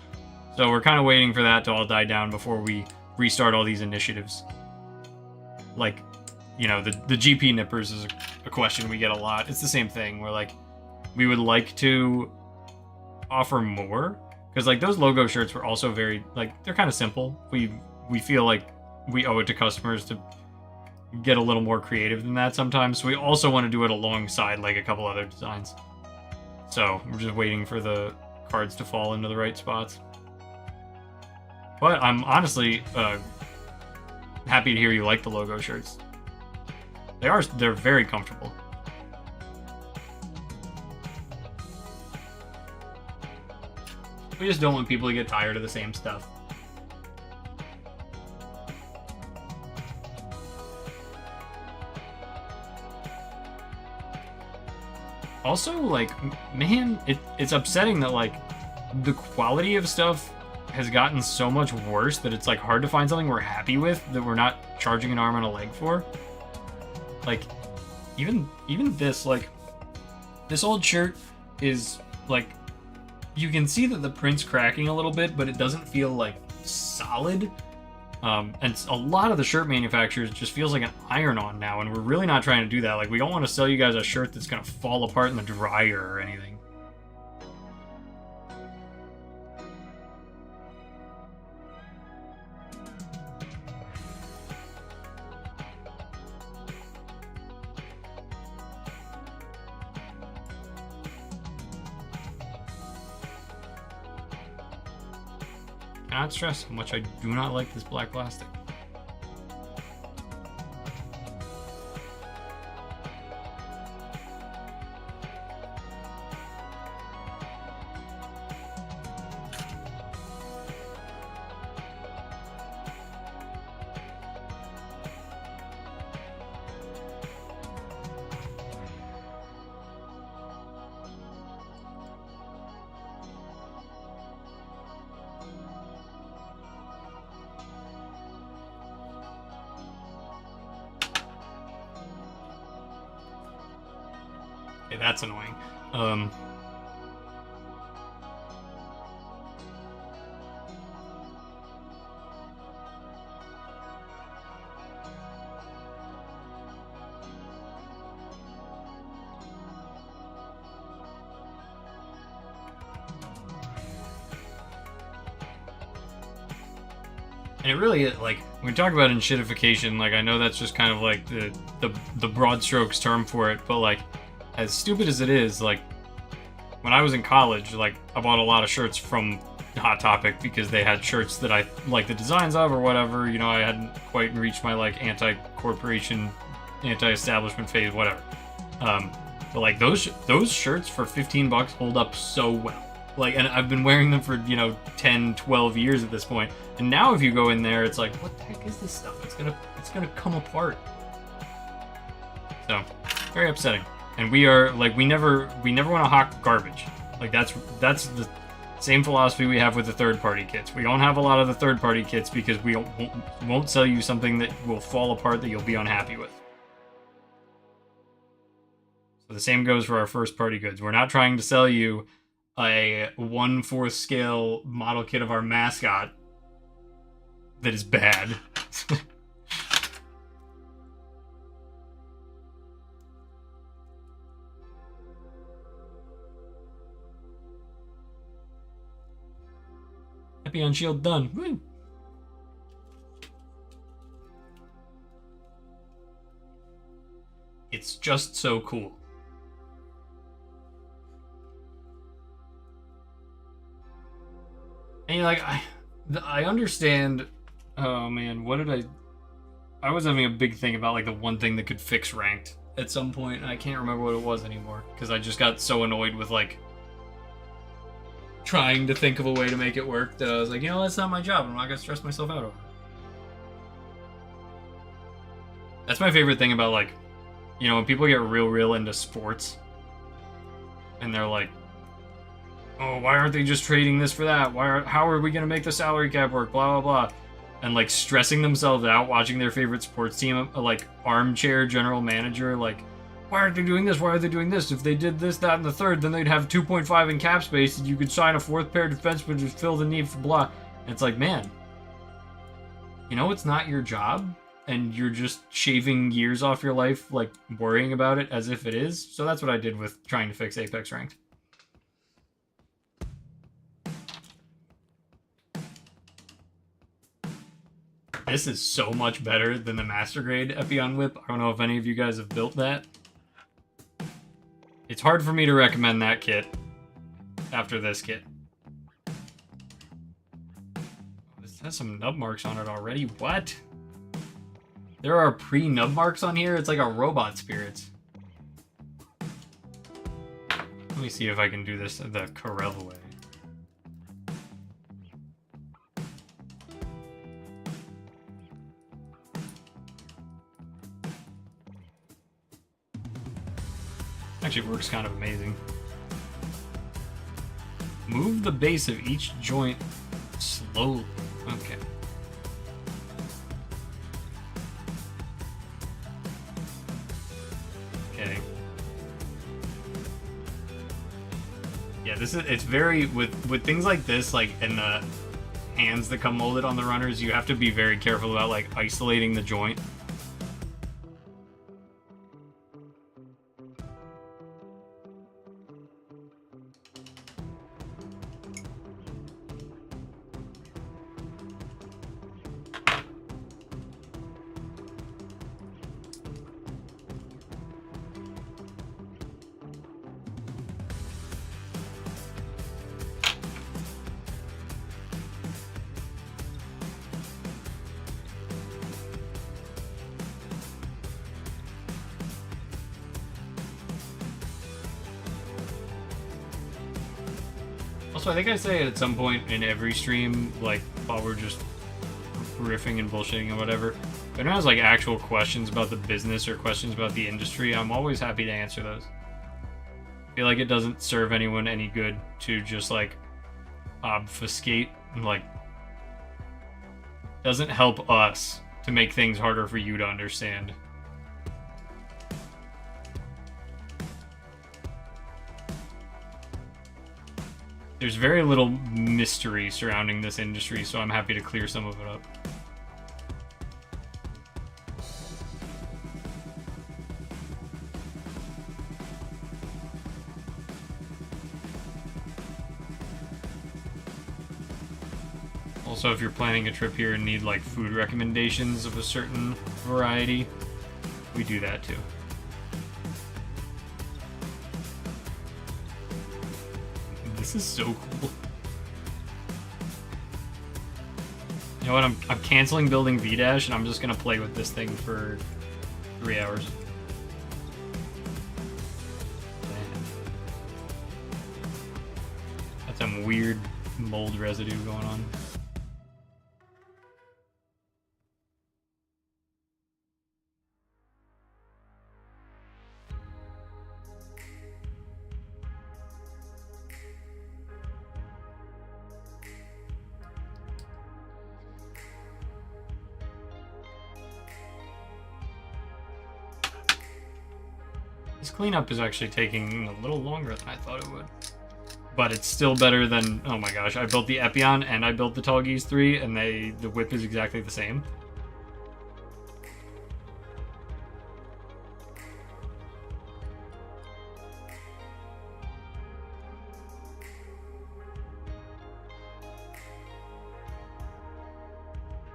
So we're kind of waiting for that to all die down before we restart all these initiatives. Like, you know, the GP nippers is a question we get a lot. It's the same thing. We're like, we would like to offer more, because, like, those logo shirts were also very, like, they're kind of simple. We feel like we owe it to customers to get a little more creative than that sometimes. So we also want to do it alongside, like, a couple other designs. So we're just waiting for the cards to fall into the right spots. But I'm honestly happy to hear you like the logo shirts. They're very comfortable. We just don't want people to get tired of the same stuff. Also, like, man, it's upsetting that, like, the quality of stuff has gotten so much worse that it's, like, hard to find something we're happy with that we're not charging an arm and a leg for. Like, even this, like, this old shirt is, like, you can see that the print's cracking a little bit, but it doesn't feel, like, solid. And a lot of the shirt manufacturers just feels like an iron-on now, and we're really not trying to do that. Like, we don't want to sell you guys a shirt that's going to fall apart in the dryer or anything. I cannot stress how much I do not like this black plastic. Okay, that's annoying. And it really is, like, when we talk about enshittification, like, I know that's just kind of like the broad strokes term for it, but like, as stupid as it is, like, when I was in college, like, I bought a lot of shirts from Hot Topic because they had shirts that I like the designs of or whatever. You know, I hadn't quite reached my, like, anti-corporation, anti-establishment phase, whatever. But like, those shirts for $15 hold up so well. Like, and I've been wearing them for, you know, 10, 12 years at this point. And now if you go in there, it's like, what the heck is this stuff? It's gonna come apart. So, very upsetting. And we are, like, we never want to hawk garbage. Like, that's the same philosophy we have with the third-party kits. We don't have a lot of the third-party kits because we won't sell you something that will fall apart that you'll be unhappy with. So the same goes for our first-party goods. We're not trying to sell you a 1/4 scale model kit of our mascot that is bad. Happy on Shield done. Woo! It's just so cool. And you're like, I understand. Oh man, what did I was having a big thing about, like, the one thing that could fix ranked at some point, and I can't remember what it was anymore because I just got so annoyed with, like, trying to think of a way to make it work that I was like, you know, that's not my job. I'm not gonna stress myself out over it. That's my favorite thing about, like, you know, when people get real into sports and they're like, oh, why aren't they just trading this for that? How are we gonna make the salary cap work? Blah, blah, blah. And, like, stressing themselves out watching their favorite sports team, like, armchair general manager, like, why aren't they doing this? Why are they doing this? If they did this, that, and the third, then they'd have 2.5 in cap space, and you could sign a fourth pair of defensemen to fill the need for blah. And it's like, man, you know, it's not your job, and you're just shaving years off your life, like, worrying about it as if it is. So that's what I did with trying to fix Apex Ranked. This is so much better than the Master Grade Epion Whip. I don't know if any of you guys have built that. It's hard for me to recommend that kit after this kit. This has some nub marks on it already. What? There are pre-nub marks on here? It's like a robot spirits. Let me see if I can do this the Corella way. Actually works kind of amazing. Move the base of each joint slowly. Okay. Okay. Yeah, it's very with things like this, like in the hands that come molded on the runners, you have to be very careful about like isolating the joint. Also, I think I say it at some point in every stream, like, while we're just riffing and bullshitting and whatever. If anyone has, like, actual questions about the business or questions about the industry, I'm always happy to answer those. I feel like it doesn't serve anyone any good to just, like, obfuscate. Like, doesn't help us to make things harder for you to understand. There's very little mystery surrounding this industry, so I'm happy to clear some of it up. Also, if you're planning a trip here and need like food recommendations of a certain variety, we do that too. This is so cool. You know what? I'm canceling building V-Dash and I'm just gonna play with this thing for 3 hours. Got some weird mold residue going on. This cleanup is actually taking a little longer than I thought it would. But it's still better than, oh my gosh, I built the Epion and I built the Tallgeese 3 and the whip is exactly the same.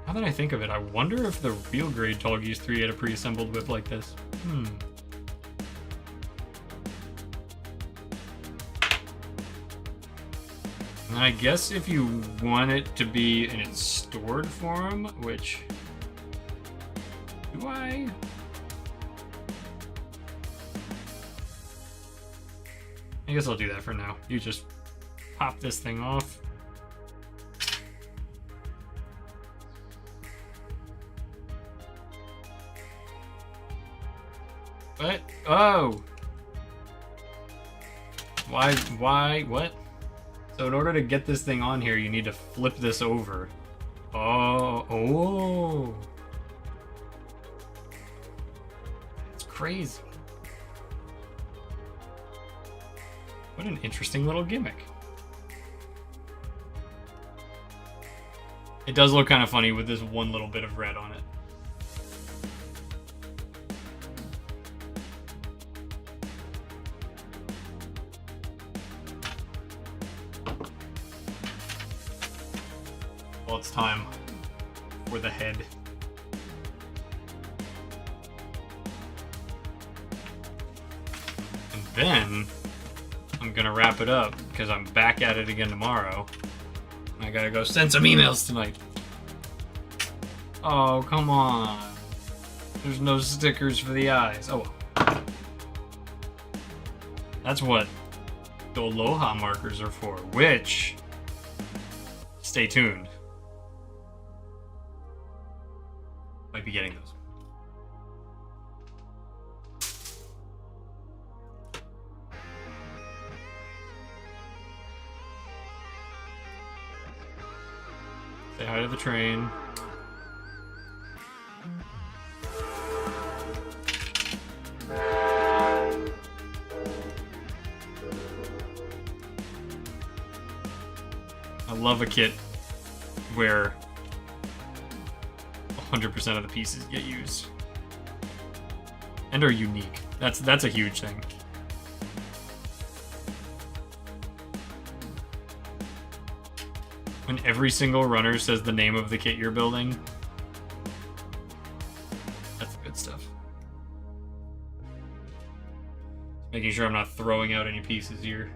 Now that I think of it, I wonder if the real grade Tallgeese 3 had a pre-assembled whip like this. And I guess if you want it to be in its stored form, which... Do I? I guess I'll do that for now. You just pop this thing off. What? Oh! Why, what? So in order to get this thing on here, you need to flip this over. Oh. It's crazy. What an interesting little gimmick. It does look kind of funny with this one little bit of red on it. Well, it's time for the head. And then I'm gonna wrap it up because I'm back at it again tomorrow. I gotta go send some emails tonight. Oh, come on. There's no stickers for the eyes. Oh, well. That's what the Aloha markers are for, which, stay tuned. Might be getting those. Say hi to the train. I love a kit where 100% of the pieces get used and are unique. That's a huge thing. When every single runner says the name of the kit you're building, that's the good stuff. Making sure I'm not throwing out any pieces here.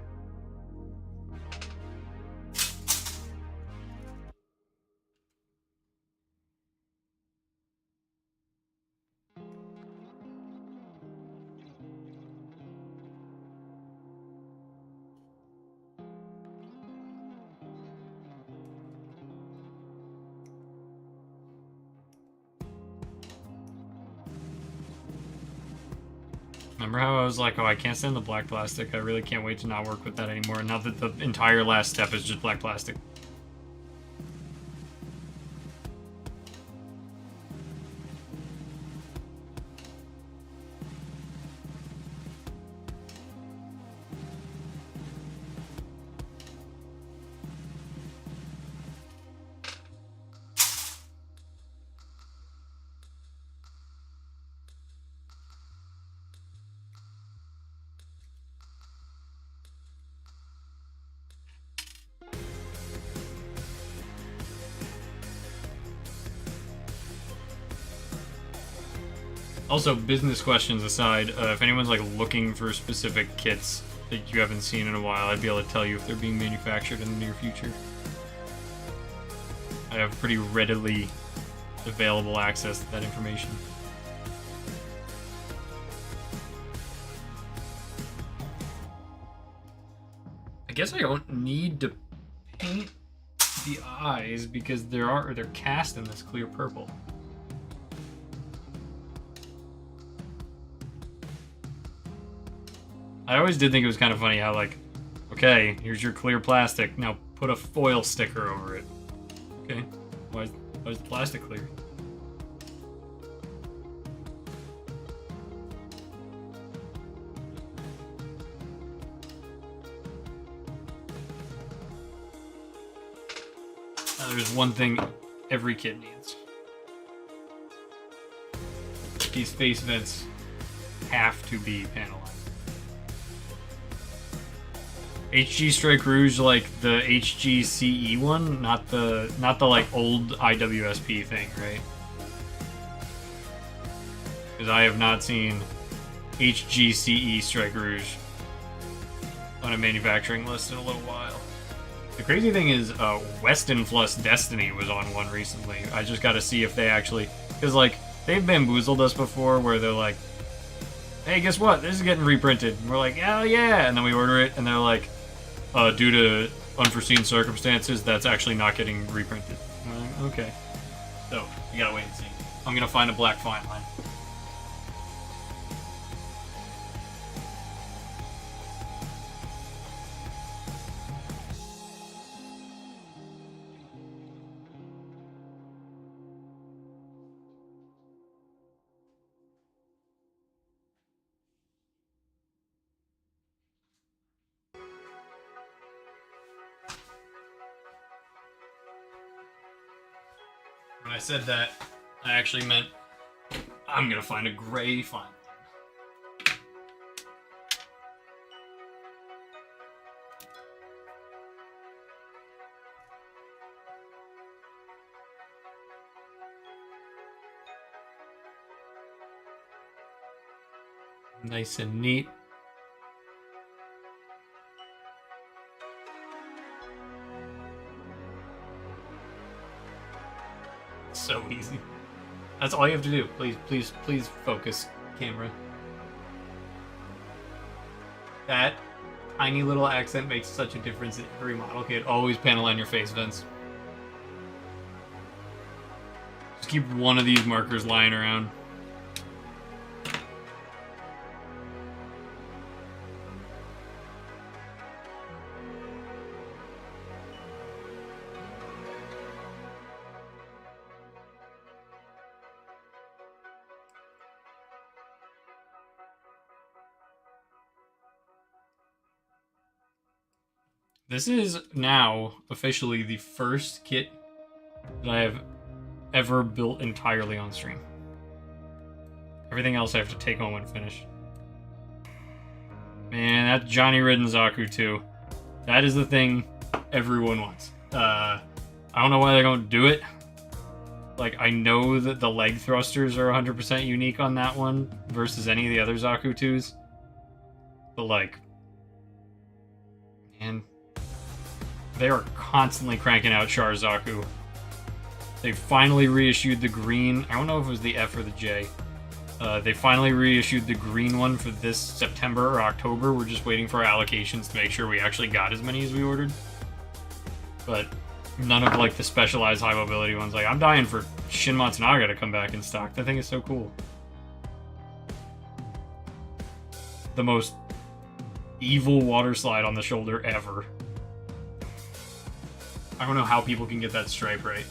Remember how I was like, oh, I can't stand the black plastic. I really can't wait to not work with that anymore. Now that the entire last step is just black plastic. Also, business questions aside, if anyone's like looking for specific kits that you haven't seen in a while, I'd be able to tell you if they're being manufactured in the near future. I have pretty readily available access to that information. I guess I don't need to paint the eyes because they're cast in this clear purple. I always did think it was kind of funny how, like, okay, here's your clear plastic, now put a foil sticker over it. Okay, why is the plastic clear? There's one thing every kid needs. These face vents have to be panelized. HG Strike Rouge, like the HGCE one, not the like old IWSP thing, right? Because I have not seen HGCE Strike Rouge on a manufacturing list in a little while. The crazy thing is, Weston Plus Destiny was on one recently. I just got to see if they actually, because like they've bamboozled us before, where they're like, "Hey, guess what? This is getting reprinted." And we're like, "Oh yeah," and then we order it, and they're like, due to unforeseen circumstances, that's actually not getting reprinted. Like, okay. So, we gotta wait and see. I'm gonna find a black fine line. When I said that, I actually meant I'm gonna find a gray fine line. Nice and neat. So easy. That's all you have to do. Please focus, camera. That tiny little accent makes such a difference in every model kit. Always panel on your face vents. Just keep one of these markers lying around. This is now officially the first kit that I have ever built entirely on stream. Everything else I have to take home and finish. Man, that Johnny Ridden Zaku too. That is the thing everyone wants. I don't know why they don't do it. Like, I know that the leg thrusters are 100% unique on that one versus any of the other Zaku 2s. But, like, man, they are constantly cranking out Char Zaku. They finally reissued the green. I don't know if it was the F or the J. They finally reissued the green one for this September or October. We're just waiting for our allocations to make sure we actually got as many as we ordered. But none of, like, the specialized high mobility ones. Like, I'm dying for Shin Matsunaga to come back in stock. That thing is so cool. The most evil water slide on the shoulder ever. I don't know how people can get that stripe right.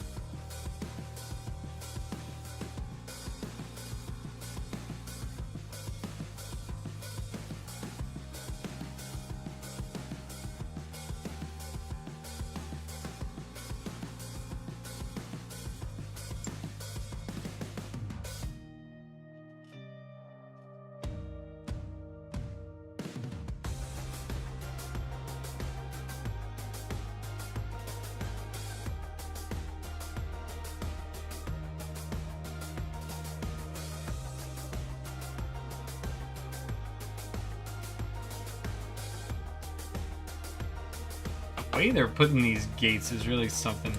The way they're putting these gates is really something.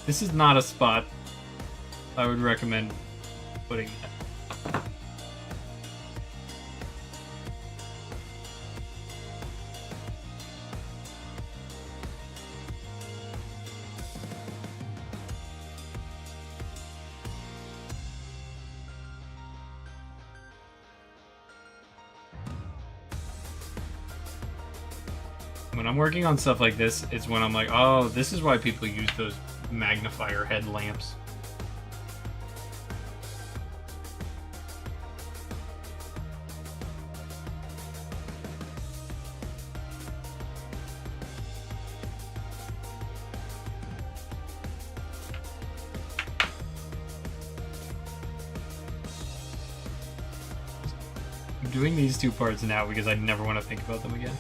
This is not a spot I would recommend putting that. When I'm working on stuff like this, it's when I'm like, oh, this is why people use those magnifier headlamps. I'm doing these two parts now because I never want to think about them again.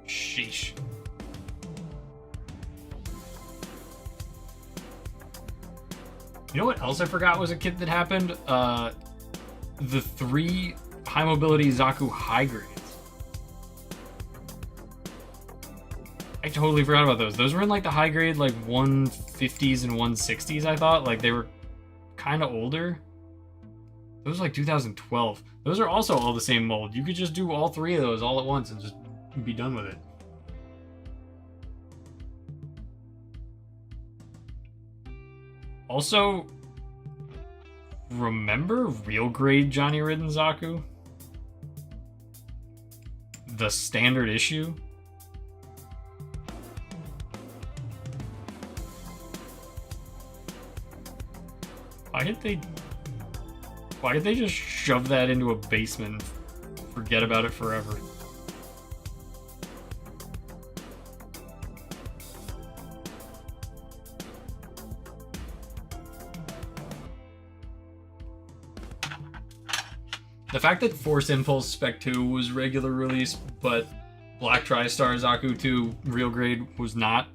Sheesh. You know what else I forgot was a kit that happened? The 3 high mobility Zaku high grades. I totally forgot about those. Those were in like the high grade, like 150s and 160s, I thought. Like they were kind of older. Those were like 2012. Those are also all the same mold. You could just do all 3 of those all at once and just be done with it. Also, remember real grade Johnny Ridden Zaku? The standard issue? Why did they just shove that into a basement and forget about it forever? The fact that Force Impulse Spec 2 was regular release, but Black TriStar Zaku 2 real grade was not.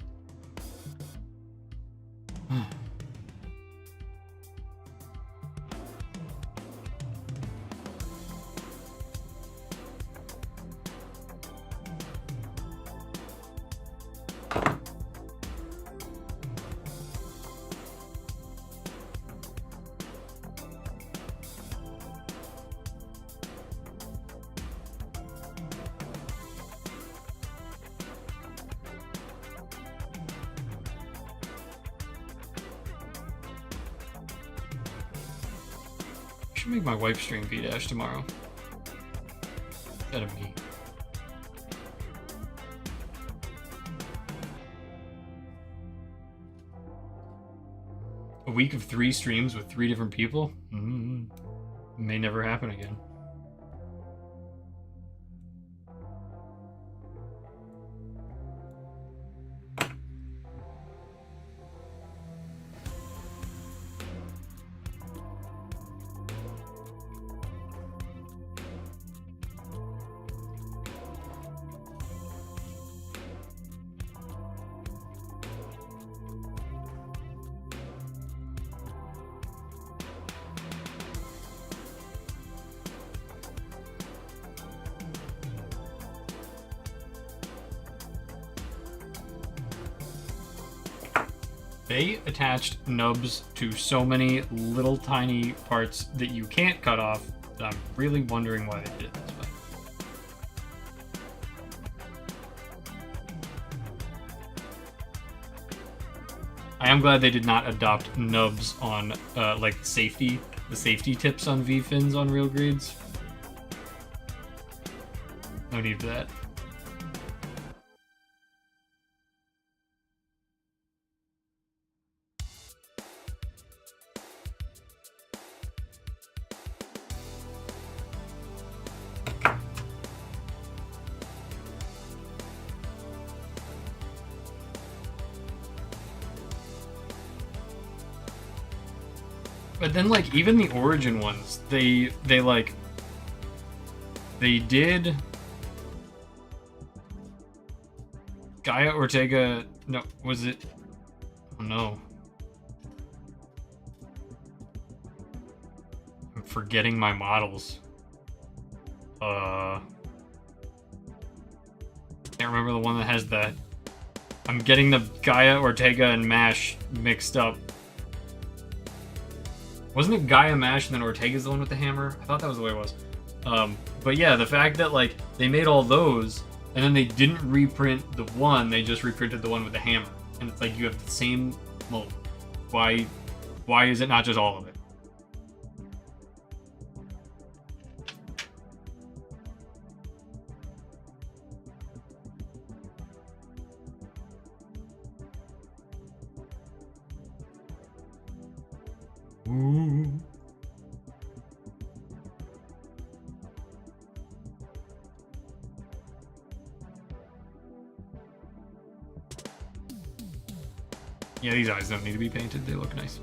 should make my wife stream V-Dash tomorrow. Instead of me. A week of 3 streams with 3 different people? May never happen again. They attached nubs to so many little tiny parts that you can't cut off that I'm really wondering why they did it this way. I am glad they did not adopt nubs on like the safety tips on V-fins on real grids. No need for that. But then, like, even the Origin ones, they did Gaia Ortega. No, was it? Oh no, I'm forgetting my models. Can't remember the one that has the. I'm getting the Gaia Ortega and Mash mixed up. Wasn't it Gaia Mash and then Ortega's the one with the hammer? I thought that was the way it was. But yeah, the fact that like they made all those and then they didn't reprint the one, they just reprinted the one with the hammer. And it's like you have the same mold. Why is it not just all of it? Ooh. Yeah, these eyes don't need to be painted. They look nice.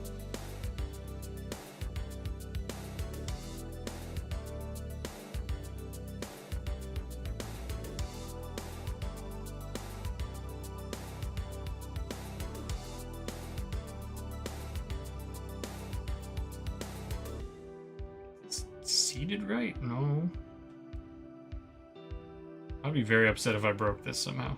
Seated right? No. I'd be very upset if I broke this somehow.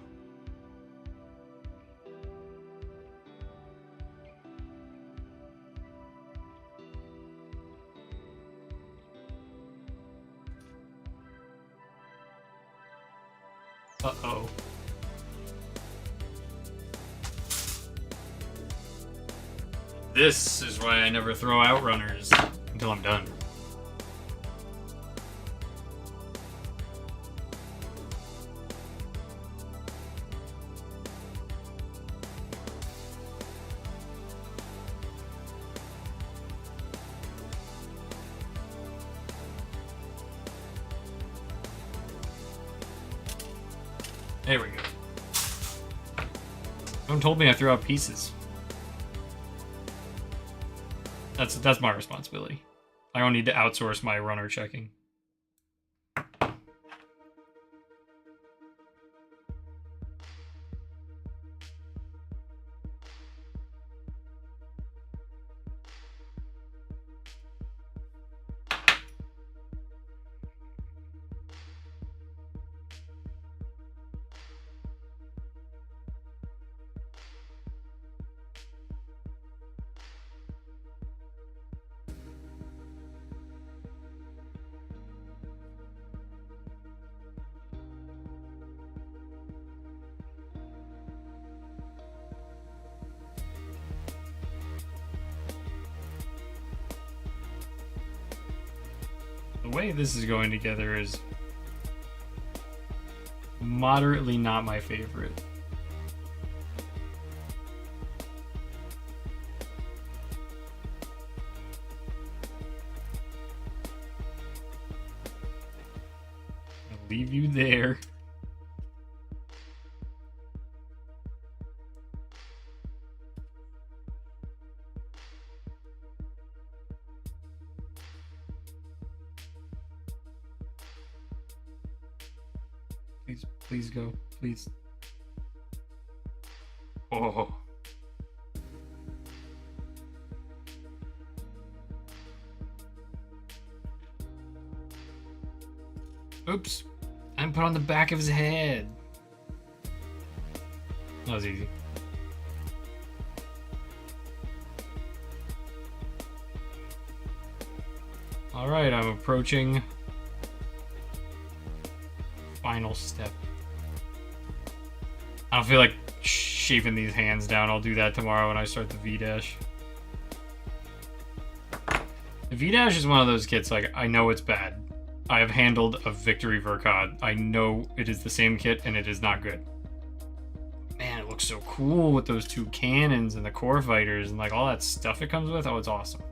Uh-oh. This is why I never throw out runners until I'm done. There we go. Someone told me I threw out pieces. That's my responsibility. I don't need to outsource my runner checking. way this is going together is moderately not my favorite. I'll leave you there. Please go. Please. Oh. Oops. I'm put on the back of his head. That was easy. Alright, I'm approaching final step. I don't feel like shaving these hands down. I'll do that tomorrow when I start the V-Dash. The V-Dash is one of those kits, like, I know it's bad. I have handled a Victory Verkad. I know it is the same kit, and it is not good. Man, it looks so cool with those two cannons and the core fighters and, like, all that stuff it comes with. Oh, it's awesome.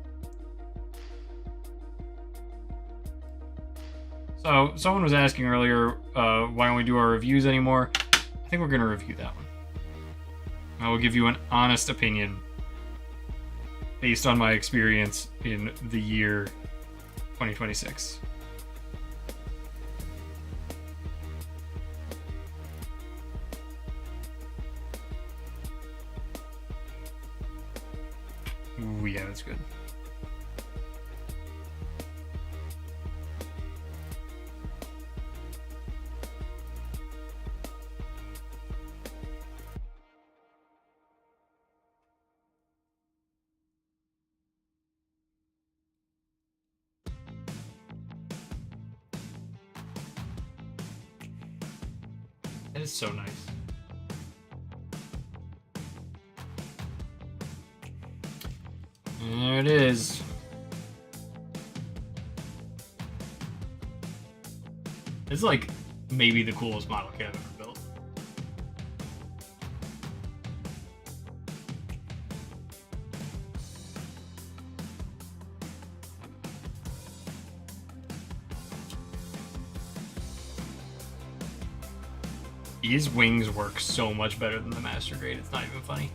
So, someone was asking earlier, why don't we do our reviews anymore? I think we're going to review that one. I will give you an honest opinion based on my experience in the year 2026. Ooh, yeah, that's good. That is so nice. And there it is. It's like maybe the coolest model kit I've ever built. These wings work so much better than the Master Grade, it's not even funny.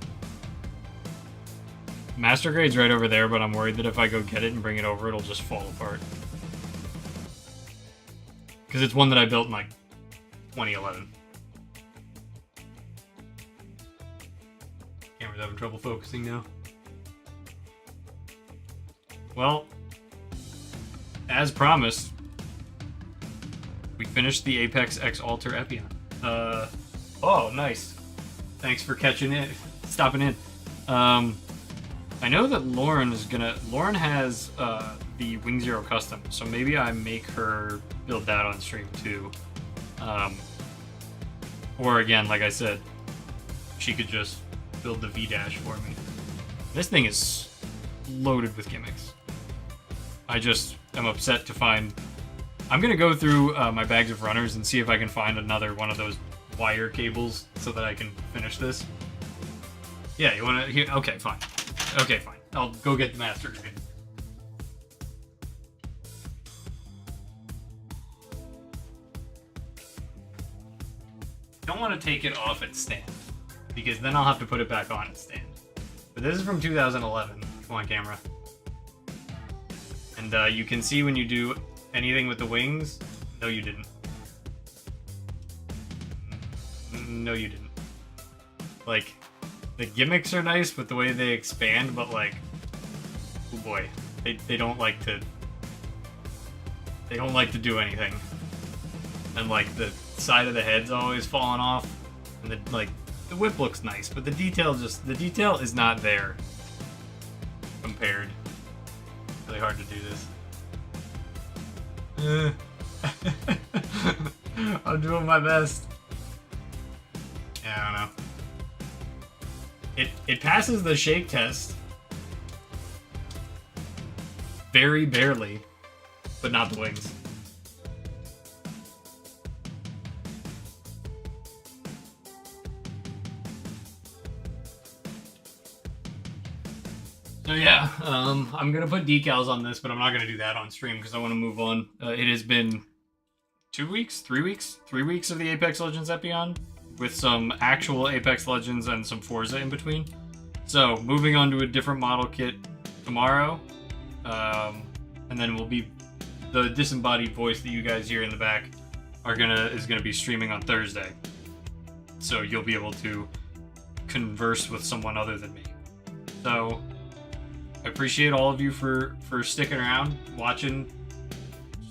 Master Grade's right over there, but I'm worried that if I go get it and bring it over, it'll just fall apart. Because it's one that I built in like 2011. Camera's having trouble focusing now. Well, as promised, we finished the Apex X Alter Epion. Oh, nice. Thanks for catching it, stopping in. I know that Lauren has the Wing Zero custom, so maybe I make her build that on stream too. Or again, like I said, she could just build the V-Dash for me. This thing is loaded with gimmicks. I just am upset to find... I'm gonna go through my bags of runners and see if I can find another one of those wire cables so that I can finish this. Yeah, you wanna... Here, okay, fine. Okay, fine. I'll go get the Master Grade. Don't want to take it off its stand, because then I'll have to put it back on its stand. But this is from 2011. Come on, camera. And you can see when you do anything with the wings. No, you didn't. No, you didn't. Like, the gimmicks are nice, but the way they expand, but like, oh boy, they don't like to. They don't like to do anything. And like the side of the head's always falling off, and the whip looks nice, but the detail is not there compared. Really hard to do this. I'm doing my best. Yeah, I don't know. It passes the shake test very barely. but not the wings. So yeah, I'm gonna put decals on this, but I'm not gonna do that on stream because I want to move on. It has been 2 weeks, 3 weeks, 3 weeks of the Apex Legends Epion, with some actual Apex Legends and some Forza in between. So moving on to a different model kit tomorrow, and then we'll be the disembodied voice that you guys hear in the back is gonna be streaming on Thursday. So you'll be able to converse with someone other than me. So I appreciate all of you for sticking around, watching,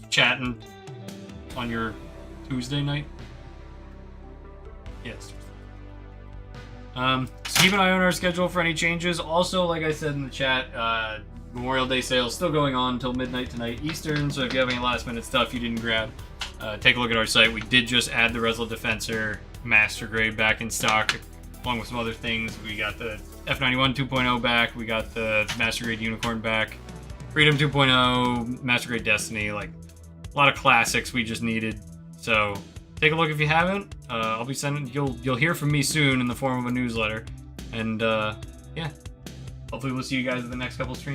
chatting on your Tuesday night. Yes. So keep an eye on our schedule for any changes. Also, like I said in the chat, Memorial Day sale still going on until midnight tonight Eastern. So if you have any last minute stuff you didn't grab, take a look at our site. We did just add the Resel Defensor Master Grade back in stock, along with some other things. We got the F91 2.0 back. We got the Master Grade Unicorn back. Freedom 2.0, Master Grade Destiny, like a lot of classics we just needed. So take a look if you haven't. I'll be sending. You'll hear from me soon in the form of a newsletter. And yeah, hopefully we'll see you guys at the next couple streams.